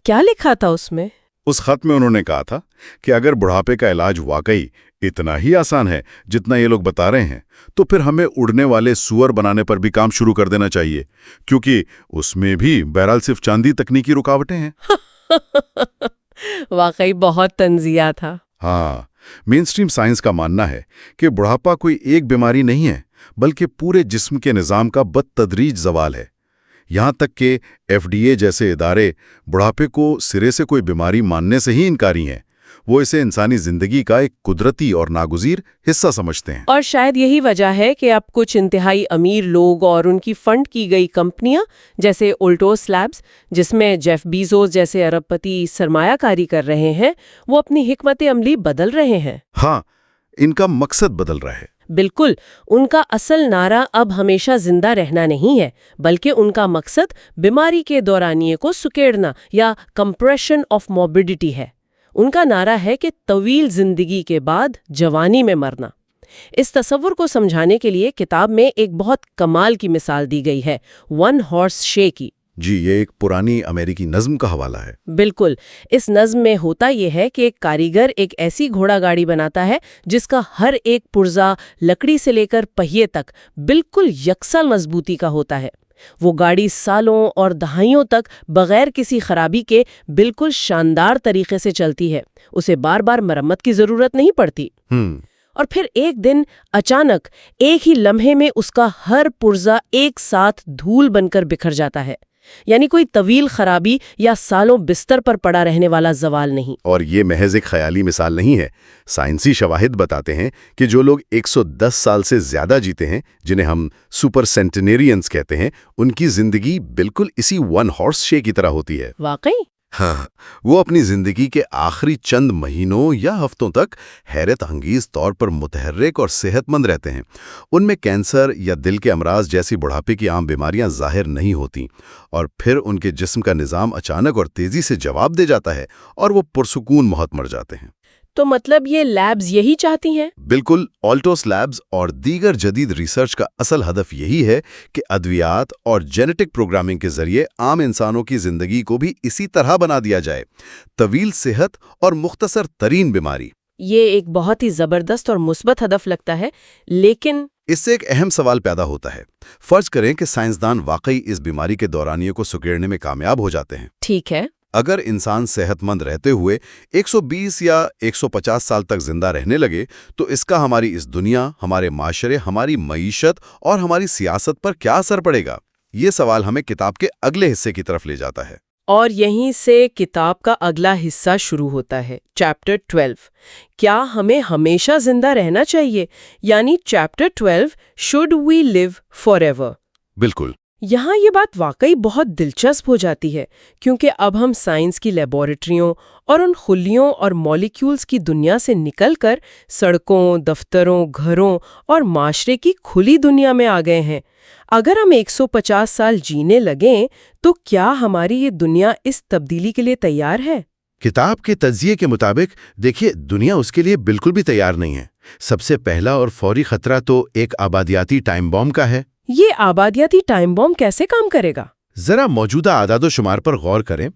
کیا لکھا تھا اس میں؟ اس خط میں انہوں نے کہا تھا کہ اگر بڑھاپے کا علاج واقعی اتنا ہی آسان ہے جتنا یہ لوگ بتا رہے ہیں، تو پھر ہمیں اڑنے والے سور بنانے پر بھی کام شروع کر دینا چاہیے، کیونکہ اس میں بھی بہرحال صرف چاندی تکنیکی رکاوٹیں ہیں۔ واقعی بہت طنزیہ تھا۔ ہاں، مین سٹریم سائنس کا ماننا ہے کہ بڑھاپا کوئی ایک بیماری نہیں ہے، بلکہ پورے جسم کے نظام کا بدتدریج زوال ہے۔ یہاں تک کہ FDA جیسے ادارے بڑھاپے کو سرے سے کوئی بیماری ماننے سے ہی انکاری ہیں۔ وہ اسے انسانی زندگی کا ایک قدرتی اور ناگزیر حصہ سمجھتے ہیں۔ اور شاید یہی وجہ ہے کہ اب کچھ انتہائی امیر لوگ اور ان کی فنڈ کی گئی کمپنیاں جیسے اولٹوس لیبز، جس میں جیف بیزوس جیسے ارب پتی سرمایہ کاری کر رہے ہیں، وہ اپنی حکمت عملی بدل رہے ہیں۔ ہاں، ان کا مقصد بدل رہا ہے۔ بالکل، ان کا اصل نعرہ اب ہمیشہ زندہ رہنا نہیں ہے، بلکہ ان کا مقصد بیماری کے دورانیے کو سکیڑنا یا کمپریشن آف موربیڈیٹی ہے۔ ان کا نعرہ ہے کہ طویل زندگی کے بعد جوانی میں مرنا۔ اس تصور کو سمجھانے کے لیے کتاب میں ایک بہت کمال کی مثال دی گئی ہے، ون ہارس شے کی۔ جی، یہ ایک پرانی امریکی نظم کا حوالہ ہے۔ بالکل، اس نظم میں ہوتا یہ ہے کہ ایک کاریگر ایک ایسی گھوڑا گاڑی بناتا ہے جس کا ہر ایک پرزا لکڑی سے لے کر پہیے تک بالکل یکساں مضبوطی کا ہوتا ہے۔ وہ گاڑی سالوں اور دہائیوں تک بغیر کسی خرابی کے بالکل شاندار طریقے سے چلتی ہے، اسے بار بار مرمت کی ضرورت نہیں پڑتی۔ اور پھر ایک دن اچانک ایک ہی لمحے میں اس کا ہر پرزا ایک ساتھ دھول بن کر بکھر جاتا ہے، یعنی کوئی طویل خرابی یا سالوں بستر پر پڑا رہنے والا زوال نہیں۔ اور یہ محض ایک خیالی مثال نہیں ہے، سائنسی شواہد بتاتے ہیں کہ جو لوگ 110 سال سے زیادہ جیتے ہیں، جنہیں ہم سپر سینٹینیرینز کہتے ہیں، ان کی زندگی بالکل اسی ون ہارس شے کی طرح ہوتی ہے۔ واقعی؟ ہاں، وہ اپنی زندگی کے آخری چند مہینوں یا ہفتوں تک حیرت انگیز طور پر متحرک اور صحت مند رہتے ہیں۔ ان میں کینسر یا دل کے امراض جیسی بڑھاپے کی عام بیماریاں ظاہر نہیں ہوتیں، اور پھر ان کے جسم کا نظام اچانک اور تیزی سے جواب دے جاتا ہے اور وہ پرسکون موت مر جاتے ہیں۔ تو مطلب یہ لیبز یہی چاہتی ہیں؟ بالکل، آلٹوس لیبز اور دیگر جدید ریسرچ کا اصل ہدف یہی ہے کہ ادویات اور جینیٹک پروگرامنگ کے ذریعے عام انسانوں کی زندگی کو بھی اسی طرح بنا دیا جائے، طویل صحت اور مختصر ترین بیماری۔ یہ ایک بہت ہی زبردست اور مثبت ہدف لگتا ہے، لیکن اس سے ایک اہم سوال پیدا ہوتا ہے۔ فرض کریں کہ سائنسدان واقعی اس بیماری کے دورانیے کو سکیڑنے میں کامیاب ہو جاتے ہیں۔ ٹھیک ہے، اگر انسان صحت مند رہتے ہوئے 120 یا 150 سال تک زندہ رہنے لگے تو اس کا ہماری اس دنیا، ہمارے معاشرے، ہماری معیشت اور ہماری سیاست پر کیا اثر پڑے گا؟ یہ سوال ہمیں کتاب کے اگلے حصے کی طرف لے جاتا ہے۔ اور یہیں سے کتاب کا اگلا حصہ شروع ہوتا ہے، چیپٹر 12۔ کیا ہمیں ہمیشہ زندہ رہنا چاہیے؟ یعنی chapter 12، should we live for ever? بالکل۔ یہاں یہ بات واقعی بہت دلچسپ ہو جاتی ہے، کیونکہ اب ہم سائنس کی لیبارٹریوں اور ان خلیوں اور مالیکیولز کی دنیا سے نکل کر سڑکوں، دفتروں، گھروں اور معاشرے کی کھلی دنیا میں آ گئے ہیں۔ اگر ہم 150 سال جینے لگیں تو کیا ہماری یہ دنیا اس تبدیلی کے لیے تیار ہے؟ کتاب کے تجزیے کے مطابق دیکھیے، دنیا اس کے لیے بالکل بھی تیار نہیں ہے۔ سب سے پہلا اور فوری خطرہ تو ایک آبادیاتی ٹائم بم کا ہے۔ یہ آبادیاتی ٹائم بم کیسے کام کرے گا؟ ذرا موجودہ اعداد و شمار پر غور کریں۔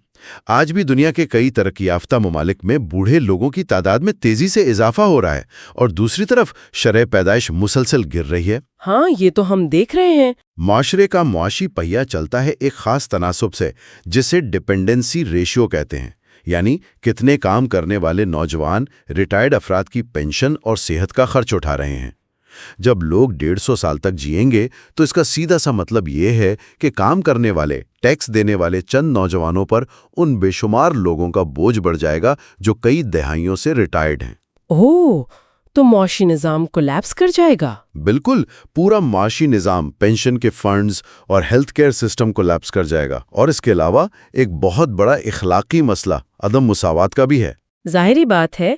آج بھی دنیا کے کئی ترقی یافتہ ممالک میں بوڑھے لوگوں کی تعداد میں تیزی سے اضافہ ہو رہا ہے، اور دوسری طرف شرح پیدائش مسلسل گر رہی ہے۔ ہاں، یہ تو ہم دیکھ رہے ہیں۔ معاشرے کا معاشی پہیہ چلتا ہے ایک خاص تناسب سے، جسے ڈیپینڈنسی ریشیو کہتے ہیں، یعنی کتنے کام کرنے والے نوجوان ریٹائرڈ افراد کی پینشن اور صحت کا خرچ اٹھا رہے ہیں۔ جب لوگ 150 سال تک جئیں گے تو اس کا سیدھا سا مطلب یہ ہے کہ کام کرنے والے، ٹیکس دینے والے چند نوجوانوں پر ان بے شمار لوگوں کا بوجھ بڑھ جائے گا جو کئی دہائیوں سے ریٹائرڈ ہیں۔ اوہ، تو معاشی نظام کولیپس کر جائے گا؟ بالکل، پورا معاشی نظام، پینشن کے فنڈز اور ہیلتھ کیئر سسٹم کولیپس کر جائے گا۔ اور اس کے علاوہ ایک بہت بڑا اخلاقی مسئلہ عدم مساوات کا بھی ہے۔ ظاہری بات ہے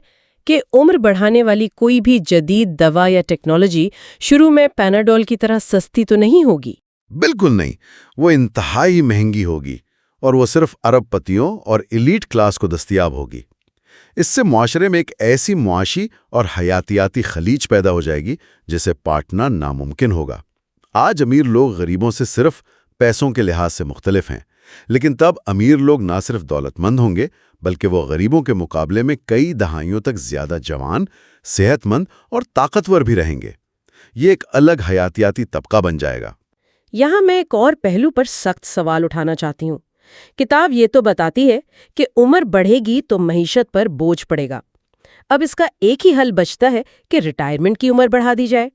کہ عمر بڑھانے والی کوئی بھی جدید دوا یا ٹیکنالوجی شروع میں پیناڈول کی طرح سستی تو نہیں ہوگی۔ بالکل نہیں، وہ انتہائی مہنگی ہوگی، اور وہ صرف ارب پتیوں اور ایلیٹ کلاس کو دستیاب ہوگی۔ اس سے معاشرے میں ایک ایسی معاشی اور حیاتیاتی خلیج پیدا ہو جائے گی جسے پاٹنا ناممکن ہوگا۔ آج امیر لوگ غریبوں سے صرف پیسوں کے لحاظ سے مختلف ہیں، لیکن تب امیر لوگ نہ صرف دولت مند ہوں گے بلکہ وہ غریبوں کے مقابلے میں کئی دہائیوں تک زیادہ جوان، صحت مند اور طاقتور بھی رہیں گے۔ یہ ایک الگ حیاتیاتی طبقہ بن جائے گا۔ یہاں میں ایک اور پہلو پر سخت سوال اٹھانا چاہتی ہوں۔ کتاب یہ تو بتاتی ہے کہ عمر بڑھے گی تو معیشت پر بوجھ پڑے گا۔ اب اس کا ایک ہی حل بچتا ہے کہ ریٹائرمنٹ کی عمر بڑھا دی جائے۔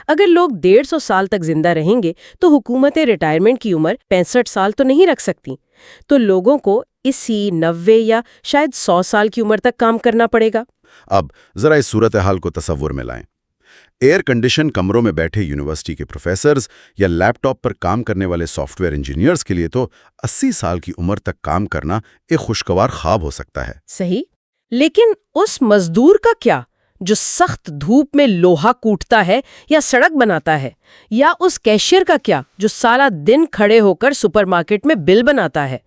اگر لوگ 150 سال تک زندہ رہیں گے تو حکومتیں ریٹائرمنٹ کی عمر 65 سال تو نہیں رکھ سکتی، تو لوگوں کو 80، 90 یا شاید 100 سال کی عمر تک کام کرنا پڑے گا۔ اب ذرا اس صورتحال کو تصور میں لائیں۔ ایئر کنڈیشن کمروں میں بیٹھے یونیورسٹی کے پروفیسرز یا لیپ ٹاپ پر کام کرنے والے سافٹ ویئر انجینئرز کے لیے تو 80 سال کی عمر تک کام کرنا ایک خوشگوار خواب ہو سکتا ہے۔ صحیح، لیکن اس مزدور کا کیا جو سخت دھوپ میں لوہا کوٹتا ہے یا سڑک بناتا ہے، یا اس کیشیئر کا کیا جو سارا دن کھڑے ہو کر سپر مارکیٹ میں بل بناتا ہے؟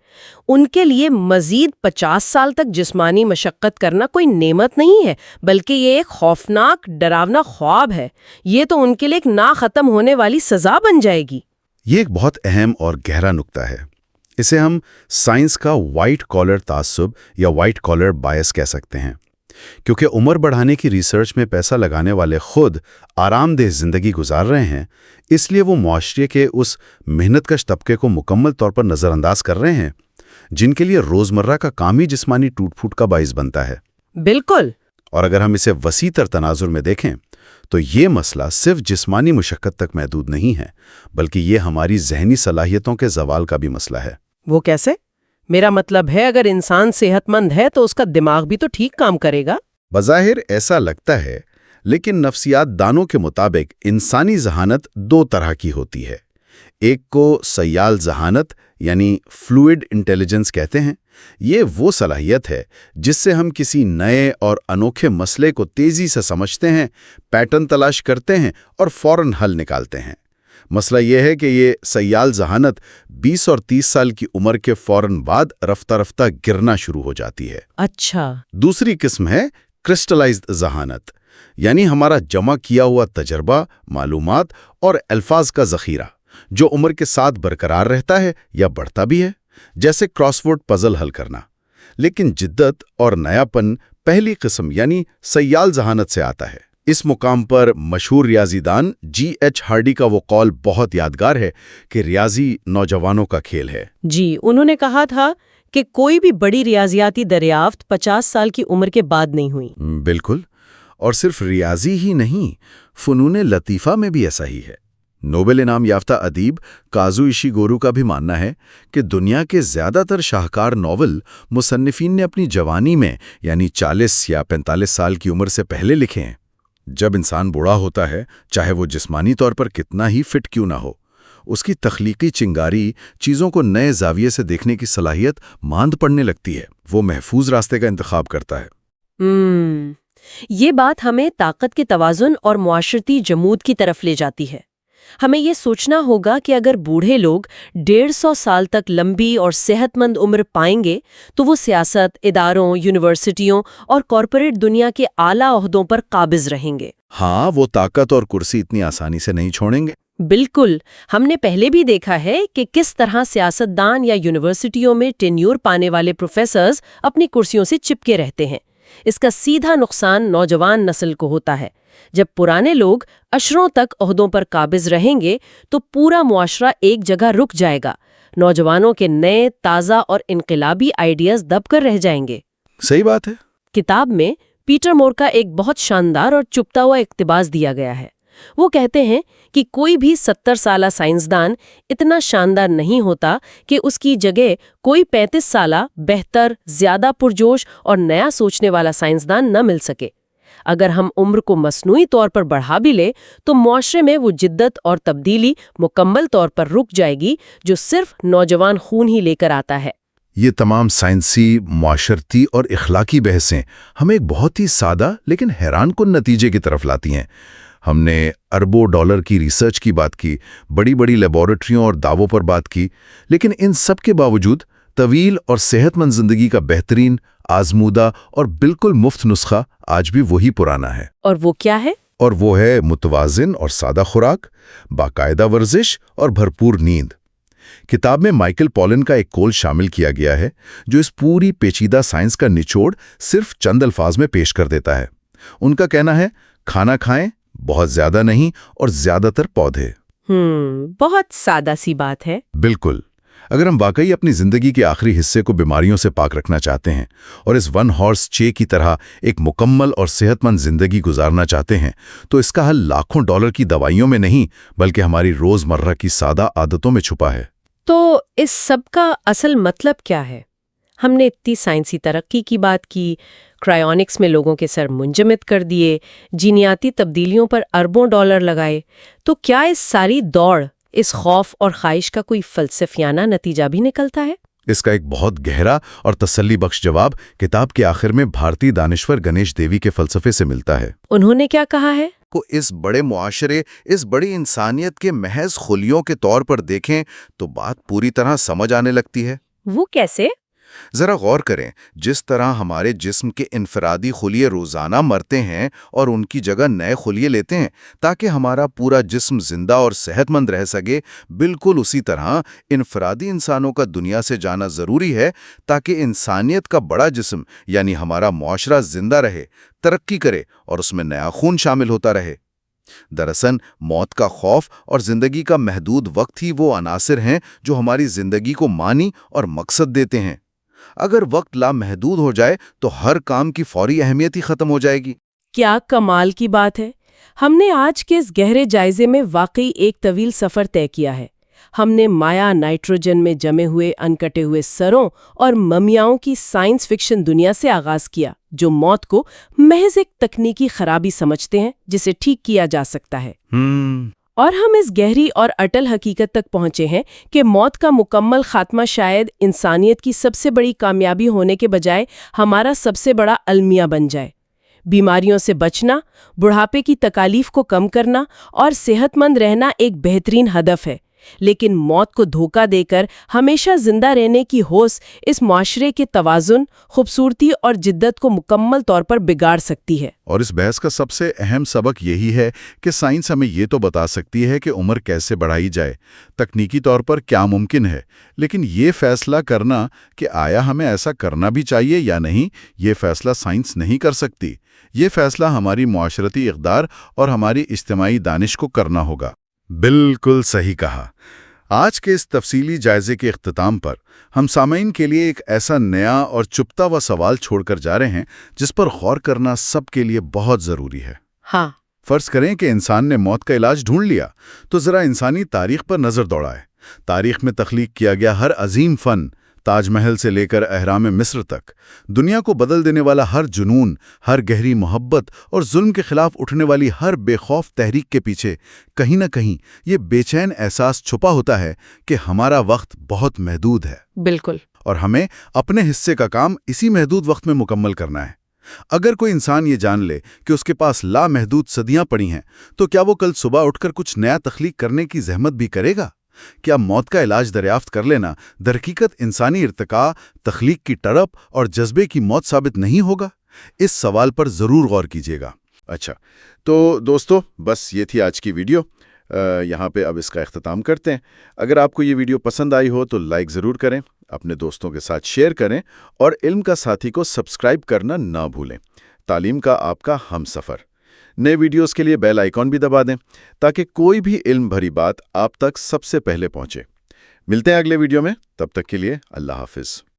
ان کے لیے مزید 50 سال تک جسمانی مشقت کرنا کوئی نعمت نہیں ہے، بلکہ یہ ایک خوفناک ڈراونا خواب ہے۔ یہ تو ان کے لیے ایک نہ ختم ہونے والی سزا بن جائے گی۔ یہ ایک بہت اہم اور گہرا نکتہ ہے۔ اسے ہم سائنس کا وائٹ کالر تعصب یا وائٹ کالر بائس کہہ سکتے ہیں، کیونکہ عمر بڑھانے کی ریسرچ میں پیسہ لگانے والے خود آرام دہ زندگی گزار رہے ہیں، اس لیے وہ معاشرے کے اس محنت کش طبقے کو مکمل طور پر نظر انداز کر رہے ہیں جن کے لیے روزمرہ کا کام ہی جسمانی ٹوٹ پھوٹ کا باعث بنتا ہے۔ بالکل۔ اور اگر ہم اسے وسیع تر تناظر میں دیکھیں تو یہ مسئلہ صرف جسمانی مشقت تک محدود نہیں ہے، بلکہ یہ ہماری ذہنی صلاحیتوں کے زوال کا بھی مسئلہ ہے۔ وہ کیسے؟ میرا مطلب ہے اگر انسان صحت مند ہے تو اس کا دماغ بھی تو ٹھیک کام کرے گا۔ بظاہر ایسا لگتا ہے، لیکن نفسیات دانوں کے مطابق انسانی ذہانت دو طرح کی ہوتی ہے۔ ایک کو سیال ذہانت یعنی فلوئڈ انٹیلیجنس کہتے ہیں۔ یہ وہ صلاحیت ہے جس سے ہم کسی نئے اور انوکھے مسئلے کو تیزی سے سمجھتے ہیں، پیٹرن تلاش کرتے ہیں اور فوراً حل نکالتے ہیں۔ مسئلہ یہ ہے کہ یہ سیال ذہانت 20 اور 30 سال کی عمر کے فوراً بعد رفتہ رفتہ گرنا شروع ہو جاتی ہے۔ اچھا۔ دوسری قسم ہے کرسٹلائزڈ ذہانت، یعنی ہمارا جمع کیا ہوا تجربہ، معلومات اور الفاظ کا ذخیرہ جو عمر کے ساتھ برقرار رہتا ہے یا بڑھتا بھی ہے، جیسے کراس ورڈ پزل حل کرنا۔ لیکن جدت اور نیاپن پہلی قسم یعنی سیال ذہانت سے آتا ہے۔ اس مقام پر مشہور ریاضی دان جی ایچ ہارڈی کا وہ قول بہت یادگار ہے کہ ریاضی نوجوانوں کا کھیل ہے۔ جی، انہوں نے کہا تھا کہ کوئی بھی بڑی ریاضیاتی دریافت 50 سال کی عمر کے بعد نہیں ہوئی۔ بالکل، اور صرف ریاضی ہی نہیں، فنون لطیفہ میں بھی ایسا ہی ہے۔ نوبل انعام یافتہ ادیب کازو ایشیگورو کا بھی ماننا ہے کہ دنیا کے زیادہ تر شاہکار ناول مصنفین نے اپنی جوانی میں یعنی 40 یا 45 سال کی عمر سے پہلے لکھے ہیں۔ جب انسان بوڑھا ہوتا ہے، چاہے وہ جسمانی طور پر کتنا ہی فٹ کیوں نہ ہو، اس کی تخلیقی چنگاری، چیزوں کو نئے زاویے سے دیکھنے کی صلاحیت ماند پڑنے لگتی ہے۔ وہ محفوظ راستے کا انتخاب کرتا ہے۔ یہ بات ہمیں طاقت کے توازن اور معاشرتی جمود کی طرف لے جاتی ہے۔ ہمیں یہ سوچنا ہوگا کہ اگر بوڑھے لوگ 150 سال تک لمبی اور صحت مند عمر پائیں گے تو وہ سیاست، اداروں، یونیورسٹیوں اور کارپوریٹ دنیا کے اعلیٰ عہدوں پر قابض رہیں گے۔ ہاں، وہ طاقت اور کرسی اتنی آسانی سے نہیں چھوڑیں گے۔ بالکل، ہم نے پہلے بھی دیکھا ہے کہ کس طرح سیاستدان یا یونیورسٹیوں میں ٹینیور پانے والے پروفیسرز اپنی کرسیوں سے چپکے رہتے ہیں۔ اس کا سیدھا نقصان نوجوان نسل کو ہوتا ہے۔ جب پرانے لوگ عشروں تک عہدوں پر قابض رہیں گے تو پورا معاشرہ ایک جگہ رک جائے گا۔ نوجوانوں کے نئے، تازہ اور انقلابی آئیڈیاز دب کر رہ جائیں گے۔ صحیح بات ہے۔ کتاب میں پیٹر مور کا ایک بہت شاندار اور چپتا ہوا اقتباس دیا گیا ہے۔ وہ کہتے ہیں کہ کوئی بھی 70 سالہ سائنسدان اتنا شاندار نہیں ہوتا کہ اس کی جگہ کوئی 35 سالہ بہتر، زیادہ پرجوش اور نیا سوچنے والا سائنسدان نہ مل سکے۔ اگر ہم عمر کو مصنوعی طور پر بڑھا بھی لیں تو معاشرے میں وہ جدت اور تبدیلی مکمل طور پر رک جائے گی جو صرف نوجوان خون ہی لے کر آتا ہے۔ یہ تمام سائنسی، معاشرتی اور اخلاقی بحثیں ہمیں ایک بہت ہی سادہ لیکن حیران کن نتیجے کی طرف لاتی ہیں۔ ہم نے اربوں ڈالر کی ریسرچ کی بات کی، بڑی بڑی لیبارٹریوں اور دعووں پر بات کی، لیکن ان سب کے باوجود طویل اور صحت مند زندگی کا بہترین، آزمودہ اور بالکل مفت نسخہ آج بھی وہی پرانا ہے۔ اور وہ کیا ہے؟ اور وہ ہے متوازن اور سادہ خوراک، باقاعدہ ورزش اور بھرپور نیند۔ کتاب میں مائیکل پولن کا ایک قول شامل کیا گیا ہے جو اس پوری پیچیدہ سائنس کا نچوڑ صرف چند الفاظ میں پیش کر دیتا ہے۔ ان کا کہنا ہے، کھانا کھائیں، بہت زیادہ نہیں اور زیادہ تر پودے۔ بہت سادہ سی بات ہے۔ بالکل۔ اگر ہم واقعی اپنی زندگی کے آخری حصے کو بیماریوں سے پاک رکھنا چاہتے ہیں اور اس ون ہارس چے کی طرح ایک مکمل اور صحت مند زندگی گزارنا چاہتے ہیں تو اس کا حل لاکھوں ڈالر کی دوائیوں میں نہیں بلکہ ہماری روزمرہ کی سادہ عادتوں میں چھپا ہے۔ تو اس سب کا اصل مطلب کیا ہے؟ ہم نے اتنی سائنسی ترقی کی بات کی، کرائیونکس میں لوگوں کے سر منجمد کر دیے، جینیاتی تبدیلیوں پر اربوں ڈالر لگائے، تو کیا اس ساری دوڑ، اس خوف اور خواہش کا کوئی فلسفیانہ نتیجہ بھی نکلتا ہے؟ اس کا ایک بہت گہرا اور تسلی بخش جواب کتاب کے آخر میں بھارتی دانشور گنیش دیوی کے فلسفے سے ملتا ہے۔ انہوں نے کیا کہا ہے؟ کو اس بڑے معاشرے، اس بڑی انسانیت کے محض خلیوں کے طور پر دیکھیں تو بات پوری طرح سمجھ آنے لگتی ہے۔ وہ کیسے؟ ذرا غور کریں، جس طرح ہمارے جسم کے انفرادی خلیے روزانہ مرتے ہیں اور ان کی جگہ نئے خلیے لیتے ہیں تاکہ ہمارا پورا جسم زندہ اور صحت مند رہ سکے، بالکل اسی طرح انفرادی انسانوں کا دنیا سے جانا ضروری ہے تاکہ انسانیت کا بڑا جسم یعنی ہمارا معاشرہ زندہ رہے، ترقی کرے اور اس میں نیا خون شامل ہوتا رہے۔ دراصل موت کا خوف اور زندگی کا محدود وقت ہی وہ عناصر ہیں جو ہماری زندگی کو معنی اور مقصد دیتے ہیں۔ اگر وقت لامحدود ہو جائے تو ہر کام کی فوری اہمیت ہی ختم ہو جائے گی۔ کیا کمال کی بات ہے! ہم نے آج کے اس گہرے جائزے میں واقعی ایک طویل سفر طے کیا ہے۔ ہم نے مایا نائٹروجن میں جمے ہوئے انکٹے ہوئے سروں اور ممیاؤں کی سائنس فکشن دنیا سے آغاز کیا، جو موت کو محض ایک تکنیکی خرابی سمجھتے ہیں جسے ٹھیک کیا جا سکتا ہے۔ اور ہم اس گہری اور اٹل حقیقت تک پہنچے ہیں کہ موت کا مکمل خاتمہ شاید انسانیت کی سب سے بڑی کامیابی ہونے کے بجائے ہمارا سب سے بڑا المیہ بن جائے۔ بیماریوں سے بچنا، بڑھاپے کی تکالیف کو کم کرنا اور صحت مند رہنا ایک بہترین ہدف ہے، لیکن موت کو دھوکہ دے کر ہمیشہ زندہ رہنے کی ہوس اس معاشرے کے توازن، خوبصورتی اور جدت کو مکمل طور پر بگاڑ سکتی ہے۔ اور اس بحث کا سب سے اہم سبق یہی ہے کہ سائنس ہمیں یہ تو بتا سکتی ہے کہ عمر کیسے بڑھائی جائے، تکنیکی طور پر کیا ممکن ہے، لیکن یہ فیصلہ کرنا کہ آیا ہمیں ایسا کرنا بھی چاہیے یا نہیں، یہ فیصلہ سائنس نہیں کر سکتی۔ یہ فیصلہ ہماری معاشرتی اقدار اور ہماری اجتماعی دانش کو کرنا ہوگا۔ بالکل صحیح کہا۔ آج کے اس تفصیلی جائزے کے اختتام پر ہم سامعین کے لیے ایک ایسا نیا اور چپتا ہوا سوال چھوڑ کر جا رہے ہیں جس پر غور کرنا سب کے لیے بہت ضروری ہے۔ ہاں، فرض کریں کہ انسان نے موت کا علاج ڈھونڈ لیا، تو ذرا انسانی تاریخ پر نظر دوڑائیں۔ تاریخ میں تخلیق کیا گیا ہر عظیم فن، تاج محل سے لے کر اہرام مصر تک، دنیا کو بدل دینے والا ہر جنون، ہر گہری محبت اور ظلم کے خلاف اٹھنے والی ہر بے خوف تحریک کے پیچھے کہیں نہ کہیں یہ بے چین احساس چھپا ہوتا ہے کہ ہمارا وقت بہت محدود ہے۔ بالکل۔ اور ہمیں اپنے حصے کا کام اسی محدود وقت میں مکمل کرنا ہے۔ اگر کوئی انسان یہ جان لے کہ اس کے پاس لامحدود صدیاں پڑی ہیں، تو کیا وہ کل صبح اٹھ کر کچھ نیا تخلیق کرنے کی زحمت بھی کرے گا؟ کیا موت کا علاج دریافت کر لینا درحقیقت انسانی ارتقاء، تخلیق کی تڑپ اور جذبے کی موت ثابت نہیں ہوگا؟ اس سوال پر ضرور غور کیجیے گا۔ اچھا، تو دوستو، بس یہ تھی آج کی ویڈیو۔ یہاں پہ اب اس کا اختتام کرتے ہیں۔ اگر آپ کو یہ ویڈیو پسند آئی ہو تو لائک ضرور کریں، اپنے دوستوں کے ساتھ شیئر کریں اور علم کا ساتھی کو سبسکرائب کرنا نہ بھولیں۔ تعلیم کا آپ کا ہم سفر۔ نئے ویڈیوز کے لیے بیل آئیکن بھی دبا دیں تاکہ کوئی بھی علم بھری بات آپ تک سب سے پہلے پہنچے۔ ملتے ہیں اگلے ویڈیو میں، تب تک کے لیے اللہ حافظ۔